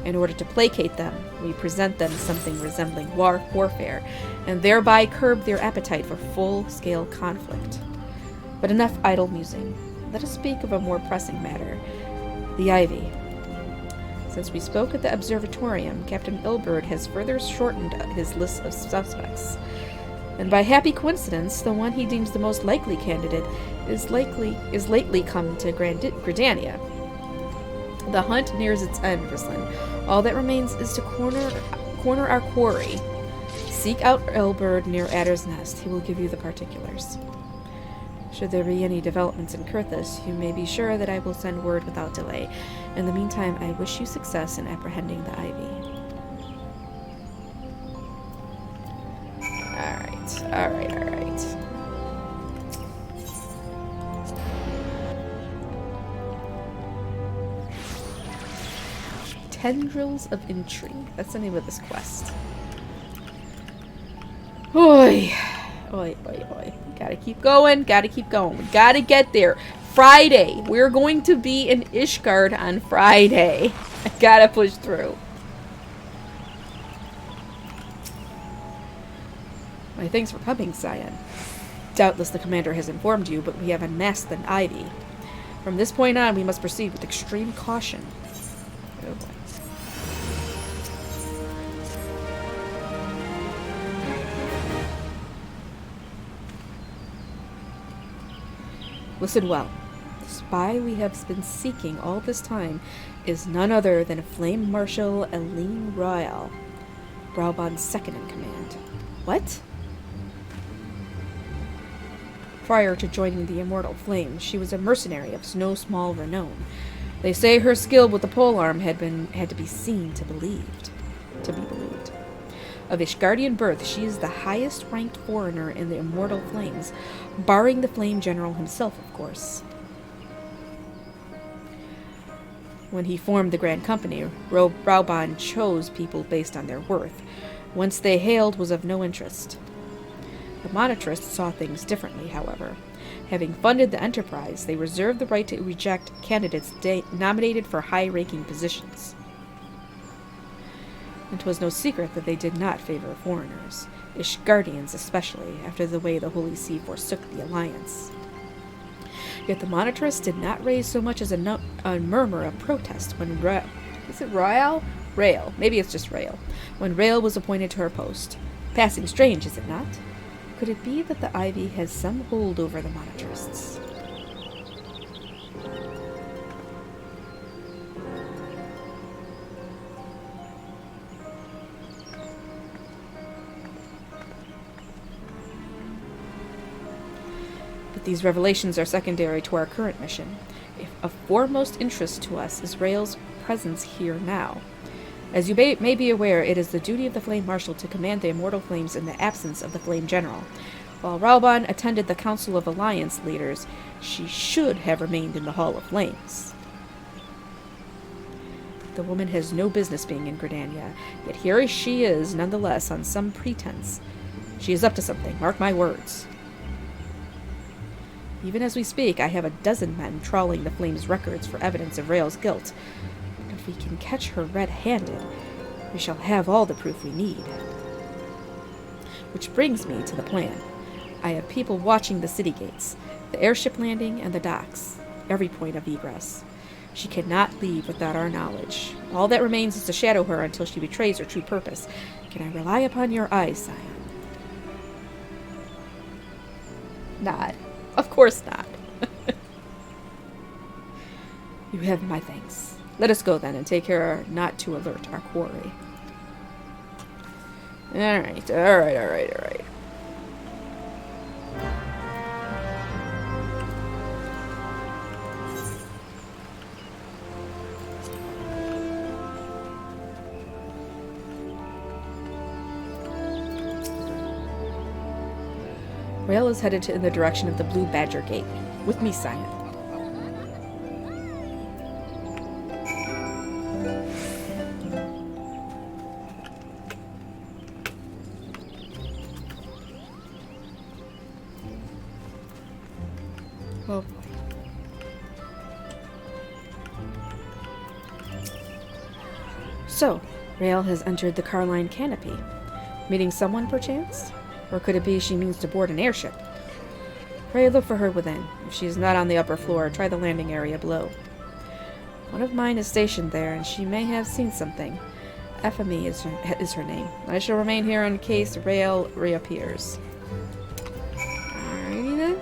In order to placate them, we present them something resembling warfare, and thereby curb their appetite for full-scale conflict. But enough idle musing. Let us speak of a more pressing matter. The Ivy. Since we spoke at the Observatorium, Captain Ilberd has further shortened his list of suspects. And by happy coincidence, the one he deems the most likely candidate is lately come to Gridania. The hunt nears its end, Rislin. All that remains is to corner our quarry. Seek out Ilberd near Adder's Nest. He will give you the particulars. Should there be any developments in Kurthus, you may be sure that I will send word without delay. In the meantime, I wish you success in apprehending the Ivy. Alright. Tendrils of Intrigue. That's the name of this quest. Oi. Gotta keep going. We gotta get there. Friday. We're going to be in Ishgard on Friday. I gotta push through. Why, thanks for coming, Cyan. Doubtless the commander has informed you, but we have unmasked the Ivy. From this point on, we must proceed with extreme caution. Oh boy. Listen well. The spy we have been seeking all this time is none other than Flame Marshal Eileen Royal, Braubon's second in command. What? Prior to joining the Immortal Flames, she was a mercenary of no small renown. They say her skill with the polearm had to be seen to be believed. Of Ishgardian birth, she is the highest-ranked foreigner in the Immortal Flames, barring the Flame General himself, of course. When he formed the Grand Company, Braubon chose people based on their worth. Whence they hailed was of no interest. The Monetrists saw things differently, however. Having funded the enterprise, they reserved the right to reject candidates nominated for high-ranking positions. It was no secret that they did not favor foreigners, Ishgardians especially, after the way the Holy See forsook the alliance. Yet the Monetrists did not raise so much as a murmur of protest when Rael? Maybe it's just Rael. When Rael was appointed to her post. Passing strange, is it not? Could it be that the Ivy has some hold over the Monetrists? But these revelations are secondary to our current mission. Of foremost interest to us is Rael's presence here now. As you may be aware, it is the duty of the Flame Marshal to command the Immortal Flames in the absence of the Flame General. While Braubon attended the Council of Alliance leaders, she should have remained in the Hall of Flames. The woman has no business being in Gridania, yet here she is, nonetheless, on some pretense. She is up to something, mark my words. Even as we speak, I have a dozen men trawling the Flame's records for evidence of Rael's guilt. If we can catch her red-handed, we shall have all the proof we need. Which brings me to the plan. I have people watching the city gates, the airship landing, and the docks, every point of egress. She cannot leave without our knowledge. All that remains is to shadow her until she betrays her true purpose. Can I rely upon your eyes, Scion? Nod. Of course not. You have my thanks. Let us go then and take care not to alert our quarry. Alright. Rael is headed in the direction of the Blue Badger Gate. With me, Scion. Oh boy. So, Rael has entered the Carline Canopy. Meeting someone, perchance? Or could it be she means to board an airship? Pray look for her within. If she is not on the upper floor, try the landing area below. One of mine is stationed there, and she may have seen something. Ephemy is her name. I shall remain here in case Rael reappears. Alrighty then.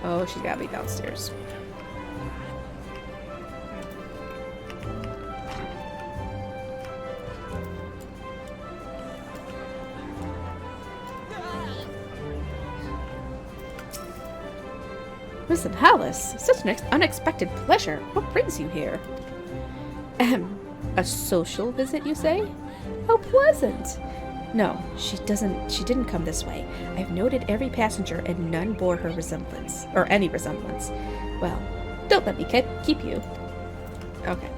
Oh, she's gotta be downstairs. Listen, Hallis, such an unexpected pleasure. What brings you here? A social visit, you say? How pleasant. No, she didn't come this way. I've noted every passenger and none bore her resemblance, or any resemblance. Well, don't let me keep you. Okay.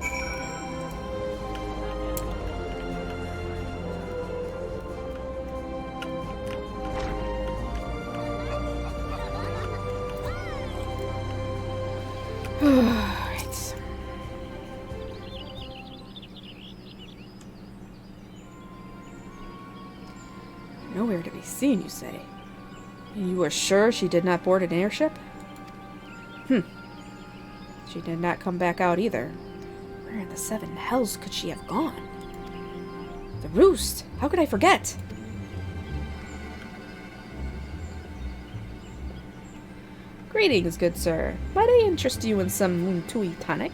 Alright. Nowhere to be seen, you say? And you are sure she did not board an airship? She did not come back out either. Where in the seven hells could she have gone? The roost! How could I forget? Greetings, good sir. Might I interest you in some Muntui tonic?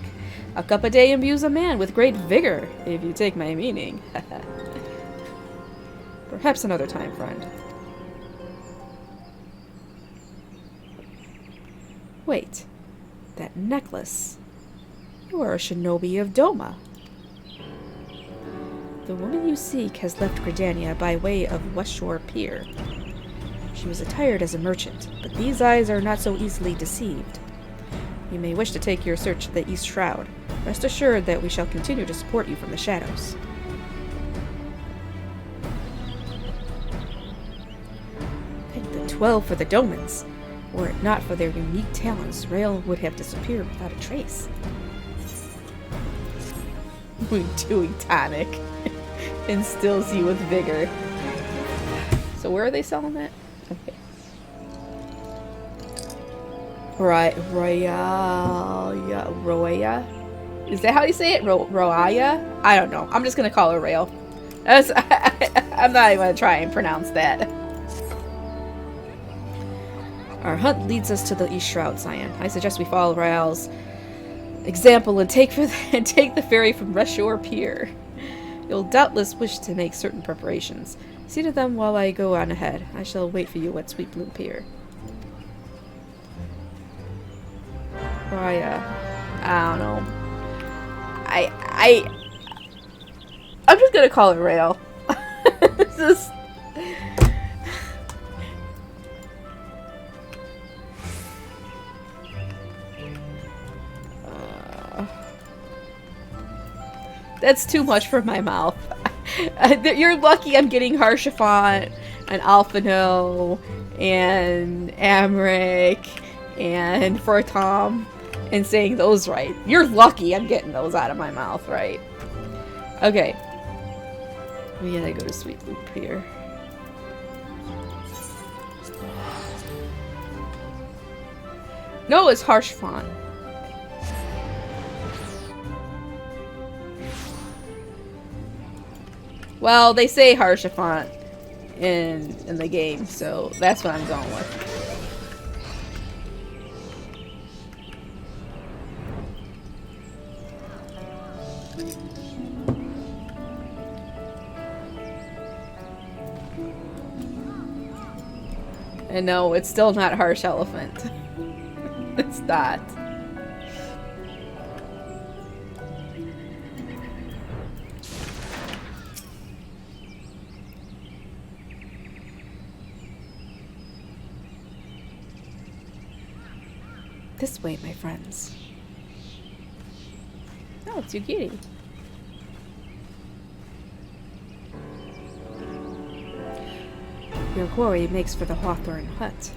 A cup a day imbues a man with great vigor, if you take my meaning. Perhaps another time, friend. Wait. That necklace. You are a shinobi of Doma. The woman you seek has left Gridania by way of West Shore Pier. She was attired as a merchant, but these eyes are not so easily deceived. You may wish to take your search to the East Shroud. Rest assured that we shall continue to support you from the shadows. Thank the 12 for the Domans. Were it not for their unique talents, Rail would have disappeared without a trace. Muntui tonic. Instills you with vigor. So where are they selling that? Okay. Roya? Is that how you say it? Roya? I don't know. I'm just gonna call her Rail. I'm not even gonna try and pronounce that. Our hunt leads us to the East Shroud, Cyan. I suggest we follow Rael's example and take the ferry from West Shore Pier. You'll doubtless wish to make certain preparations. See to them while I go on ahead. I shall wait for you at Sweet Bloom Pier. I don't know. I'm just gonna call it Rail. This is... That's too much for my mouth. You're lucky I'm getting Harshafant and Alphino and Amric and Fortom and saying those right. You're lucky I'm getting those out of my mouth right. Okay. We gotta go to Sweet Loop here. No, it's Harshafant. Well, they say Harshafant in the game, so that's what I'm going with. And no, it's still not Harsh Elephant. It's not. This way, my friends. Oh, it's Yugiri. Your quarry makes for the Hawthorn Hut.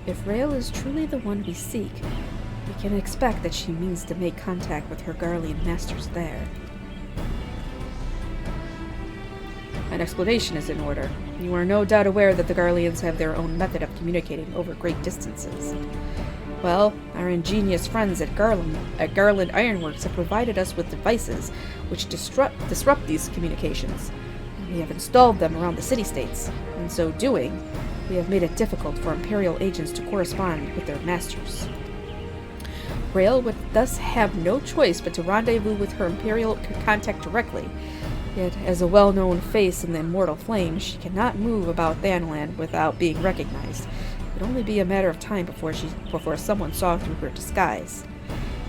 If Rael is truly the one we seek, we can expect that she means to make contact with her Garlean masters there. An explanation is in order. You are no doubt aware that the Garleans have their own method of communicating over great distances. Well, our ingenious friends at Garland Ironworks have provided us with devices which disrupt these communications. We have installed them around the city-states. In so doing, we have made it difficult for Imperial agents to correspond with their masters. Rael would thus have no choice but to rendezvous with her Imperial contact directly. Yet, as a well-known face in the Immortal Flame, she cannot move about Thanland without being recognized. It would only be a matter of time before someone saw through her disguise.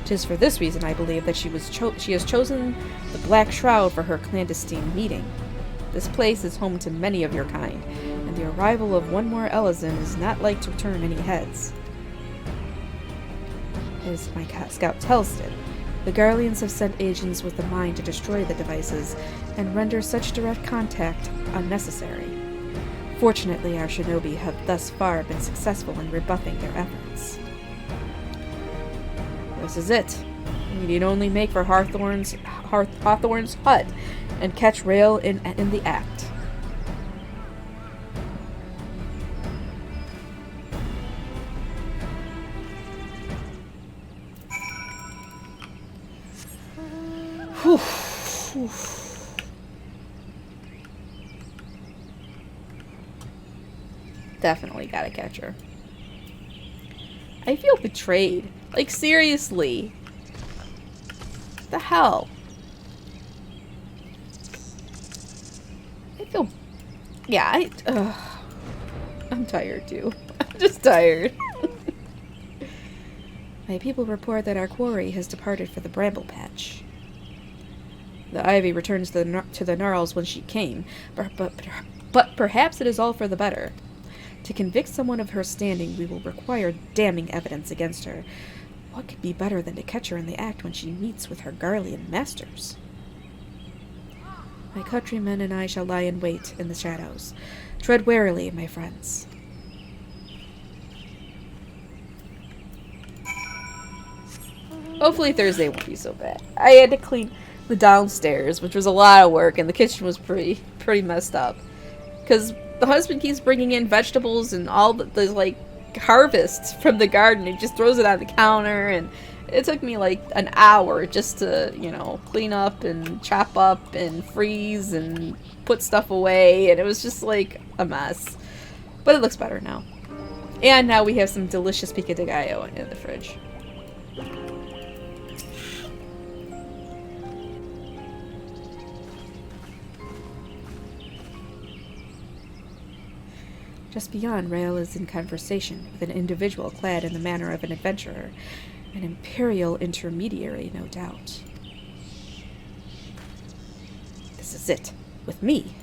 'Tis for this reason, I believe, that she has chosen the Black Shroud for her clandestine meeting. This place is home to many of your kind, and the arrival of one more Elizin is not like to turn any heads. As my scout tells it, the Garleans have sent agents with the mind to destroy the devices and render such direct contact unnecessary. Fortunately, our shinobi have thus far been successful in rebuffing their efforts. This is it. We need only make for Hawthorn's hut and catch Rael in the act. Whew. Definitely gotta catch her. I feel betrayed. Like, seriously. What the hell? I feel... Yeah, I'm tired, too. I'm just tired. My people report that our quarry has departed for the bramble patch. The ivy returns to the gnarls when she came, but perhaps it is all for the better. To convict someone of her standing, we will require damning evidence against her. What could be better than to catch her in the act when she meets with her Garlean masters? My countrymen and I shall lie in wait in the shadows. Tread warily, my friends. Hopefully Thursday won't be so bad. I had to clean the downstairs, which was a lot of work, and the kitchen was pretty messed up. Because the husband keeps bringing in vegetables and all the like harvests from the garden. He just throws it on the counter, and it took me like an hour just to, you know, clean up and chop up and freeze and put stuff away, and it was just like a mess. But it looks better now. And now we have some delicious pico de gallo in the fridge. Just beyond, Rael is in conversation with an individual clad in the manner of an adventurer. An imperial intermediary, no doubt. This is it. With me.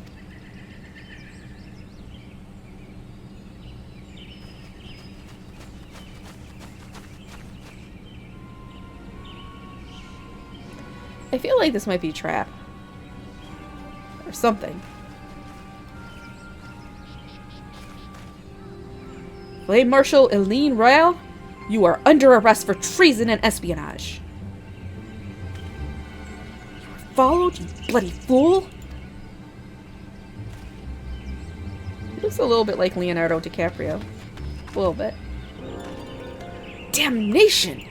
I feel like this might be a trap. Or something. Flame Marshal Eileen Royale, you are under arrest for treason and espionage. You were followed, you bloody fool! He looks a little bit like Leonardo DiCaprio. A little bit. Damnation!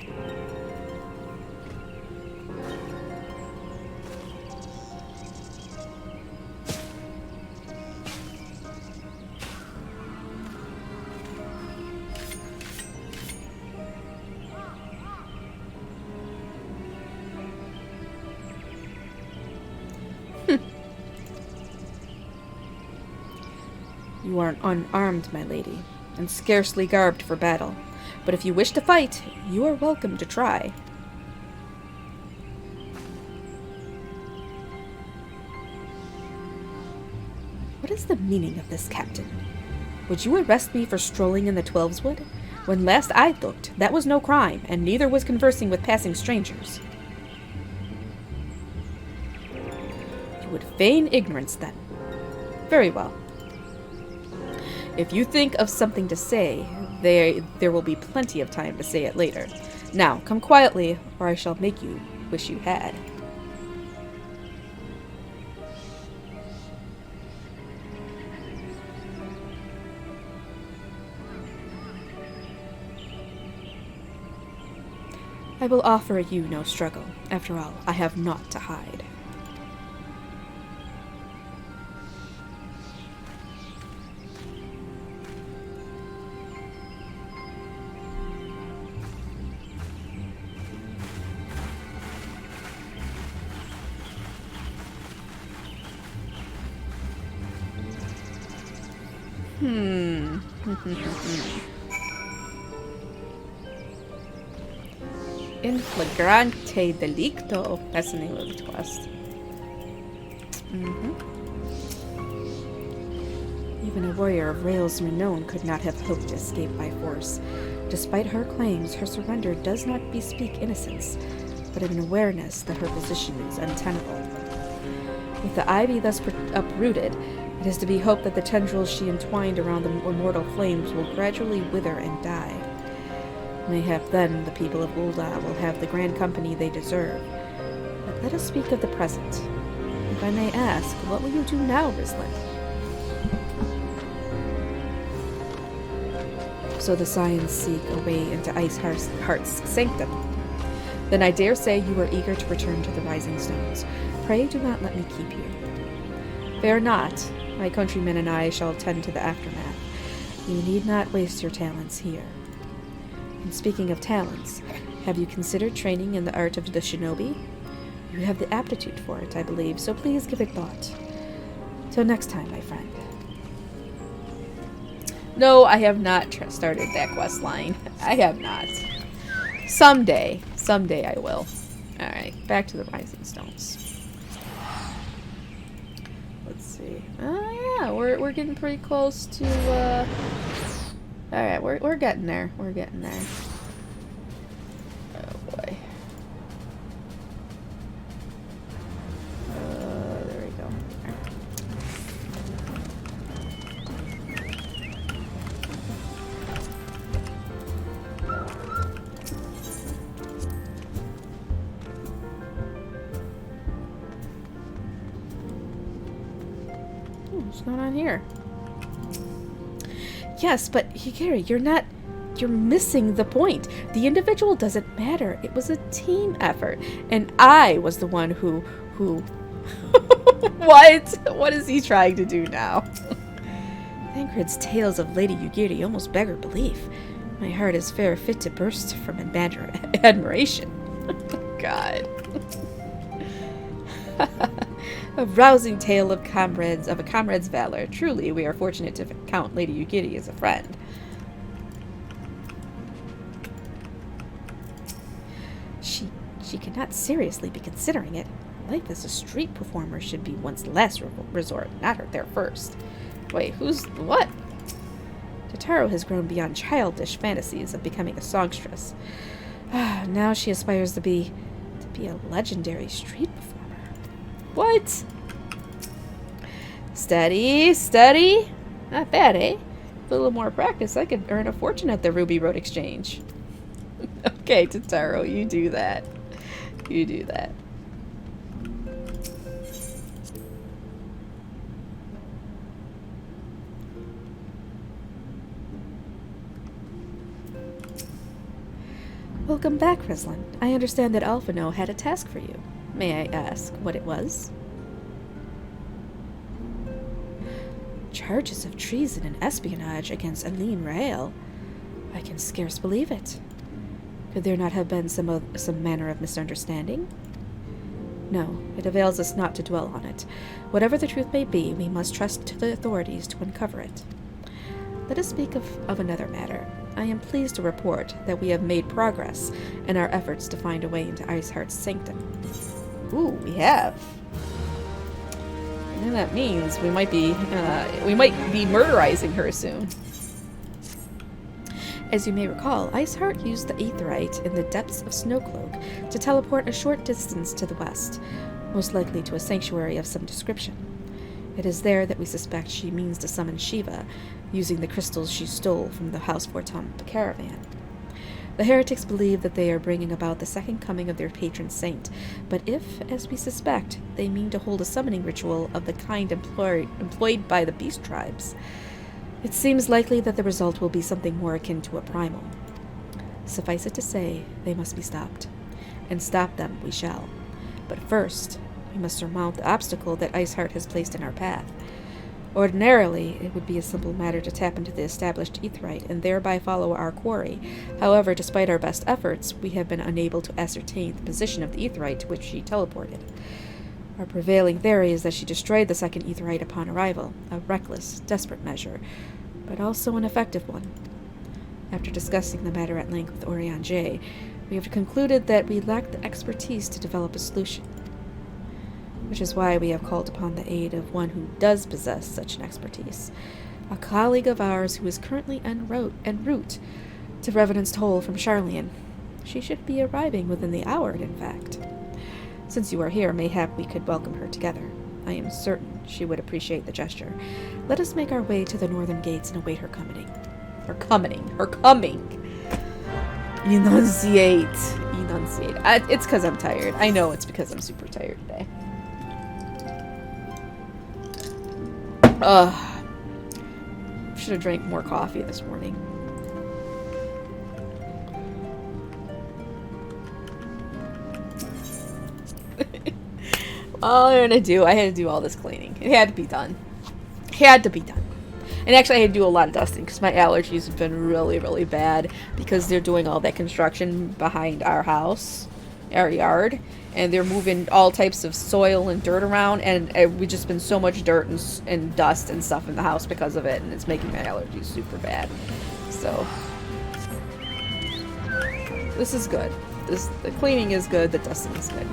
You are unarmed, my lady, and scarcely garbed for battle. But if you wish to fight, you are welcome to try. What is the meaning of this, Captain? Would you arrest me for strolling in the Twelveswood? When last I looked, that was no crime, and neither was conversing with passing strangers. You would feign ignorance, then. Very well. If you think of something to say, there will be plenty of time to say it later. Now, come quietly, or I shall make you wish you had. I will offer you no struggle. After all, I have naught to hide. In flagrante delicto. That's the name of the quest. Even a warrior of Rael's renown could not have hoped to escape by force. Despite her claims, her surrender does not bespeak innocence, but an awareness that her position is untenable. With the ivy thus uprooted, it is to be hoped that the tendrils she entwined around the immortal flames will gradually wither and die. Mayhap then the people of Ul'dah will have the grand company they deserve. But let us speak of the present. If I may ask, what will you do now, Rislin? So the Scions seek a way into Iceheart's sanctum. Then I dare say you are eager to return to the Rising Stones. Pray do not let me keep you. Fear not. My countrymen and I shall tend to the aftermath. You need not waste your talents here. And speaking of talents, have you considered training in the art of the shinobi? You have the aptitude for it, I believe, so please give it thought. Till next time, my friend. No, I have not started that quest line. I have not. Someday I will. Alright, back to the Rising Stones. Let's see. Oh yeah, we're getting pretty close to, Alright, we're getting there. We're getting there. Oh boy. There we go. What's going on here? Yes, but Higiri, you're missing the point. The individual doesn't matter. It was a team effort. And I was the one who What? What is he trying to do now? Thancred's tales of Lady Yugiri almost beggar belief. My heart is fair fit to burst from admiration. God. A rousing tale of a comrade's valor. Truly, we are fortunate to count Lady Yugiri as a friend. She cannot seriously be considering it. Life as a street performer should be one's last resort, not their first. Wait, who's what? Totaro has grown beyond childish fantasies of becoming a songstress. Now she aspires to be a legendary street performer. What? Steady. Not bad, eh? With a little more practice, I could earn a fortune at the Ruby Road Exchange. Okay, Totaro, you do that. You do that. Welcome back, Rislin. I understand that Alphino had a task for you. May I ask what it was? Charges of treason and espionage against Aline Rael. I can scarce believe it. Could there not have been some manner of misunderstanding? No, it avails us not to dwell on it. Whatever the truth may be, we must trust to the authorities to uncover it. Let us speak of another matter. I am pleased to report that we have made progress in our efforts to find a way into Iceheart's sanctum. Ooh, we have. And that means we might be murderizing her soon. As you may recall, Iceheart used the aetheryte in the depths of Snowcloak to teleport a short distance to the west, most likely to a sanctuary of some description. It is there that we suspect she means to summon Shiva, using the crystals she stole from the House Fortum caravan. The heretics believe that they are bringing about the second coming of their patron saint, but if, as we suspect, they mean to hold a summoning ritual of the kind employed by the beast tribes, it seems likely that the result will be something more akin to a primal. Suffice it to say, they must be stopped. And stop them we shall. But first, we must surmount the obstacle that Iceheart has placed in our path. Ordinarily, it would be a simple matter to tap into the established aetheryte and thereby follow our quarry. However, despite our best efforts, we have been unable to ascertain the position of the aetheryte to which she teleported. Our prevailing theory is that she destroyed the second aetheryte upon arrival, a reckless, desperate measure, but also an effective one. After discussing the matter at length with Orion J., we have concluded that we lack the expertise to develop a solution, which is why we have called upon the aid of one who does possess such an expertise, a colleague of ours who is currently en route to Revenant's Toll from Charlian. She should be arriving within the hour, in fact. Since you are here, mayhap we could welcome her together. I am certain she would appreciate the gesture. Let us make our way to the northern gates and await her coming. Her coming! Enunciate. It's because I'm tired. I know it's because I'm super tired today. Should have drank more coffee this morning. All I had to do all this cleaning. It had to be done. And actually, I had to do a lot of dusting because my allergies have been really, really bad because they're doing all that construction behind our house, our yard, and they're moving all types of soil and dirt around, and we've just been so much dirt and dust and stuff in the house because of it, and it's making my allergies super bad. So this is good. The cleaning is good. The dusting is good.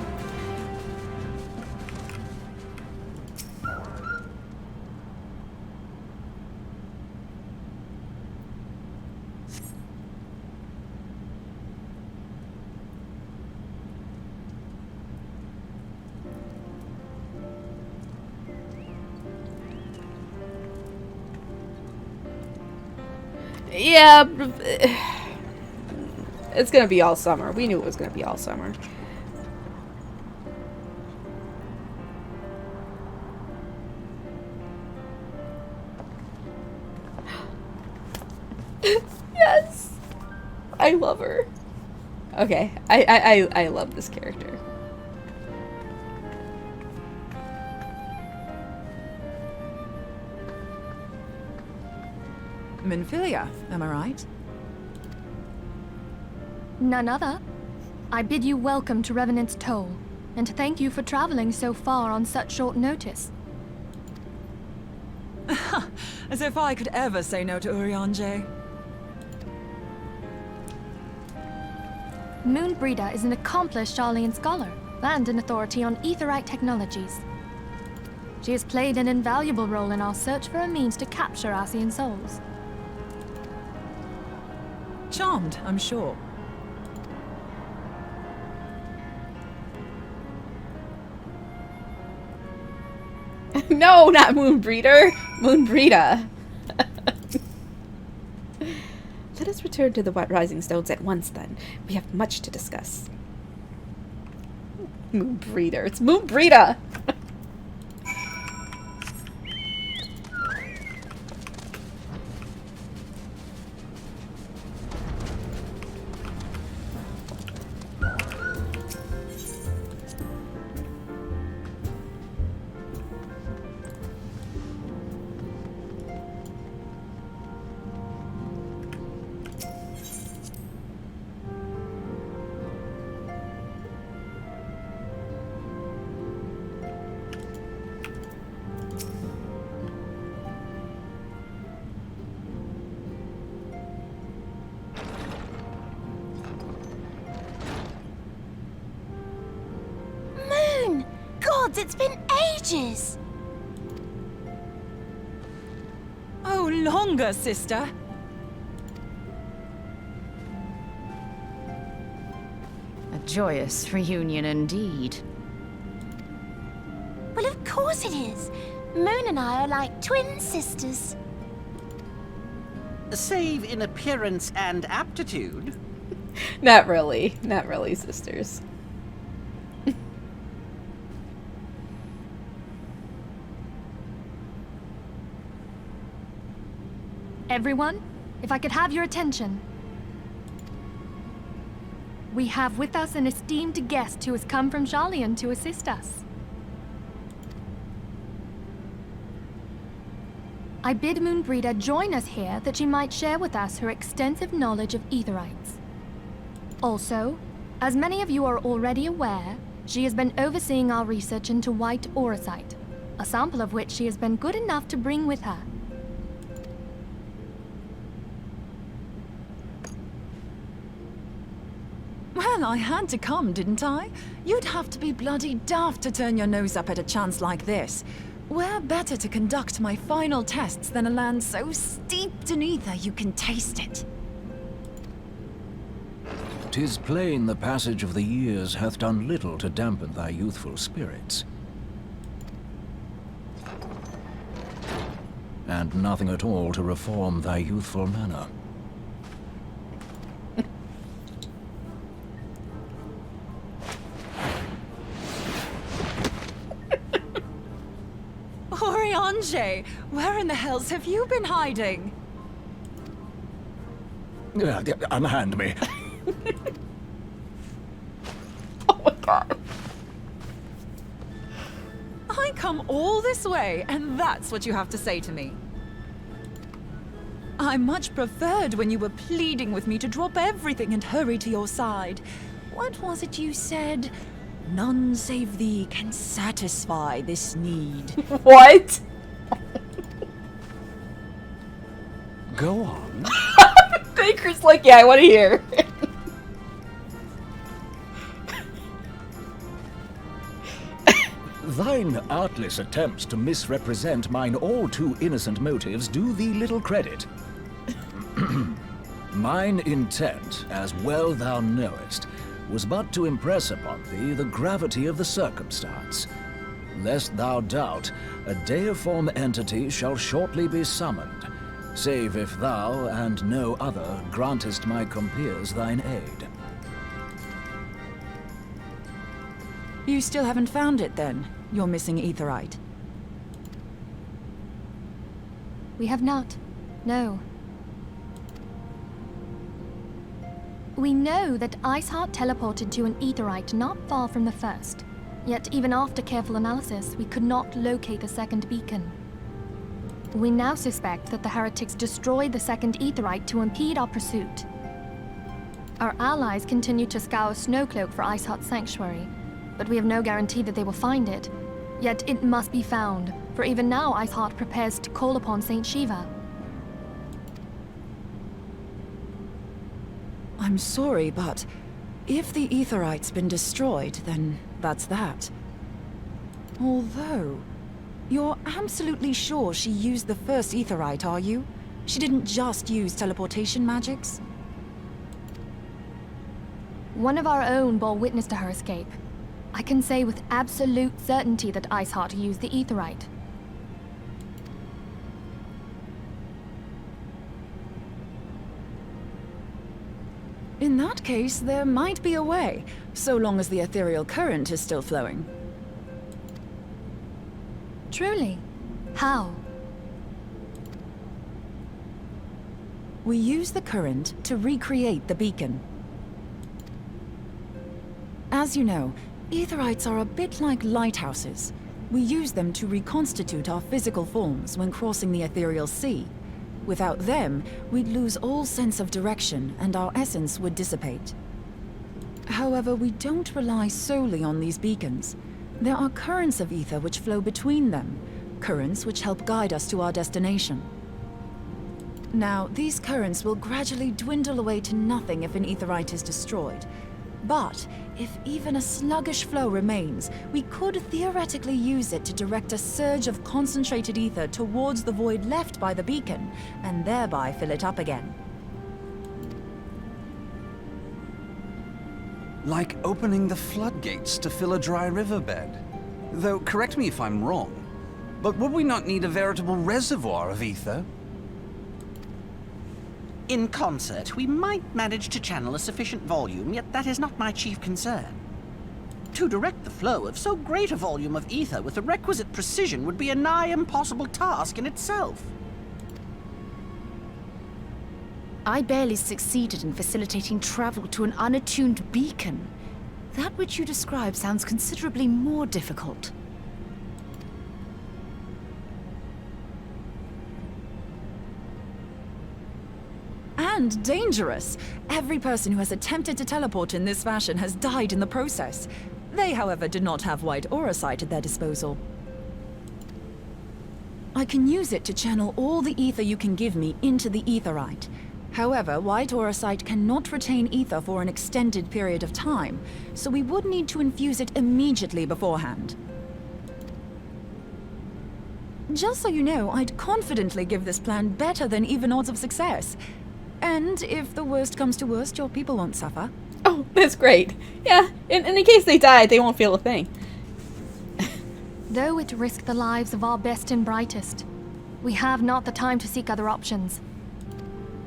Yeah, it's gonna be all summer. We knew it was gonna be all summer. Yes, I love her. Okay, I love this character. Moenbryda, am I right? None other. I bid you welcome to Revenant's Toll, and to thank you for traveling so far on such short notice. As if I could ever say no to Urianger. Moenbryda is an accomplished Sharlayan scholar, and an authority on aetheryte technologies. She has played an invaluable role in our search for a means to capture Ascian souls. Charmed, I'm sure. No, not Moenbryda. Moenbryda. Let us return to the Rising Stones at once, then. We have much to discuss. Moenbryda. It's Moenbryda. It's been ages! Oh, longer, sister. A joyous reunion indeed. Well, of course it is. Moon and I are like twin sisters. Save in appearance and aptitude. Not really. Not really, sisters. Everyone, if I could have your attention. We have with us an esteemed guest who has come from Sharlayan to assist us. I bid Moenbryda join us here that she might share with us her extensive knowledge of aetherites. Also, as many of you are already aware, she has been overseeing our research into white auracite, a sample of which she has been good enough to bring with her. Well, I had to come, didn't I? You'd have to be bloody daft to turn your nose up at a chance like this. Where better to conduct my final tests than a land so steeped in ether you can taste it? 'Tis plain the passage of the years hath done little to dampen thy youthful spirits. And nothing at all to reform thy youthful manner. Urianger, where in the hells have you been hiding? Unhand me. Oh my god. I come all this way, and that's what you have to say to me. I much preferred when you were pleading with me to drop everything and hurry to your side. What was it you said? None save thee can satisfy this need. What? Go on. Baker's like, yeah, I want to hear. Thine artless attempts to misrepresent mine all too innocent motives do thee little credit. Mine intent, as well thou knowest, was but to impress upon thee the gravity of the circumstance. Lest thou doubt, a deiform entity shall shortly be summoned, save if thou and no other grantest my compeers thine aid. You still haven't found it, then? Your missing aetherite? We have not. No. We know that Iceheart teleported to an aetherite not far from the first. Yet even after careful analysis, we could not locate the second beacon. We now suspect that the heretics destroyed the second aetherite to impede our pursuit. Our allies continue to scour Snowcloak for Iceheart's sanctuary, but we have no guarantee that they will find it. Yet it must be found, for even now Iceheart prepares to call upon Saint Shiva. I'm sorry, but if the aetherite's been destroyed, then that's that. Although, you're absolutely sure she used the first aetherite, are you? She didn't just use teleportation magics? One of our own bore witness to her escape. I can say with absolute certainty that Iceheart used the aetherite. In that case, there might be a way, so long as the ethereal current is still flowing. Truly? How? We use the current to recreate the beacon. As you know, aetherites are a bit like lighthouses. We use them to reconstitute our physical forms when crossing the ethereal sea. Without them, we'd lose all sense of direction and our essence would dissipate. However, we don't rely solely on these beacons. There are currents of ether which flow between them, currents which help guide us to our destination. Now, these currents will gradually dwindle away to nothing if an aetherite is destroyed. But if even a sluggish flow remains, we could theoretically use it to direct a surge of concentrated ether towards the void left by the beacon, and thereby fill it up again. Like opening the floodgates to fill a dry riverbed. Though, correct me if I'm wrong, but would we not need a veritable reservoir of ether? In concert, we might manage to channel a sufficient volume, yet that is not my chief concern. To direct the flow of so great a volume of ether with the requisite precision would be a nigh impossible task in itself. I barely succeeded in facilitating travel to an unattuned beacon. That which you describe sounds considerably more difficult. And dangerous. Every person who has attempted to teleport in this fashion has died in the process. They, however, did not have white aura sight at their disposal. I can use it to channel all the ether you can give me into the aetherite. However, white aura sight cannot retain ether for an extended period of time, so we would need to infuse it immediately beforehand. Just so you know, I'd confidently give this plan better than even odds of success. And if the worst comes to worst, your people won't suffer. Oh, that's great. Yeah, in case they die, they won't feel a thing. Though it risked the lives of our best and brightest, we have not the time to seek other options.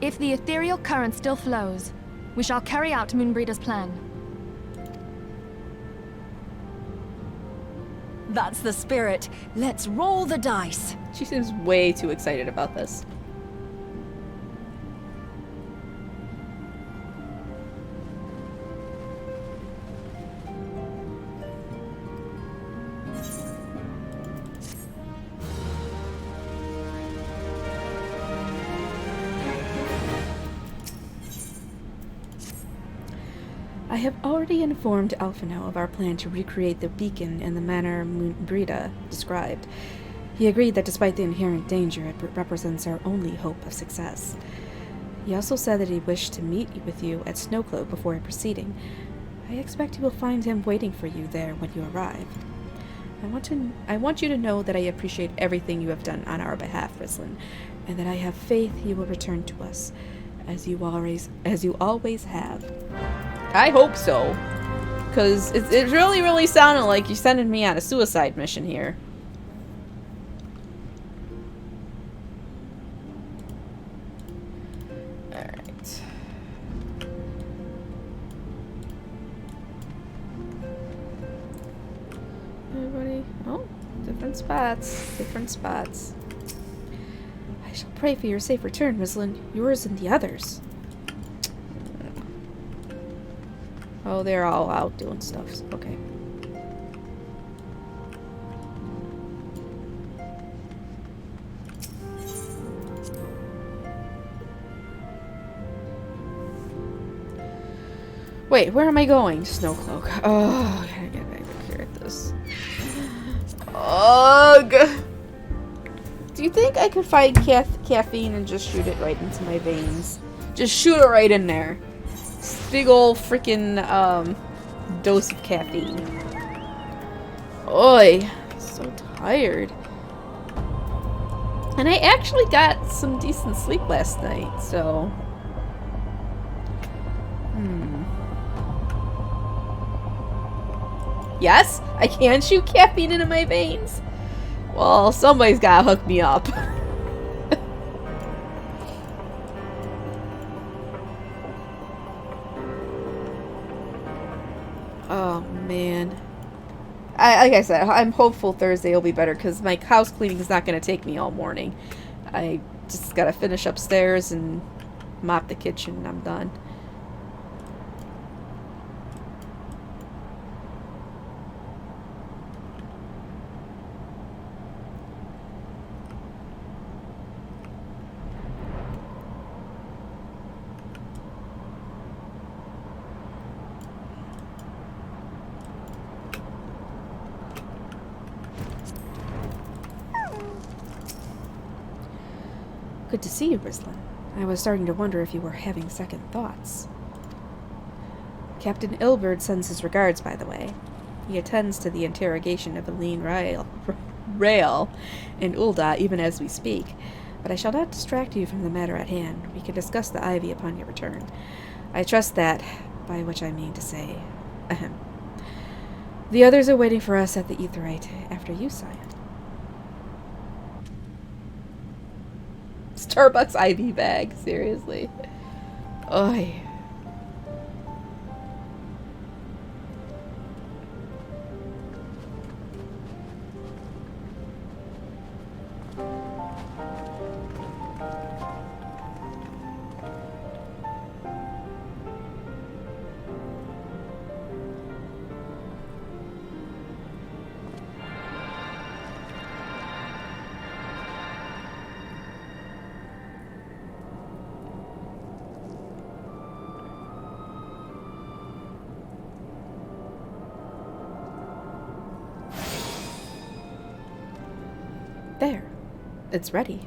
If the ethereal current still flows, we shall carry out Moenbryda's plan. That's the spirit. Let's roll the dice. She seems way too excited about this. have already informed Alphino of our plan to recreate the beacon in the manner Moenbryda described. He agreed that despite the inherent danger, it represents our only hope of success. He also said that he wished to meet with you at Snowcloak before proceeding. I expect you will find him waiting for you there when you arrive. I want you to know that I appreciate everything you have done on our behalf, Rislin, and that I have faith you will return to us, as you always have. I hope so, because it really, really sounded like you're sending me on a suicide mission here. Alright. Everybody, oh, different spots, different spots. I shall pray for your safe return, Rislin, yours and the others. Oh, they're all out doing stuff. Okay. Wait, where am I going? Snowcloak. Oh, I gotta get back here at this. Ugh! Do you think I could find caffeine and just shoot it right into my veins? Just shoot it right in there. Big ol' freaking dose of caffeine. Oi, so tired. And I actually got some decent sleep last night, so yes, I can shoot caffeine into my veins. Well, somebody's gotta hook me up. Oh, man. Like I said, I'm hopeful Thursday will be better because my house cleaning is not going to take me all morning. I just got to finish upstairs and mop the kitchen and I'm done. Good to see you, Rislin. I was starting to wonder if you were having second thoughts. Captain Ilberd sends his regards, by the way. He attends to the interrogation of Aline Rael and Ulda even as we speak, but I shall not distract you from the matter at hand. We can discuss the Ivy upon your return. I trust that, by which I mean to say, ahem. The others are waiting for us at the Aetheryte after you, Scion. Starbucks IV bag, seriously. Oy. There. It's ready.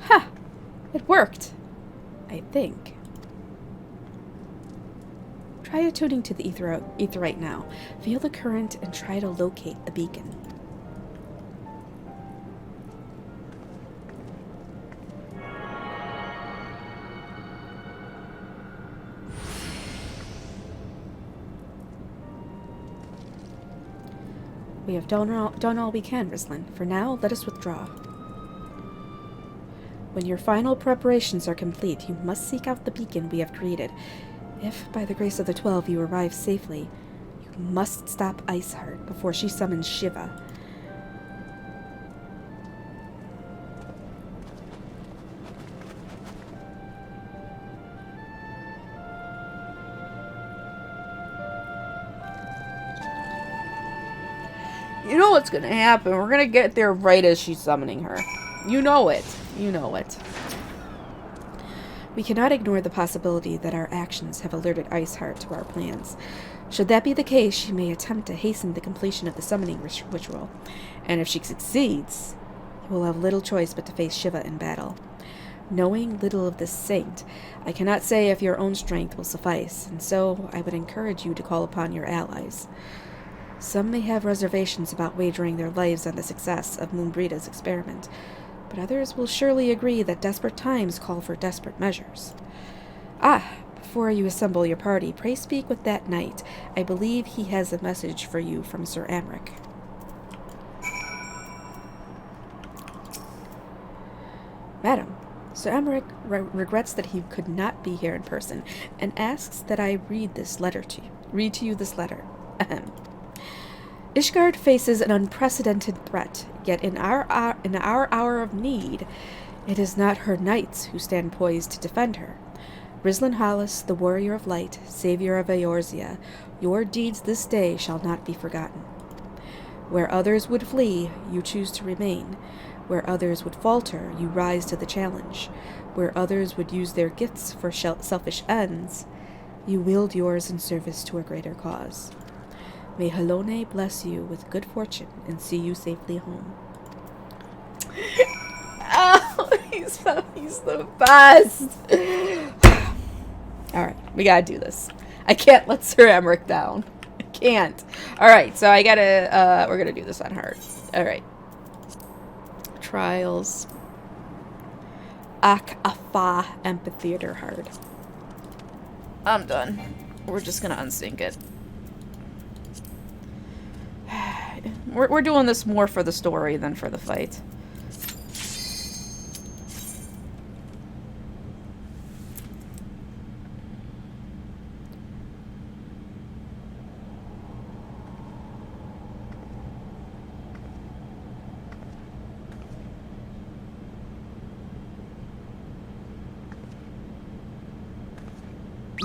Ha! It worked. I think. Try attuning to the Aetheryte now. Feel the current and try to locate the beacon. We have done all we can, Rislin. For now, let us withdraw. When your final preparations are complete, you must seek out the beacon we have created. If, by the grace of the 12, you arrive safely, you must stop Iceheart before she summons Shiva. You know what's gonna happen. We're gonna get there right as she's summoning her. You know it. You know it. We cannot ignore the possibility that our actions have alerted Iceheart to our plans. Should that be the case, she may attempt to hasten the completion of the summoning ritual. And if she succeeds, you will have little choice but to face Shiva in battle. Knowing little of this saint, I cannot say if your own strength will suffice, and so I would encourage you to call upon your allies. Some may have reservations about wagering their lives on the success of Moenbryda's experiment, but others will surely agree that desperate times call for desperate measures. Before you assemble your party, pray speak with that knight. I believe he has a message for you from Sir Amric. Madam, Sir Amric regrets that he could not be here in person, and asks that I read to you this letter. Ahem. Ishgard faces an unprecedented threat, yet in our hour of need, it is not her knights who stand poised to defend her. Rislin Hollis, the warrior of light, savior of Eorzea, your deeds this day shall not be forgotten. Where others would flee, you choose to remain. Where others would falter, you rise to the challenge. Where others would use their gifts for selfish ends, you wield yours in service to a greater cause. May Halone bless you with good fortune and see you safely home. Oh, he's the best. Alright, we gotta do this. I can't let Sir Amric down. I can't. Alright, so I gotta, we're gonna do this on hard. Alright. Trials. Afa Amphitheater hard. I'm done. We're just gonna unsync it. We're doing this more for the story than for the fight.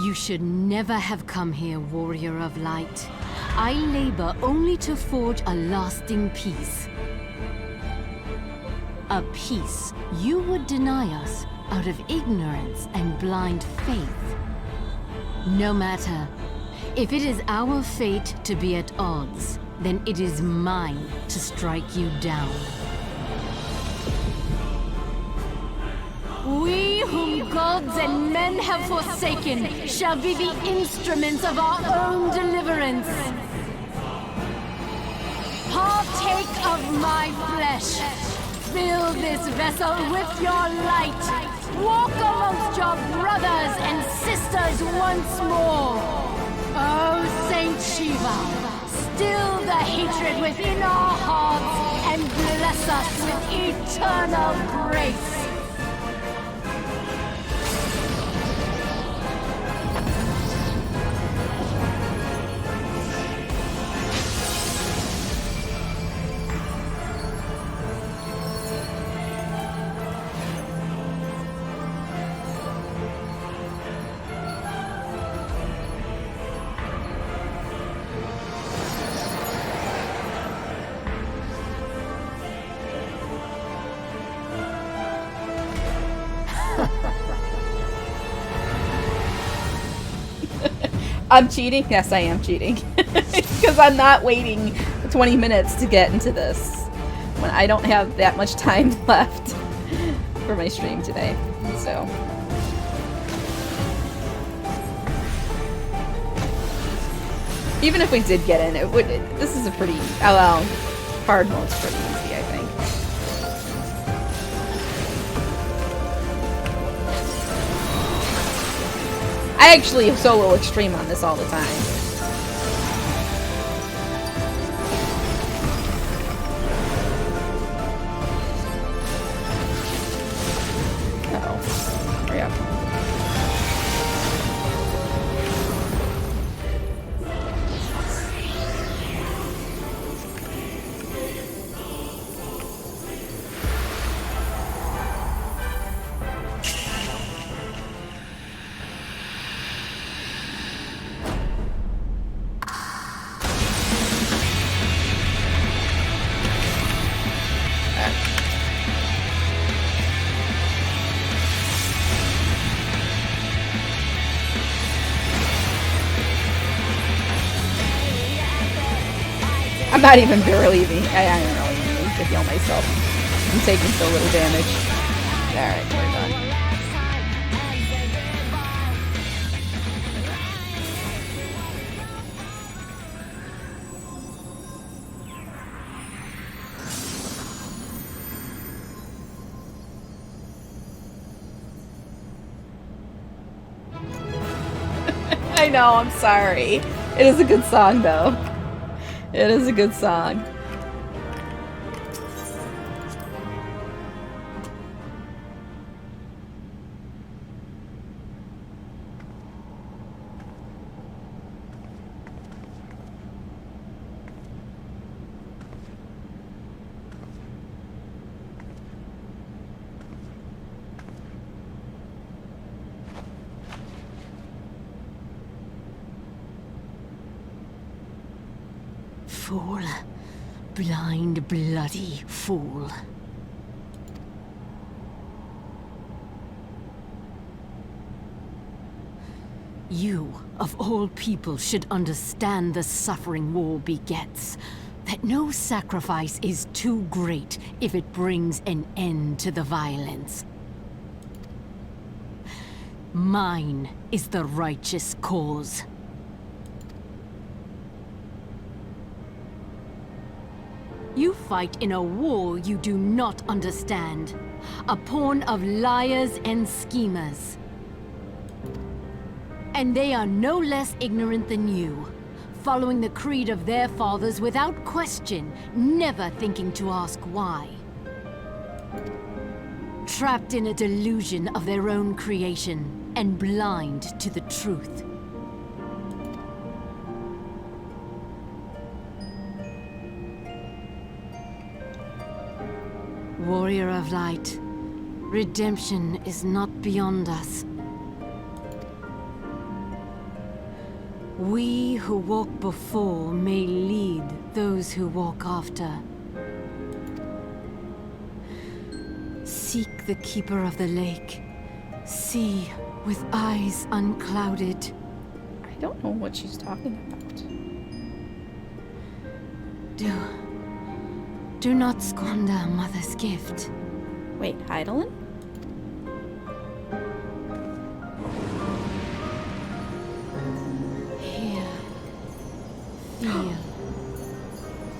You should never have come here, warrior of light. I labor only to forge a lasting peace. A peace you would deny us out of ignorance and blind faith. No matter. If it is our fate to be at odds, then it is mine to strike you down. We whom gods and men have forsaken shall be the instruments of our own deliverance. Partake of my flesh. Fill this vessel with your light. Walk amongst your brothers and sisters once more. Oh, Saint Shiva, still the hatred within our hearts and bless us with eternal grace. I'm cheating? Yes, I am cheating. Because I'm not waiting 20 minutes to get into this when I don't have that much time left for my stream today. So. Even if we did get in, this is a pretty, well, hard mode's pretty easy, I think. I actually solo extreme on this all the time. Uh-oh. Hurry up. I'm not even relieving. I don't really need to heal myself. I'm taking so little damage. Alright, we're done. I know, I'm sorry. It is a good song, though. It is a good song. Fool. Blind, bloody fool. You, of all people, should understand the suffering war begets. That no sacrifice is too great if it brings an end to the violence. Mine is the righteous cause. You fight in a war you do not understand. A pawn of liars and schemers. And they are no less ignorant than you, following the creed of their fathers without question, never thinking to ask why. Trapped in a delusion of their own creation, and blind to the truth. Warrior of Light, redemption is not beyond us. We who walk before may lead those who walk after. Seek the Keeper of the Lake. See with eyes unclouded. I don't know what she's talking about. Do not squander Mother's gift. Wait, Heidelin? Hear. Feel.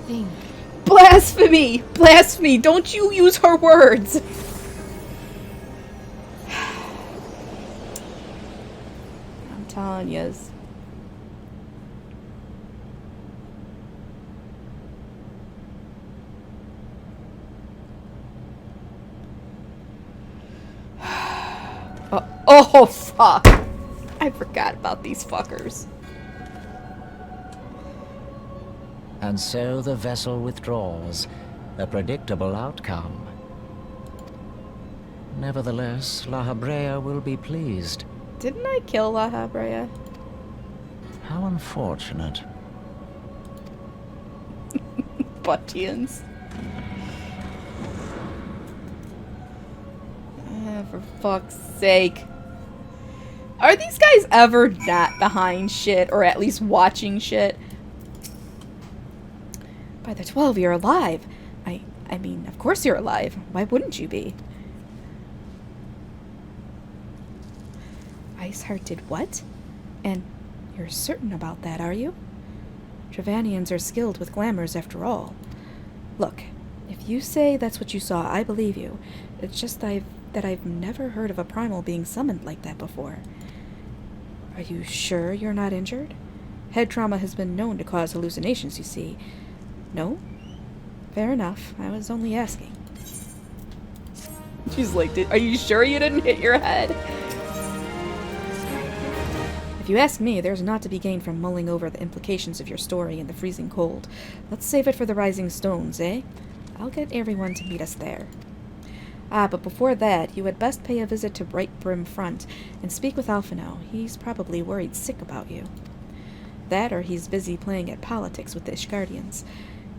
Think. Blasphemy! Blasphemy! Don't you use her words! I'm telling yous. Oh, fuck. I forgot about these fuckers. And so the vessel withdraws, a predictable outcome. Nevertheless, La Habrea will be pleased. Didn't I kill La Habrea? How unfortunate. Buttians. For fuck's sake. Are these guys ever not behind shit, or at least watching shit? By the 12, you're alive. I mean, of course you're alive. Why wouldn't you be? Iceheart did what? And you're certain about that, are you? Travanians are skilled with glamours after all. Look, if you say that's what you saw, I believe you. It's just that I've never heard of a primal being summoned like that before. Are you sure you're not injured? Head trauma has been known to cause hallucinations, you see. No? Fair enough. I was only asking. She's like, are you sure you didn't hit your head? If you ask me, there's not to be gained from mulling over the implications of your story in the freezing cold. Let's save it for the Rising Stones, eh? I'll get everyone to meet us there. Ah, but before that, you had best pay a visit to Bright Brim Front and speak with Alphino. He's probably worried sick about you. That, or he's busy playing at politics with the Ishgardians.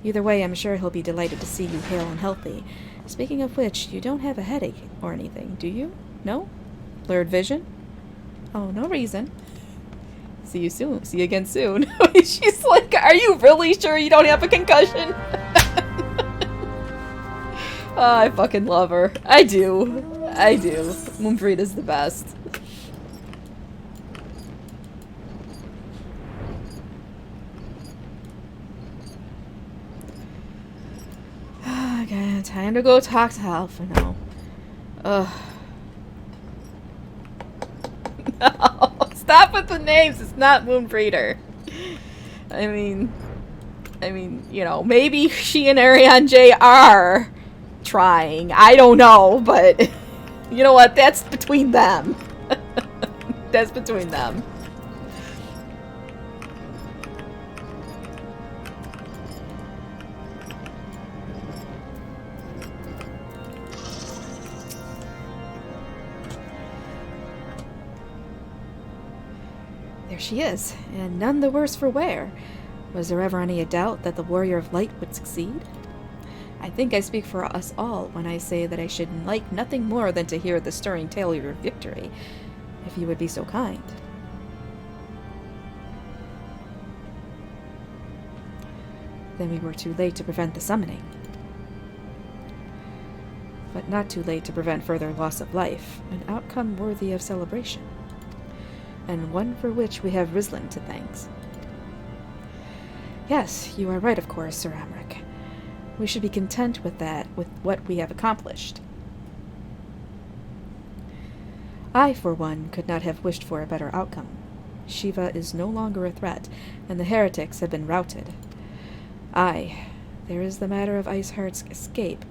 Either way, I'm sure he'll be delighted to see you hale and healthy. Speaking of which, you don't have a headache or anything, do you? No? Blurred vision? Oh, no reason. See you soon. See you again soon. She's like, are you really sure you don't have a concussion? Oh, I fucking love her. I do. I do. Moenbryda's the best. Okay, time to go talk to Alpha now. Ugh. No, stop with the names. It's not Moenbryda. I mean, you know, maybe she and Ariane J are trying. I don't know, but you know what? That's between them. That's between them. There she is, and none the worse for wear. Was there ever any doubt that the Warrior of Light would succeed? I think I speak for us all when I say that I should like nothing more than to hear the stirring tale of your victory, if you would be so kind. Then we were too late to prevent the summoning. But not too late to prevent further loss of life, an outcome worthy of celebration. And one for which we have Rislin to thank. Yes, you are right, of course, Sir Amric. We should be content with that, with what we have accomplished. I, for one, could not have wished for a better outcome. Shiva is no longer a threat, and the heretics have been routed. Aye, there is the matter of Iceheart's escape,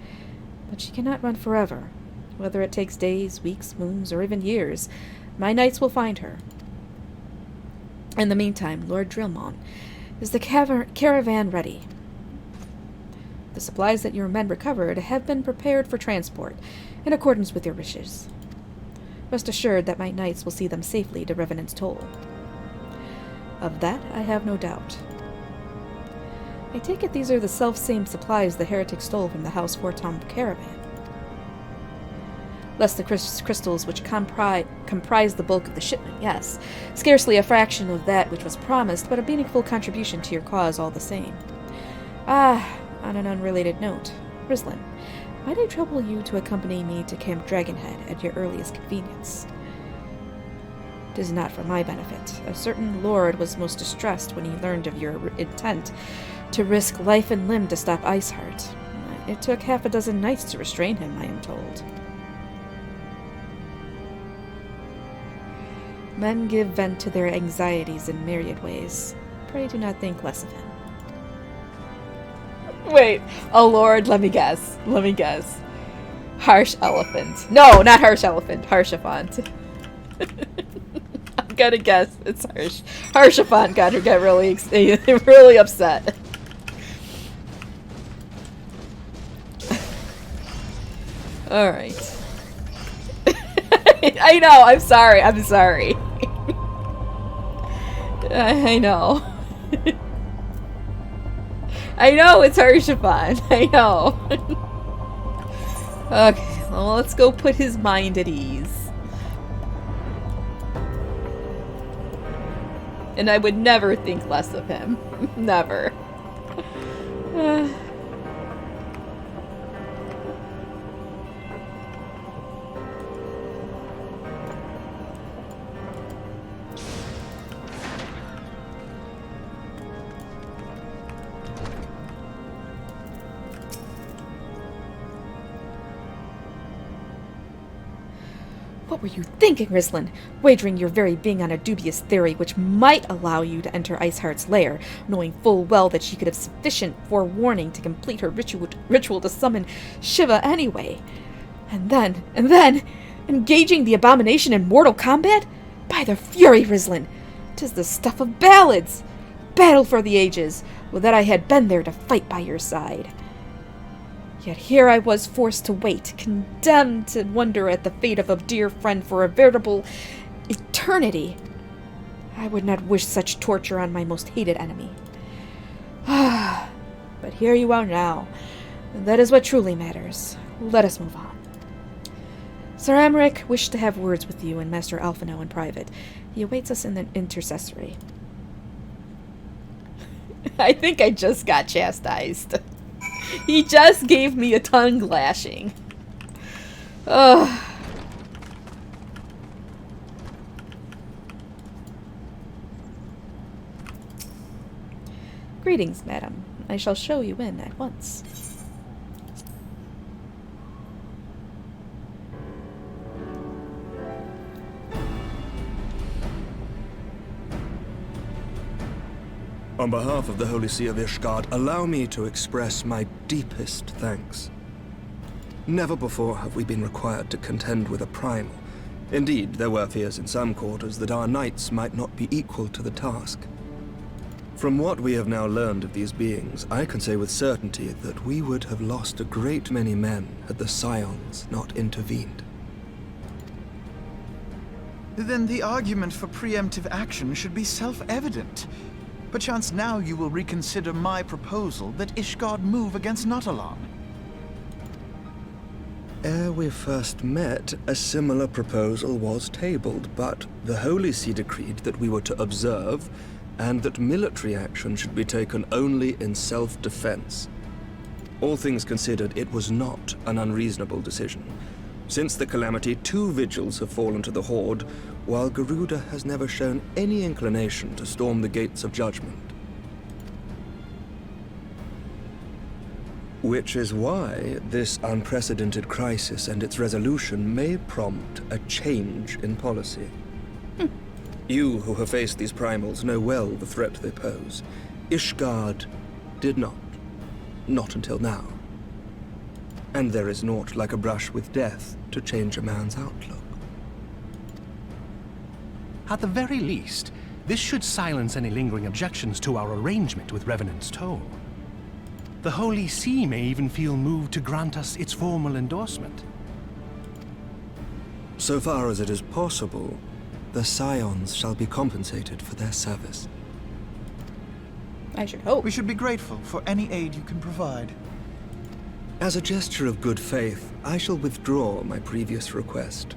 but she cannot run forever. Whether it takes days, weeks, moons, or even years, my knights will find her. In the meantime, Lord Drillmon, is the caravan ready? The supplies that your men recovered have been prepared for transport, in accordance with your wishes. Rest assured that my knights will see them safely to Revenant's Toll. Of that I have no doubt. I take it these are the self-same supplies the heretics stole from the House Fortom caravan. Less the crystals which comprise the bulk of the shipment, yes. Scarcely a fraction of that which was promised, but a meaningful contribution to your cause all the same. Ah, on an unrelated note, Rislin, might I trouble you to accompany me to Camp Dragonhead at your earliest convenience? 'Tis not for my benefit. A certain lord was most distressed when he learned of your intent to risk life and limb to stop Iceheart. It took half a dozen knights to restrain him, I am told. Men give vent to their anxieties in myriad ways. Pray do not think less of him. Wait, oh lord, let me guess. Harsh Elephant. No, not Harsh Elephant. Harshaphant. I'm gonna guess it's Harsh. Harshaphant got really upset. Alright. I know, I'm sorry. I know. I know it's Harshaphant. I know. Okay, well, let's go put his mind at ease. And I would never think less of him. Never. What were you thinking, Rislin? Wagering your very being on a dubious theory which might allow you to enter Iceheart's lair, knowing full well that she could have sufficient forewarning to complete her ritual to summon Shiva anyway. And then, engaging the abomination in mortal combat? By the fury, Rislin! 'Tis the stuff of ballads! Battle for the ages! Would that I had been there to fight by your side. Yet here I was forced to wait, condemned to wonder at the fate of a dear friend for a veritable eternity. I would not wish such torture on my most hated enemy. But here you are now, and that is what truly matters. Let us move on. Sir Amric wished to have words with you and Master Alphino in private. He awaits us in the intercessory. I think I just got chastised. He just gave me a tongue lashing. Ugh. Greetings, madam. I shall show you in at once. On behalf of the Holy See of Ishgard, allow me to express my deepest thanks. Never before have we been required to contend with a primal. Indeed, there were fears in some quarters that our knights might not be equal to the task. From what we have now learned of these beings, I can say with certainty that we would have lost a great many men had the Scions not intervened. Then the argument for preemptive action should be self-evident. Perchance now you will reconsider my proposal that Ishgard move against Nautalon. Ere we first met, a similar proposal was tabled, but the Holy See decreed that we were to observe, and that military action should be taken only in self-defense. All things considered, it was not an unreasonable decision. Since the calamity, 2 vigils have fallen to the Horde, while Garuda has never shown any inclination to storm the gates of judgment. Which is why this unprecedented crisis and its resolution may prompt a change in policy. You who have faced these primals know well the threat they pose. Ishgard did not. Not until now. And there is naught like a brush with death to change a man's outlook. At the very least, this should silence any lingering objections to our arrangement with Revenant's Toll. The Holy See may even feel moved to grant us its formal endorsement. So far as it is possible, the Scions shall be compensated for their service. I should hope. We should be grateful for any aid you can provide. As a gesture of good faith, I shall withdraw my previous request.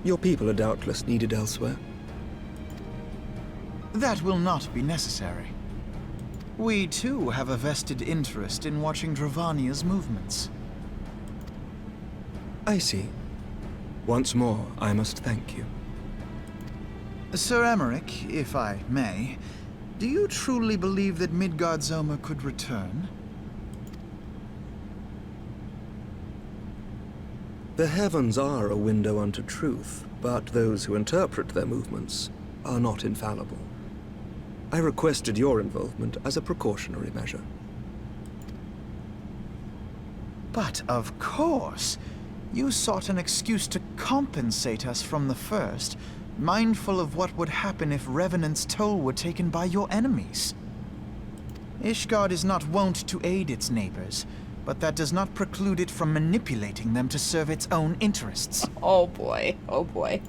Your people are doubtless needed elsewhere. That will not be necessary. We, too, have a vested interest in watching Dravania's movements. I see. Once more, I must thank you. Sir Emmerich, if I may, do you truly believe that Midgard-Zoma could return? The heavens are a window unto truth, but those who interpret their movements are not infallible. I requested your involvement as a precautionary measure. But of course, you sought an excuse to compensate us from the first, mindful of what would happen if Revenant's Toll were taken by your enemies. Ishgard is not wont to aid its neighbors, but that does not preclude it from manipulating them to serve its own interests. Oh boy, oh boy.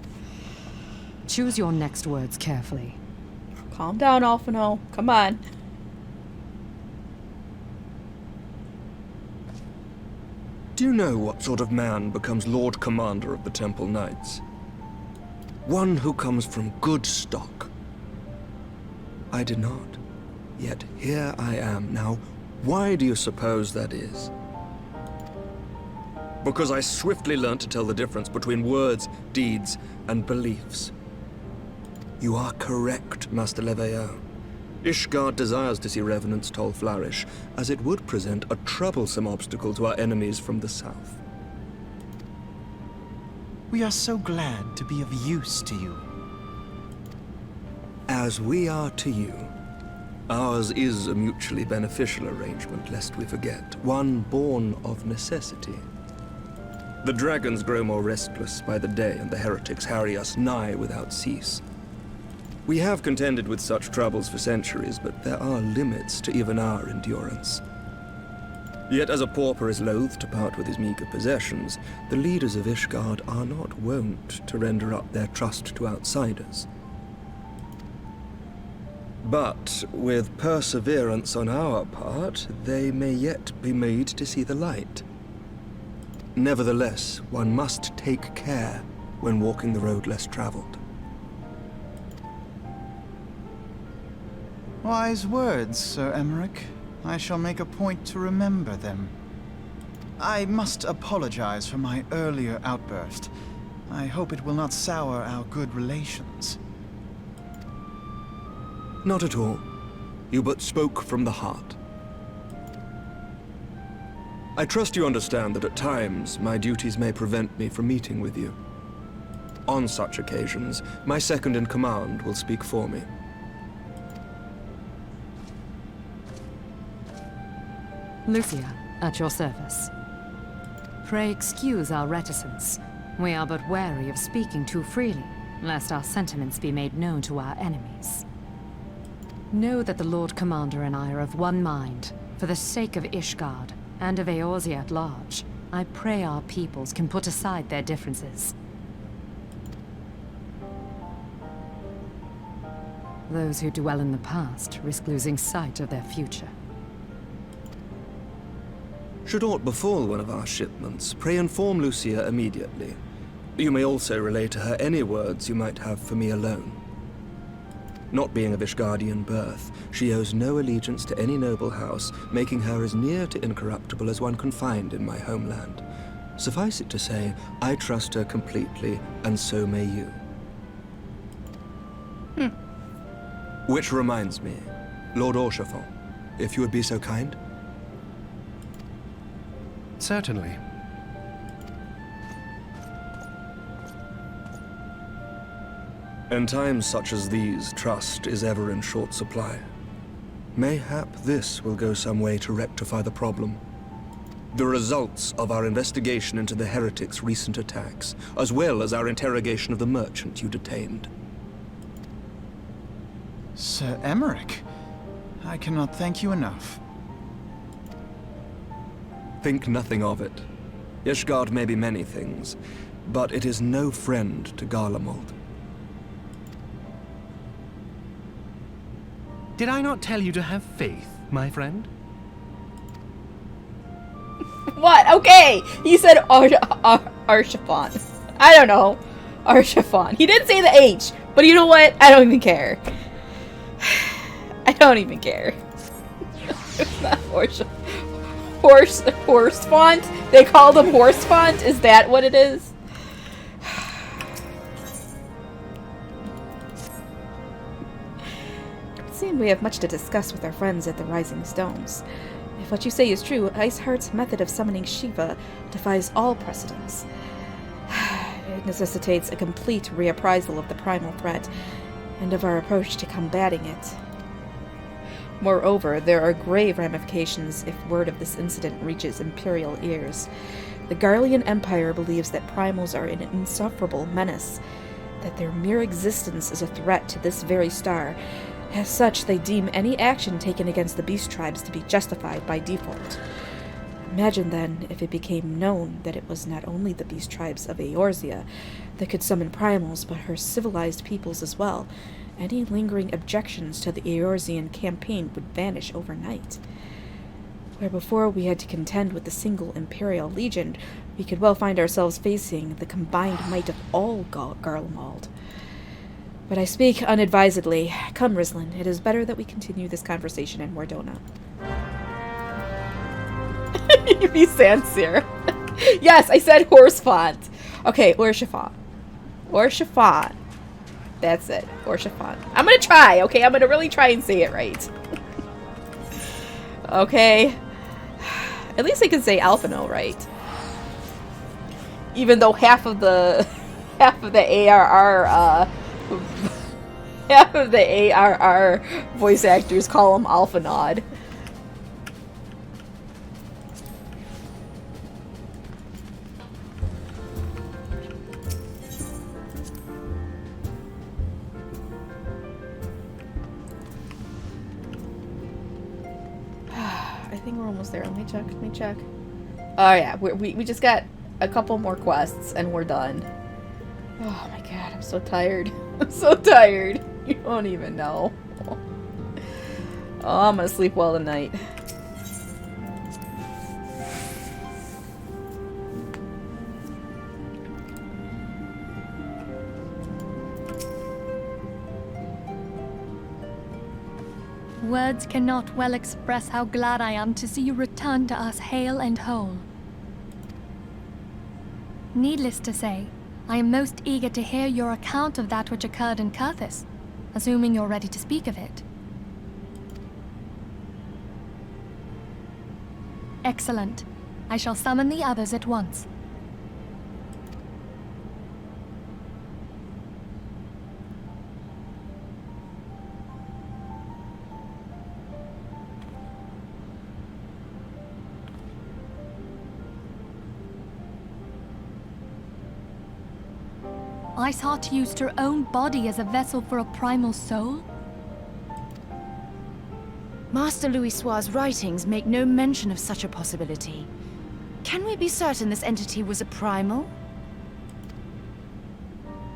Choose your next words carefully. Calm down, Alphino. Come on. Do you know what sort of man becomes Lord Commander of the Temple Knights? One who comes from good stock. I did not. Yet here I am now. Why do you suppose that is? Because I swiftly learned to tell the difference between words, deeds, and beliefs. You are correct, Master Leveilleur. Ishgard desires to see Revenant's Toll flourish, as it would present a troublesome obstacle to our enemies from the south. We are so glad to be of use to you. As we are to you. Ours is a mutually beneficial arrangement, lest we forget, one born of necessity. The dragons grow more restless by the day, and the heretics harry us nigh without cease. We have contended with such troubles for centuries, but there are limits to even our endurance. Yet as a pauper is loath to part with his meager possessions, the leaders of Ishgard are not wont to render up their trust to outsiders. But with perseverance on our part, they may yet be made to see the light. Nevertheless, one must take care when walking the road less traveled. Wise words, Sir Emmerich. I shall make a point to remember them. I must apologize for my earlier outburst. I hope it will not sour our good relations. Not at all. You but spoke from the heart. I trust you understand that at times my duties may prevent me from meeting with you. On such occasions, my second-in-command will speak for me. Lucia, at your service. Pray excuse our reticence. We are but wary of speaking too freely, lest our sentiments be made known to our enemies. Know that the Lord Commander and I are of one mind. For the sake of Ishgard, and of Eorzea at large, I pray our peoples can put aside their differences. Those who dwell in the past risk losing sight of their future. Should aught befall one of our shipments, pray inform Lucia immediately. You may also relay to her any words you might have for me alone. Not being of Ishgardian birth, she owes no allegiance to any noble house, making her as near to incorruptible as one can find in my homeland. Suffice it to say, I trust her completely, and so may you. Which reminds me, Lord Orchefort, if you would be so kind. Certainly. In times such as these, trust is ever in short supply. Mayhap this will go some way to rectify the problem. The results of our investigation into the heretics' recent attacks, as well as our interrogation of the merchant you detained. Sir Emmerich, I cannot thank you enough. Think nothing of it. Ishgard may be many things, but it is no friend to Garlemald. Did I not tell you to have faith, my friend? What? Okay! He said Archifon. I don't know. Archifon. He did say the H, but you know what? I don't even care. I don't even care. It's not horse font? They call them horse font? Is that what it is? It seems we have much to discuss with our friends at the Rising Stones. If what you say is true, Iceheart's method of summoning Shiva defies all precedents. It necessitates a complete reappraisal of the primal threat, and of our approach to combating it. Moreover, there are grave ramifications if word of this incident reaches Imperial ears. The Garlean Empire believes that primals are an insufferable menace, that their mere existence is a threat to this very star. As such, they deem any action taken against the beast tribes to be justified by default. Imagine then if it became known that it was not only the beast tribes of Eorzea that could summon primals, but her civilized peoples as well. Any lingering objections to the Eorzean campaign would vanish overnight. Where before we had to contend with the single Imperial Legion, we could well find ourselves facing the combined might of all Garlemald. But I speak unadvisedly. Come, Rislin, it is better that we continue this conversation in Wardona. You be sincere. Yes, I said horse font. Okay, Orchefort. Orchefort. That's it. Orchefort. I'm gonna try, okay? I'm gonna really try and say it right. Okay. At least I can say Alphino right. Even though half of the ARR voice actors call him Alphanod. I think we're almost there. Let me check. Oh yeah, we just got a couple more quests and we're done. Oh my god, I'm so tired. I'm so tired. You don't even know. Oh, I'm gonna sleep well tonight. Words cannot well express how glad I am to see you return to us hale and whole. Needless to say, I am most eager to hear your account of that which occurred in Kurthis, assuming you're ready to speak of it. Excellent. I shall summon the others at once. Iceheart used her own body as a vessel for a primal soul? Master Louisoir's writings make no mention of such a possibility. Can we be certain this entity was a primal?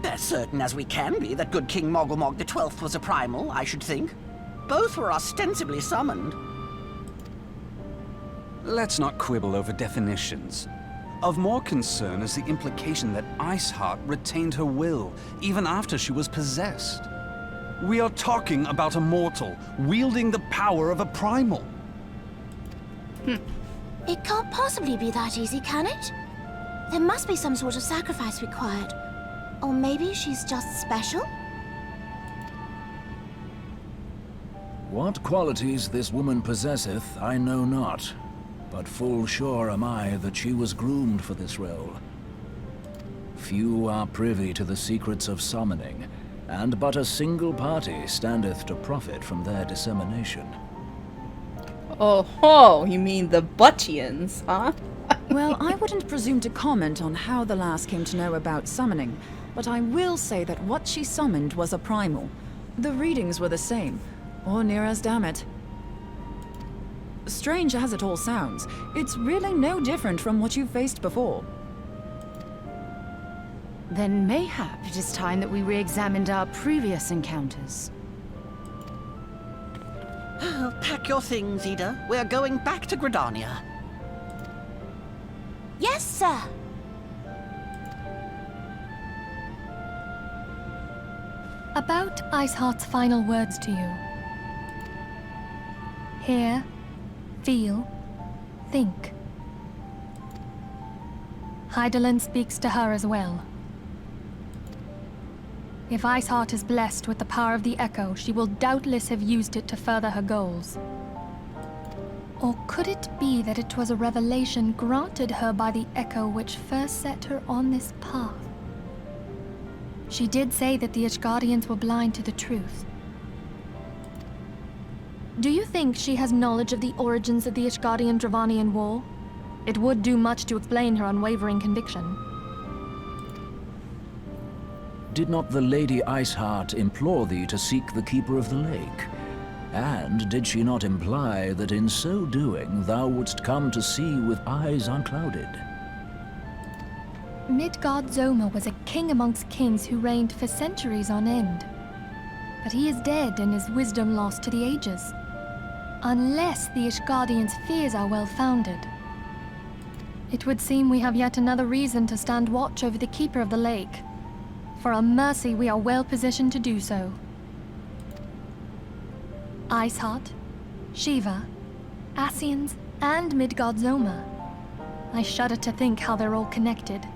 As certain as we can be that good King Mogulmog XII was a primal, I should think. Both were ostensibly summoned. Let's not quibble over definitions. Of more concern is the implication that Iceheart retained her will, even after she was possessed. We are talking about a mortal, wielding the power of a primal. It can't possibly be that easy, can it? There must be some sort of sacrifice required. Or maybe she's just special? What qualities this woman possesseth, I know not. But full sure am I that she was groomed for this role. Few are privy to the secrets of summoning, and but a single party standeth to profit from their dissemination. Oh ho, you mean the Butchians, huh? Well, I wouldn't presume to comment on how the lass came to know about summoning, but I will say that what she summoned was a primal. The readings were the same, or near as damn it. Strange as it all sounds, it's really no different from what you've faced before. Then mayhap it is time that we re-examined our previous encounters. Pack your things, Ida. We're going back to Gridania. Yes, sir. About Iceheart's final words to you. Hear, feel, think. Hydaelyn speaks to her as well. If Iceheart is blessed with the power of the Echo, she will doubtless have used it to further her goals. Or could it be that it was a revelation granted her by the Echo which first set her on this path? She did say that the Ishgardians were blind to the truth. Do you think she has knowledge of the origins of the Ishgardian-Dravanian War? It would do much to explain her unwavering conviction. Did not the Lady Iceheart implore thee to seek the Keeper of the Lake? And did she not imply that in so doing thou wouldst come to see with eyes unclouded? Midgard-Zoma was a king amongst kings who reigned for centuries on end. But he is dead and his wisdom lost to the ages. Unless the Ishgardians' fears are well-founded. It would seem we have yet another reason to stand watch over the Keeper of the Lake. For a mercy, we are well positioned to do so. Iceheart, Shiva, Ascians, and Midgard-Zoma. I shudder to think how they're all connected.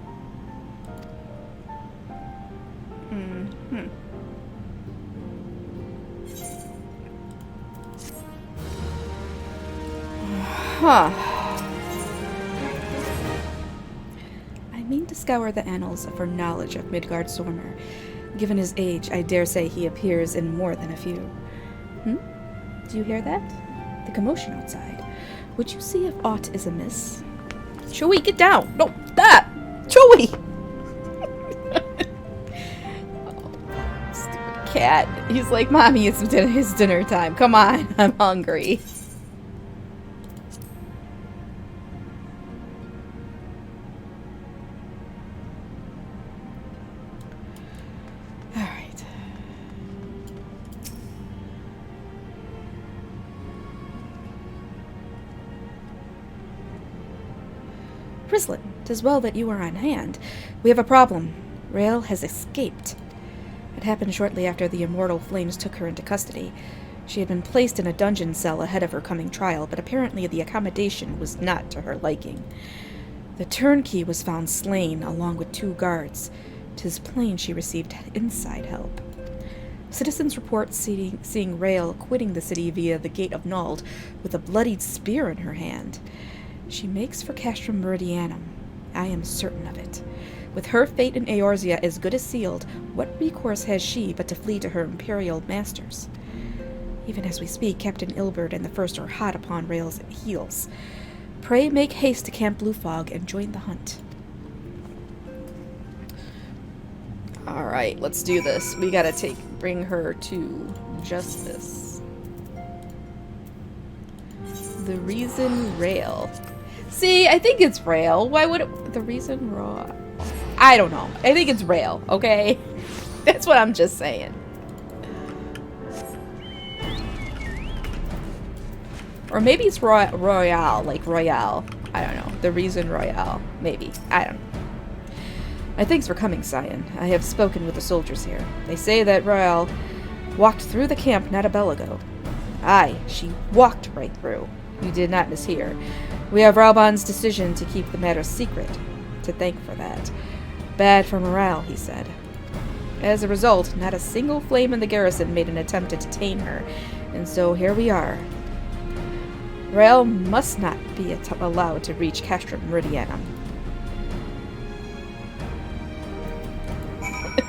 Huh. I mean to scour the annals for knowledge of Midgard-Zormr. Given his age, I dare say he appears in more than a few. Do you hear that? The commotion outside. Would you see if aught is amiss? Chewie, get down! No, that! Chewie! Oh, stupid cat. He's like, Mommy, it's dinner time. Come on, I'm hungry. Rislin, 'tis well that you are on hand. We have a problem. Rael has escaped. It happened shortly after the immortal flames took her into custody. She had been placed in a dungeon cell ahead of her coming trial, but apparently the accommodation was not to her liking. The turnkey was found slain, along with 2 guards. 'Tis plain she received inside help. Citizens report seeing Rael quitting the city via the Gate of Nald with a bloodied spear in her hand. She makes for Castrum Meridianum. I am certain of it. With her fate in Eorzea as good as sealed, what recourse has she but to flee to her imperial masters? Even as we speak, Captain Ilbert and the First are hot upon Rael's heels. Pray make haste to Camp Blue Fog and join the hunt. Alright, let's do this. We gotta bring her to justice. The reason Rael. See, I think it's Rael. Why would it... The reason Raw... I don't know. I think it's Rael, okay? That's what I'm just saying. Or maybe it's Royale, like Royale. I don't know. The reason Royale. Maybe. I don't know. My thanks for coming, Scion. I have spoken with the soldiers here. They say that Royale walked through the camp not a bell ago. Aye, she walked right through. You did not mishear. We have Rauban's decision to keep the matter secret. To thank for that. Bad for morale, he said. As a result, not a single flame in the garrison made an attempt to detain her. And so here we are. Rael must not be allowed to reach Castrum Meridianum.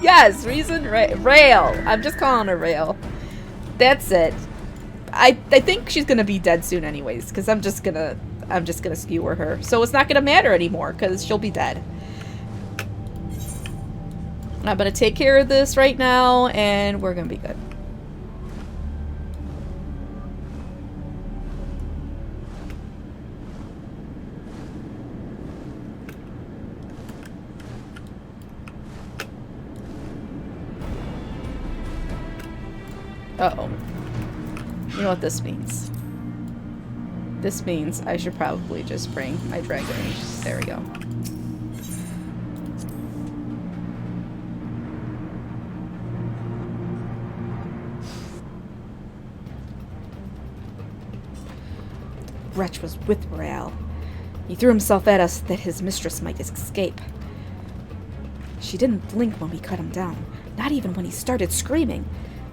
Yes, reason Rael. I'm just calling her Rael. That's it. I think she's gonna be dead soon anyways, because I'm just gonna skewer her. So it's not gonna matter anymore, because she'll be dead. I'm gonna take care of this right now, and we're gonna be good. Uh-oh. You know what this means. This means I should probably just bring my dragon. There we go. The wretch was with Rael. He threw himself at us that his mistress might escape. She didn't blink when we cut him down, not even when he started screaming.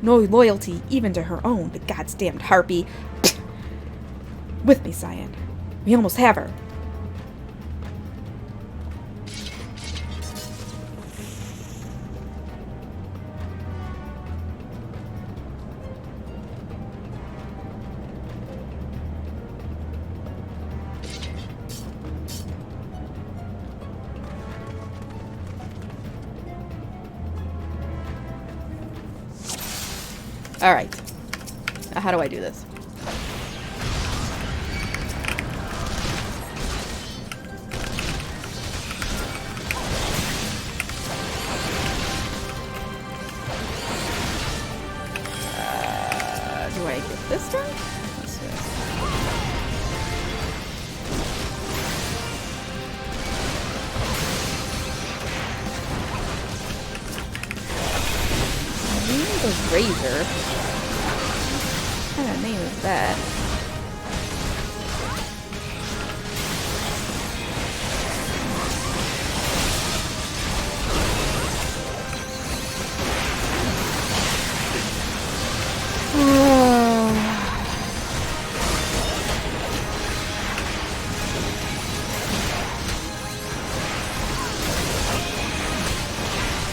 No loyalty even to her own, the goddamned harpy. With me, Scion. We almost have her. Alright. Now how do I do this? Do I get this done? Let's do this. The razor. What kind of name is that?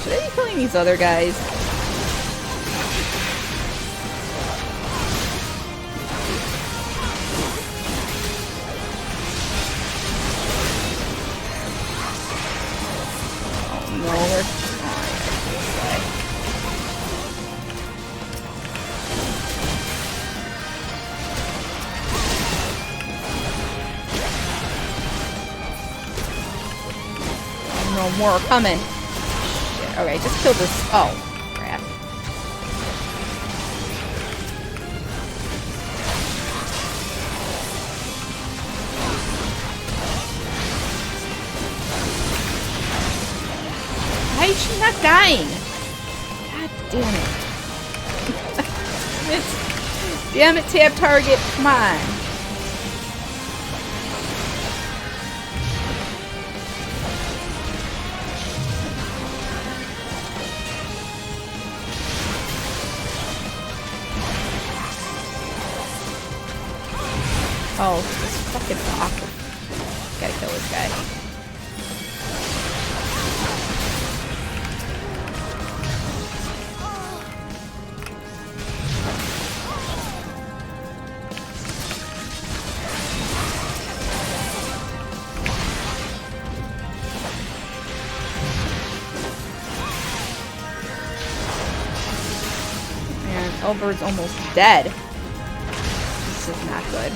Should I be killing these other guys? No more coming. Shit. Okay, just kill this. Oh, crap. Why is she not dying? God damn it. Damn it, tab target. Come on. Oh, this fucking rock. Gotta kill this guy. Man, Elber's almost dead. This is not good.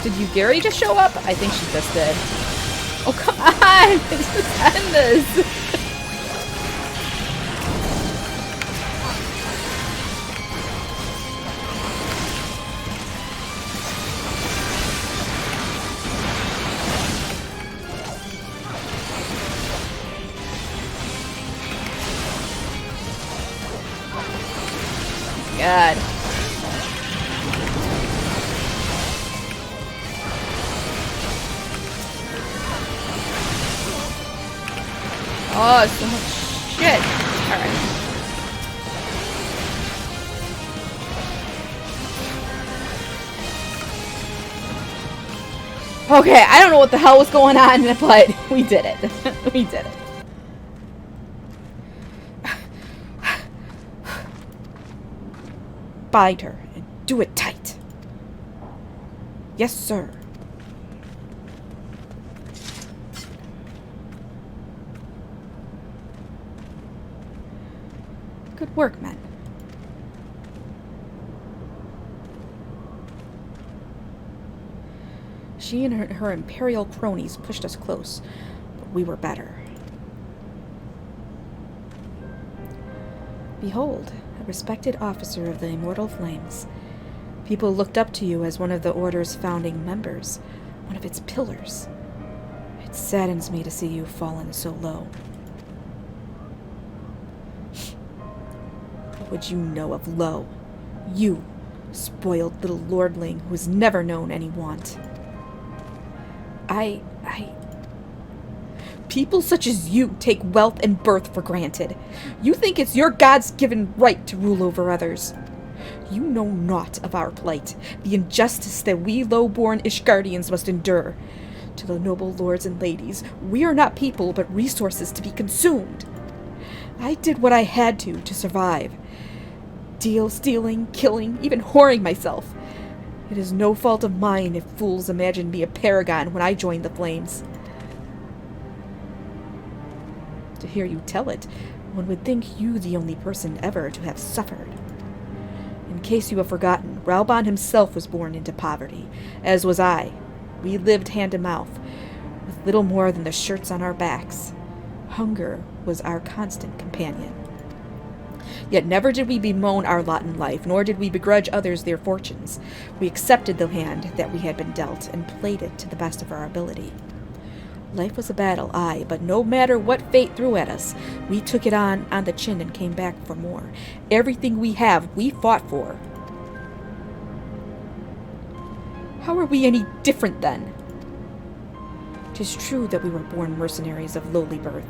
Did you Gary just show up? I think she just did. Oh, come on! Just end this! God. Oh, so much shit. Alright. Okay, I don't know what the hell was going on, but we did it. We did it. Bind her and do it tight. Yes, sir. Good work, men. She and her imperial cronies pushed us close, but we were better. Behold, a respected officer of the Immortal Flames. People looked up to you as one of the Order's founding members, one of its pillars. It saddens me to see you fallen so low. What would you know of low? You, spoiled little lordling who has never known any want. People such as you take wealth and birth for granted. You think it's your God's given right to rule over others. You know naught of our plight, the injustice that we low-born Ishgardians must endure. To the noble lords and ladies, we are not people but resources to be consumed. I did what I had to survive. Stealing, killing, even whoring myself. It is no fault of mine if fools imagined me a paragon when I joined the Flames. To hear you tell it, one would think you the only person ever to have suffered. In case you have forgotten, Raubon himself was born into poverty, as was I. We lived hand to mouth, with little more than the shirts on our backs. Hunger was our constant companion. Yet never did we bemoan our lot in life, nor did we begrudge others their fortunes. We accepted the hand that we had been dealt, and played it to the best of our ability. Life was a battle, aye, but no matter what fate threw at us, we took it on the chin and came back for more. Everything we have, we fought for. How are we any different then? 'Tis true that we were born mercenaries of lowly birth.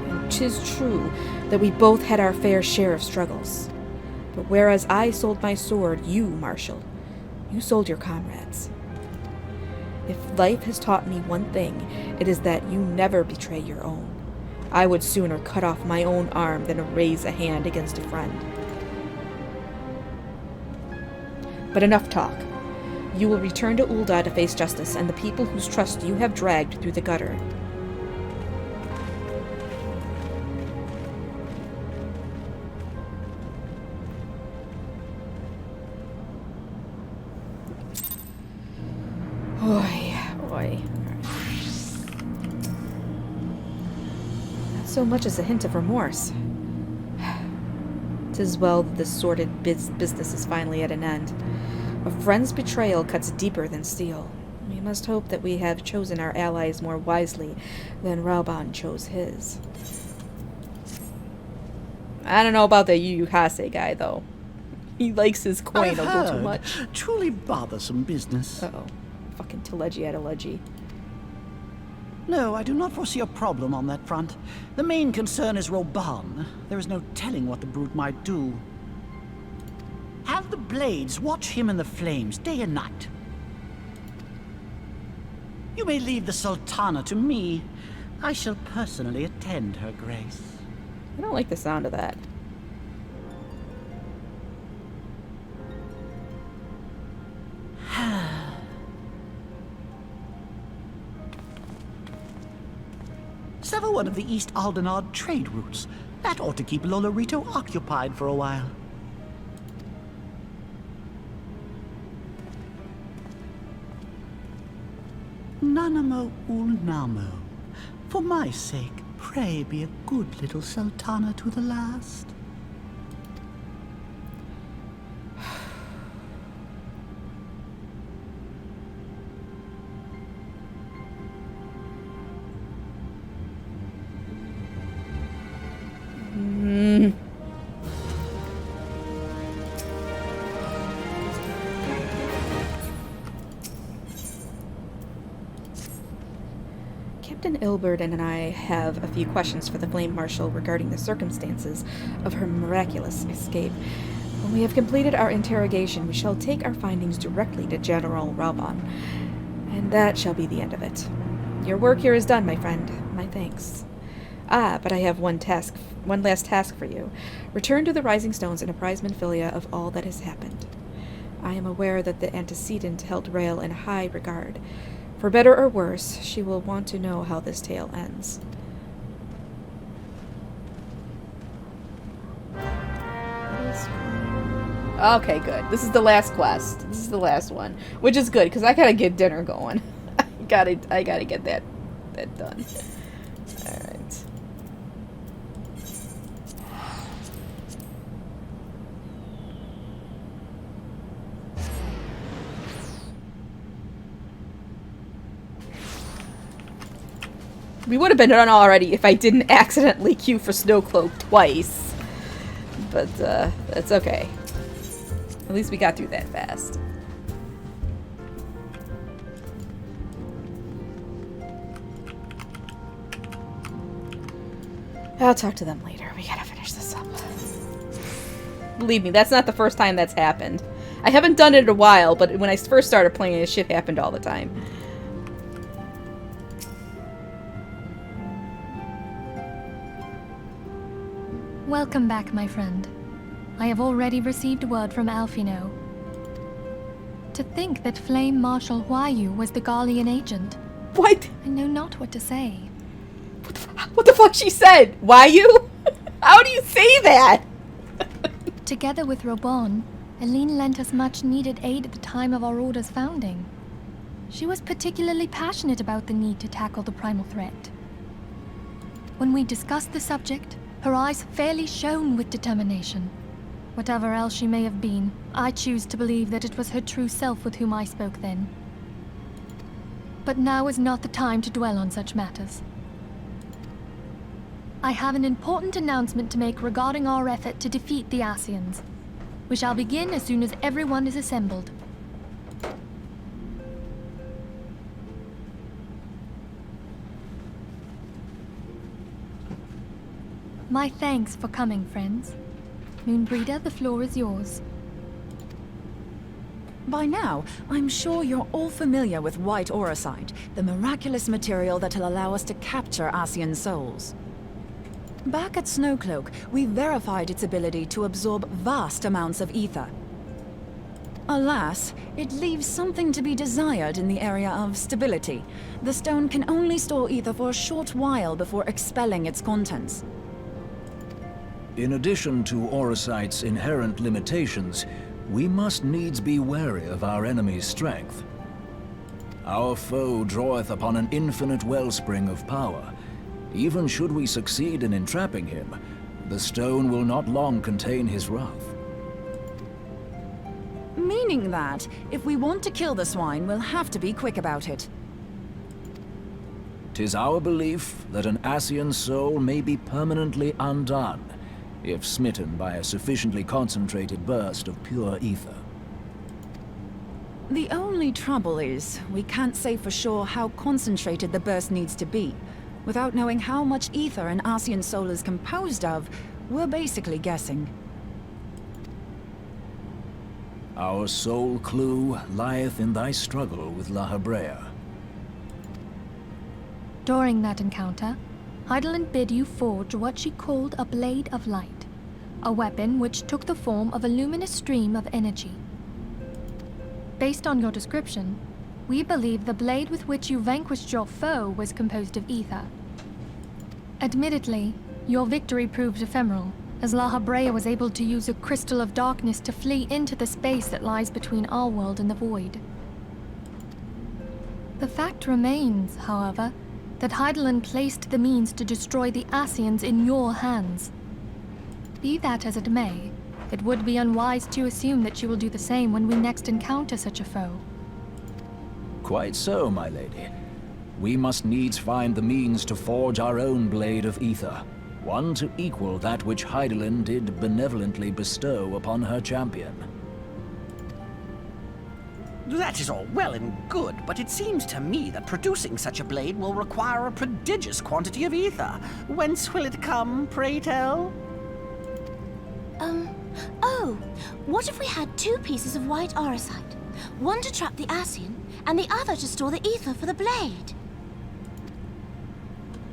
And 'tis true that we both had our fair share of struggles. But whereas I sold my sword, you, Marshal, you sold your comrades. If life has taught me one thing, it is that you never betray your own. I would sooner cut off my own arm than raise a hand against a friend. But enough talk. You will return to Ul'dah to face justice and the people whose trust you have dragged through the gutter. Oy. Not so much as a hint of remorse. 'Tis well that this sordid business is finally at an end. A friend's betrayal cuts deeper than steel. We must hope that we have chosen our allies more wisely than Reborn chose his. I don't know about the Yu Hase guy, though. He likes his coin I've a little too heard. much. Truly bothersome business. Uh-oh. Fucking Telegy at a Leggy. No, I do not foresee a problem on that front. The main concern is Reborn. There is no telling what the brute might do. Have the Blades watch him in the flames day and night. You may leave the Sultana to me. I shall personally attend her grace. I don't like the sound of that. Sever one of the East Aldenard trade routes. That ought to keep Lolorito occupied for a while. Nanamo Ulnamo. For my sake, pray be a good little Sultana to the last. Captain Ilbert and I have a few questions for the Flame Marshal regarding the circumstances of her miraculous escape. When we have completed our interrogation, we shall take our findings directly to General Reborn, and that shall be the end of it. Your work here is done, my friend. My thanks. Ah, but I have one last task for you. Return to the Rising Stones and apprise Minfilia of all that has happened. I am aware that the antecedent held Rael in high regard. For better or worse, she will want to know how this tale ends. Okay, good. This is the last quest. This is the last one, which is good because I gotta get dinner going. I gotta get that done. All right. We would have been done already if I didn't accidentally queue for Snowcloak twice. But, that's okay. At least we got through that fast. I'll talk to them later. We gotta finish this up. Believe me, that's not the first time that's happened. I haven't done it in a while, but when I first started playing, this shit happened all the time. Welcome back, my friend. I have already received word from Alfino. To think that Flame Marshal Huayu was the Garlean agent. What? I know not what to say. What the fuck she said? Huayu? How do you say that? Together with Reborn, Eileen lent us much needed aid at the time of our order's founding. She was particularly passionate about the need to tackle the primal threat. When we discussed the subject, her eyes fairly shone with determination. Whatever else she may have been, I choose to believe that it was her true self with whom I spoke then. But now is not the time to dwell on such matters. I have an important announcement to make regarding our effort to defeat the Ascians. We shall begin as soon as everyone is assembled. My thanks for coming, friends. Moenbryda, the floor is yours. By now, I'm sure you're all familiar with white auracite, the miraculous material that'll allow us to capture Ascian souls. Back at Snowcloak, we verified its ability to absorb vast amounts of ether. Alas, it leaves something to be desired in the area of stability. The stone can only store ether for a short while before expelling its contents. In addition to auracite's inherent limitations, we must needs be wary of our enemy's strength. Our foe draweth upon an infinite wellspring of power. Even should we succeed in entrapping him, The stone will not long contain his wrath. Meaning that, if we want to kill the swine, we'll have to be quick about it. 'Tis our belief that an Ascian soul may be permanently undone, if smitten by a sufficiently concentrated burst of pure ether. The only trouble is, we can't say for sure how concentrated the burst needs to be. Without knowing how much ether an Ascian soul is composed of, we're basically guessing. Our sole clue lieth in thy struggle with La Hebrea. During that encounter, Heidelin bid you forge what she called a Blade of Light, a weapon which took the form of a luminous stream of energy. Based on your description, we believe the blade with which you vanquished your foe was composed of ether. Admittedly, your victory proved ephemeral, as La Hebrea was able to use a crystal of darkness to flee into the space that lies between our world and the void. The fact remains, however, that Heidelin placed the means to destroy the Ascians in your hands. Be that as it may, it would be unwise to assume that she will do the same when we next encounter such a foe. Quite so, my lady. We must needs find the means to forge our own blade of ether, one to equal that which Heidelin did benevolently bestow upon her champion. That is all well and good, but it seems to me that producing such a blade will require a prodigious quantity of ether. Whence will it come, pray tell? Oh, what if we had 2 pieces of white orosite? One to trap the Ascian, and the other to store the ether for the blade.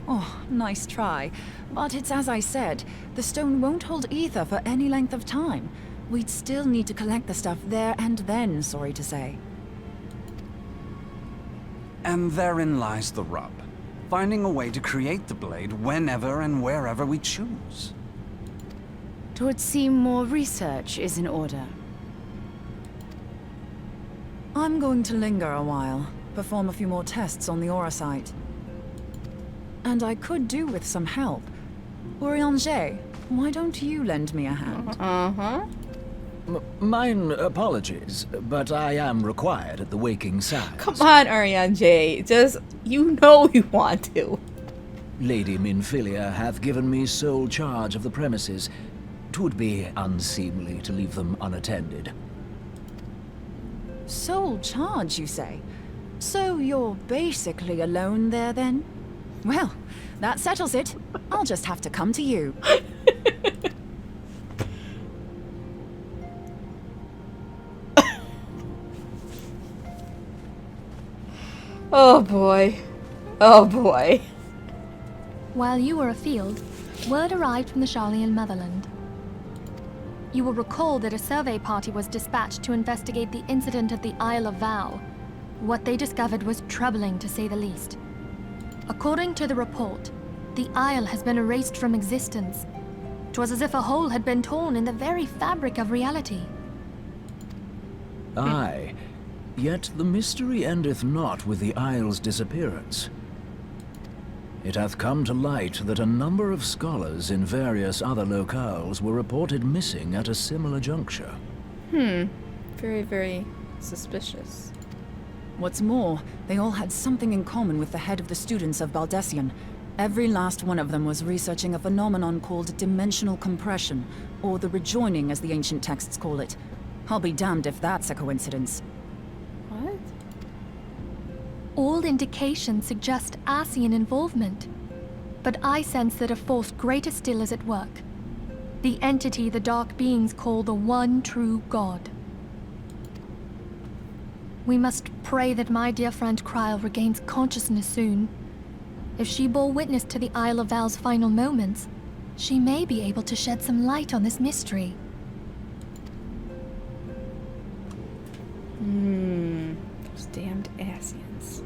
Oh, nice try. But it's as I said, the stone won't hold ether for any length of time. We'd still need to collect the stuff there and then, sorry to say. And therein lies the rub. Finding a way to create the blade whenever and wherever we choose. 'Twould seem more research is in order. I'm going to linger a while, perform a few more tests on the orosite. And I could do with some help. Urianger, why don't you lend me a hand? Mine apologies, but I am required at the Waking Sands. Come on, Ariane J. Just, you know you want to. Lady Minfilia hath given me sole charge of the premises. 'Twould be unseemly to leave them unattended. Sole charge, you say? So you're basically alone there, then? Well, that settles it. I'll just have to come to you. Oh boy. Oh boy. While you were afield, word arrived from the Sharlayan motherland. You will recall that a survey party was dispatched to investigate the incident at the Isle of Val. What they discovered was troubling, to say the least. According to the report, the isle has been erased from existence. 'Twas as if a hole had been torn in the very fabric of reality. Aye, yet the mystery endeth not with the isle's disappearance. It hath come to light that a number of scholars in various other locales were reported missing at a similar juncture. Very, very suspicious. What's more, they all had something in common with the head of the students of Baldessian. Every last one of them was researching a phenomenon called dimensional compression, or the rejoining as the ancient texts call it. I'll be damned if that's a coincidence. What? All indications suggest Ascian involvement. But I sense that a force greater still is at work. The entity the Dark Beings call the One True God. We must pray that my dear friend Kryl regains consciousness soon. If she bore witness to the Isle of Val's final moments, she may be able to shed some light on this mystery. Those damned Ascians.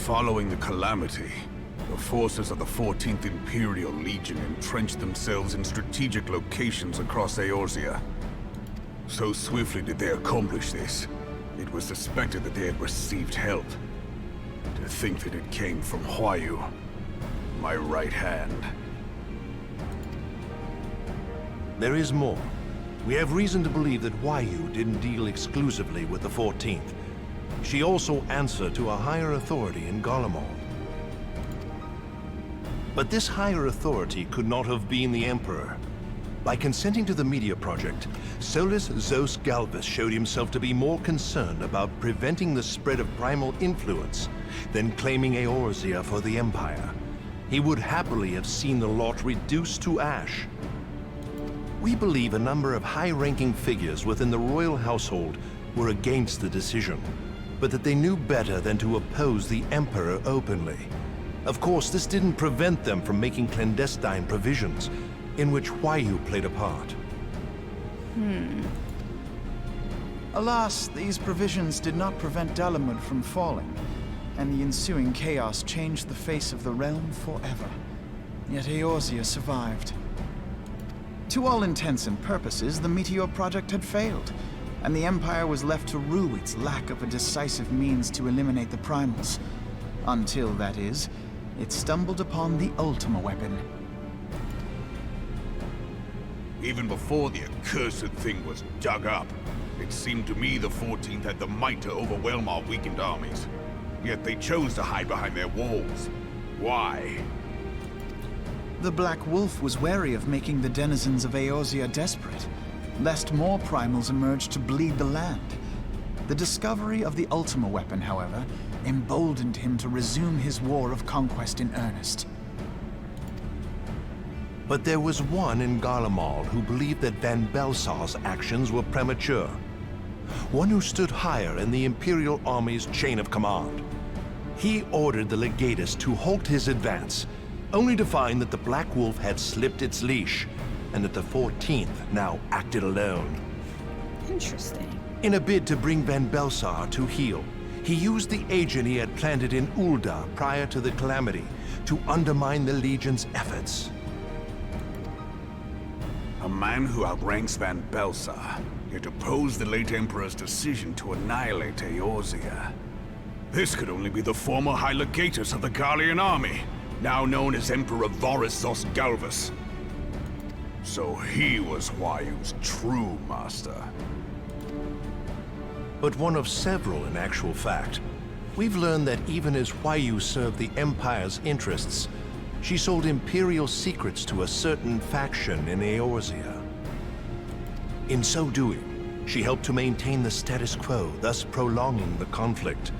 Following the calamity, the forces of the 14th Imperial Legion entrenched themselves in strategic locations across Eorzea. So swiftly did they accomplish this, it was suspected that they had received help. To think that it came from Huayu, my right hand. There is more. We have reason to believe that Huayu didn't deal exclusively with the 14th. She also answered to a higher authority in Garlemald. But this higher authority could not have been the Emperor. By consenting to the Media Project, Solus Zos Galvus showed himself to be more concerned about preventing the spread of primal influence than claiming Eorzea for the Empire. He would happily have seen the lot reduced to ash. We believe a number of high-ranking figures within the royal household were against the decision, but that they knew better than to oppose the Emperor openly. Of course, this didn't prevent them from making clandestine provisions, in which Huayu played a part. Alas, these provisions did not prevent Dalamud from falling, and the ensuing chaos changed the face of the realm forever. Yet Eorzea survived. To all intents and purposes, the Meteor Project had failed, and the Empire was left to rue its lack of a decisive means to eliminate the Primals. Until, that is, it stumbled upon the Ultima weapon. Even before the accursed thing was dug up, it seemed to me the 14th had the might to overwhelm our weakened armies. Yet they chose to hide behind their walls. Why? The Black Wolf was wary of making the denizens of Eorzea desperate, lest more primals emerge to bleed the land. The discovery of the Ultima weapon, however, emboldened him to resume his war of conquest in earnest. But there was one in Garlemald who believed that Van Belsar's actions were premature. One who stood higher in the Imperial Army's chain of command. He ordered the Legatus to halt his advance, only to find that the Black Wolf had slipped its leash, and that the 14th now acted alone. Interesting. In a bid to bring Van Belsar to heel, he used the agent he had planted in Ul'dah prior to the calamity to undermine the Legion's efforts. A man who outranks Van Belsar, yet opposed the late Emperor's decision to annihilate Eorzea. This could only be the former High Legatus of the Garlean army, now known as Emperor Varus Zos Galvus. So he was Huayu's true master. But one of several in actual fact. We've learned that even as Huayu served the Empire's interests, she sold Imperial secrets to a certain faction in Eorzea. In so doing, she helped to maintain the status quo, thus prolonging the conflict.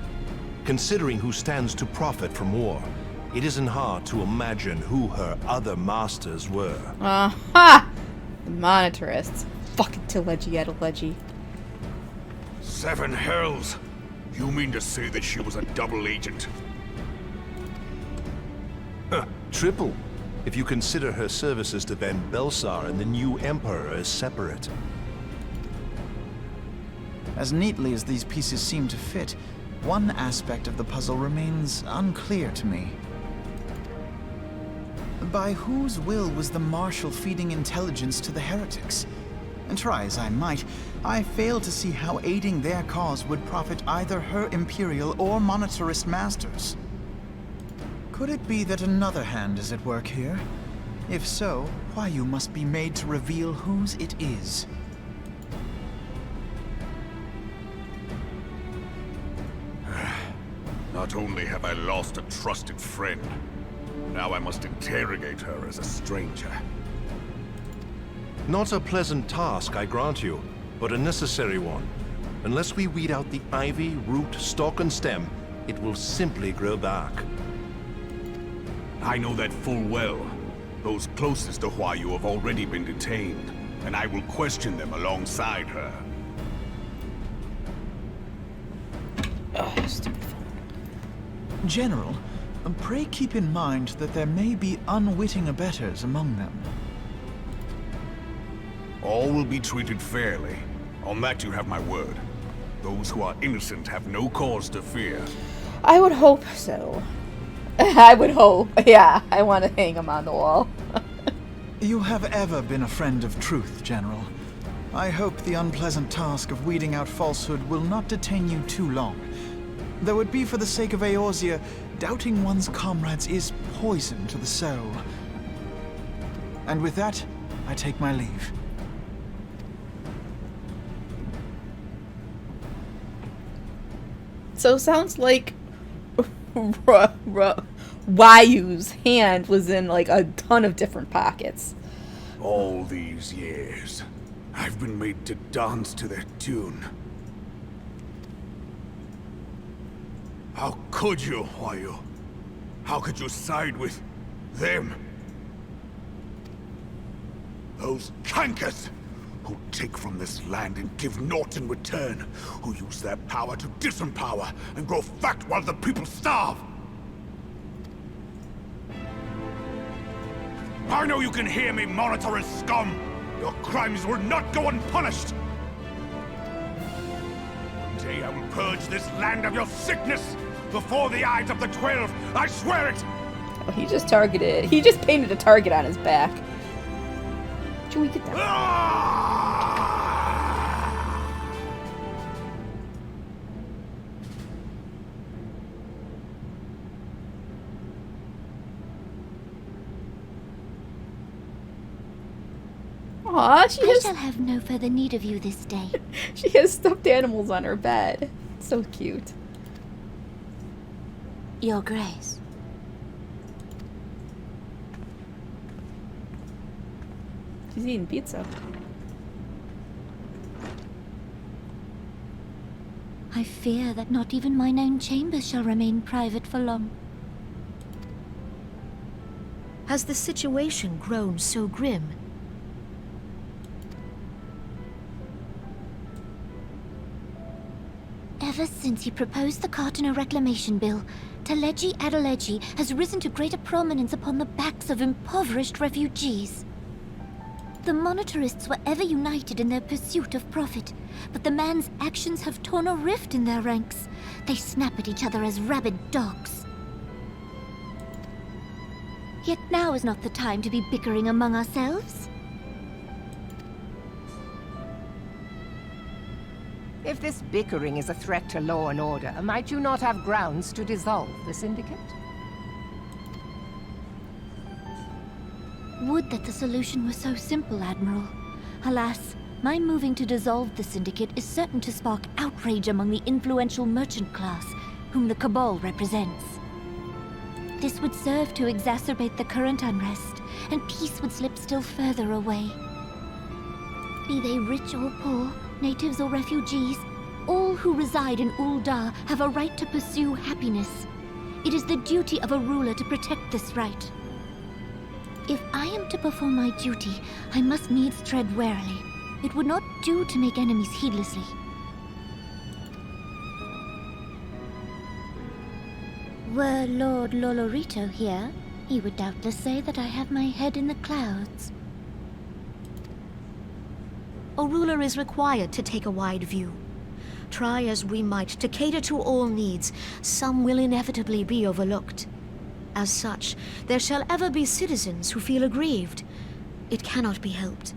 Considering who stands to profit from war, it isn't hard to imagine who her other masters were. Aha! The Monitarists. Fucking Telegy Adelegy. 7 hells! You mean to say that she was a double agent? Triple, if you consider her services to Van Belsar and the new Emperor as separate. As neatly as these pieces seem to fit, one aspect of the puzzle remains unclear to me. By whose will was the Marshal feeding intelligence to the heretics? And try as I might, I fail to see how aiding their cause would profit either her Imperial or Monetarist masters. Could it be that another hand is at work here? If so, Huayu must be made to reveal whose it is. Not only have I lost a trusted friend, now I must interrogate her as a stranger. Not a pleasant task, I grant you, but a necessary one. Unless we weed out the ivy, root, stalk, and stem, it will simply grow back. I know that full well. Those closest to Huayu have already been detained, and I will question them alongside her. Oh, stupid phone. General, pray keep in mind that there may be unwitting abettors among them. All will be treated fairly. On that you have my word. Those who are innocent have no cause to fear. I would hope so. I would hope. Yeah, I want to hang him on the wall. You have ever been a friend of truth, General. I hope the unpleasant task of weeding out falsehood will not detain you too long. Though it be for the sake of Eorzea, doubting one's comrades is poison to the soul. And with that, I take my leave. So sounds like Ryu's hand was in like a ton of different pockets. All these years, I've been made to dance to their tune. How could you, Ryu? How could you side with them? Those cankers who take from this land and give naught in return, who use their power to disempower and grow fat while the people starve. I know you can hear me, monitor as scum. Your crimes will not go unpunished. One day I will purge this land of your sickness before the eyes of the 12. I swear it. Oh, he just painted a target on his back. Should we get that? Aw, I shall have no further need of you this day. She has stuffed animals on her bed. So cute. Your Grace. She's eating pizza. I fear that not even mine own chambers shall remain private for long. Has the situation grown so grim? Ever since he proposed the Cartiner Reclamation Bill, Teleji Adeleji has risen to greater prominence upon the backs of impoverished refugees. The monetarists were ever united in their pursuit of profit, but the man's actions have torn a rift in their ranks. They snap at each other as rabid dogs. Yet now is not the time to be bickering among ourselves. If this bickering is a threat to law and order, might you not have grounds to dissolve the Syndicate? Would that the solution were so simple, Admiral. Alas, my moving to dissolve the Syndicate is certain to spark outrage among the influential merchant class, whom the Cabal represents. This would serve to exacerbate the current unrest, and peace would slip still further away. Be they rich or poor, natives or refugees, all who reside in Ul'dah have a right to pursue happiness. It is the duty of a ruler to protect this right. If I am to perform my duty, I must needs tread warily. It would not do to make enemies heedlessly. Were Lord Lolorito here, he would doubtless say that I have my head in the clouds. A ruler is required to take a wide view. Try as we might to cater to all needs, some will inevitably be overlooked. As such, there shall ever be citizens who feel aggrieved. It cannot be helped.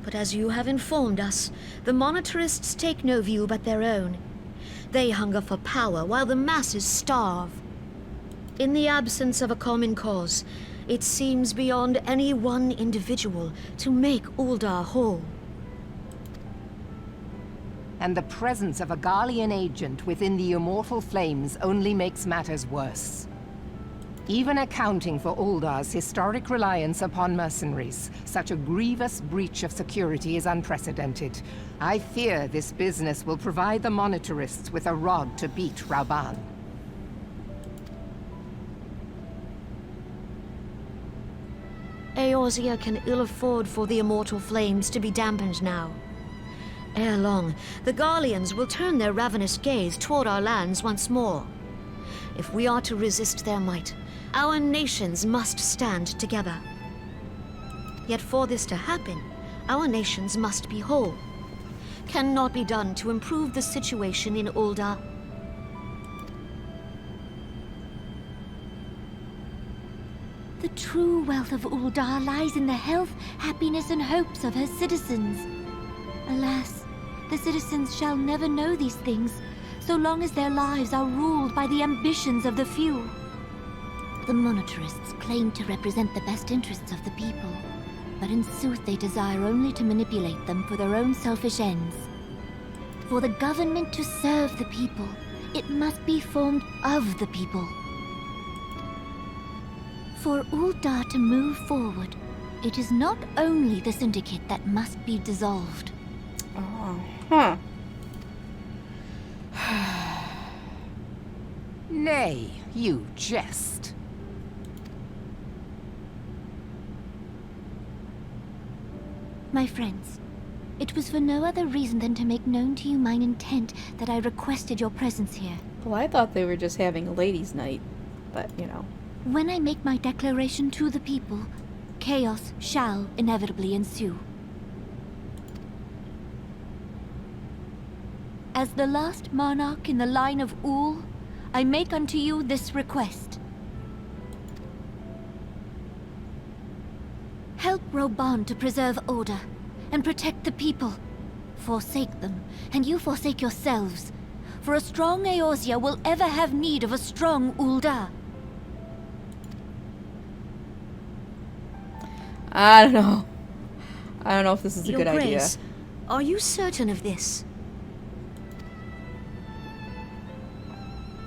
But as you have informed us, the monetarists take no view but their own. They hunger for power while the masses starve. In the absence of a common cause, it seems beyond any one individual to make Ul'dah whole. And the presence of a Garlean agent within the Immortal Flames only makes matters worse. Even accounting for Ul'dah's historic reliance upon mercenaries, such a grievous breach of security is unprecedented. I fear this business will provide the monetarists with a rod to beat Rauban. Eorzea can ill afford for the Immortal Flames to be dampened now. Ere long, the Garleans will turn their ravenous gaze toward our lands once more. If we are to resist their might, our nations must stand together. Yet for this to happen, our nations must be whole. Cannot be done to improve the situation in Ul'dah. The true wealth of Uldar lies in the health, happiness, and hopes of her citizens. Alas, the citizens shall never know these things, so long as their lives are ruled by the ambitions of the few. The monetarists claim to represent the best interests of the people, but in sooth they desire only to manipulate them for their own selfish ends. For the government to serve the people, it must be formed of the people. For Uldar to move forward, it is not only the Syndicate that must be dissolved. Oh, huh. Nay, you jest. My friends, it was for no other reason than to make known to you mine intent that I requested your presence here. Well, I thought they were just having a ladies' night, but, you know. When I make my declaration to the people, chaos shall inevitably ensue. As the last monarch in the line of Ul, I make unto you this request. Help Reborn to preserve order and protect the people. Forsake them, and you forsake yourselves. For a strong Eorzea will ever have need of a strong Uldar. I don't know. I don't know if this is a Your good idea. Grace, are you certain of this?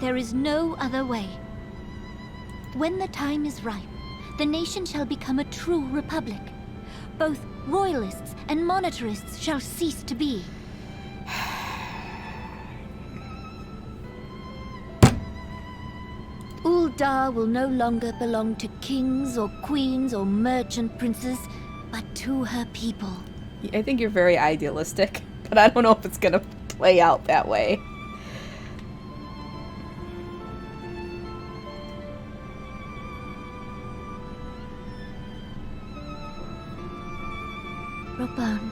There is no other way. When the time is ripe, the nation shall become a true republic. Both royalists and monetarists shall cease to be. Uldar will no longer belong to kings or queens or merchant princes, but to her people. I think you're very idealistic, but I don't know if it's gonna play out that way. Reborn,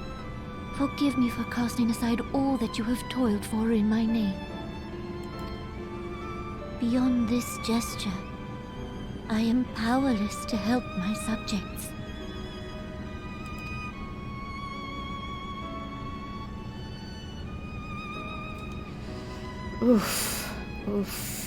forgive me for casting aside all that you have toiled for in my name. Beyond this gesture, I am powerless to help my subjects. Oof. Oof.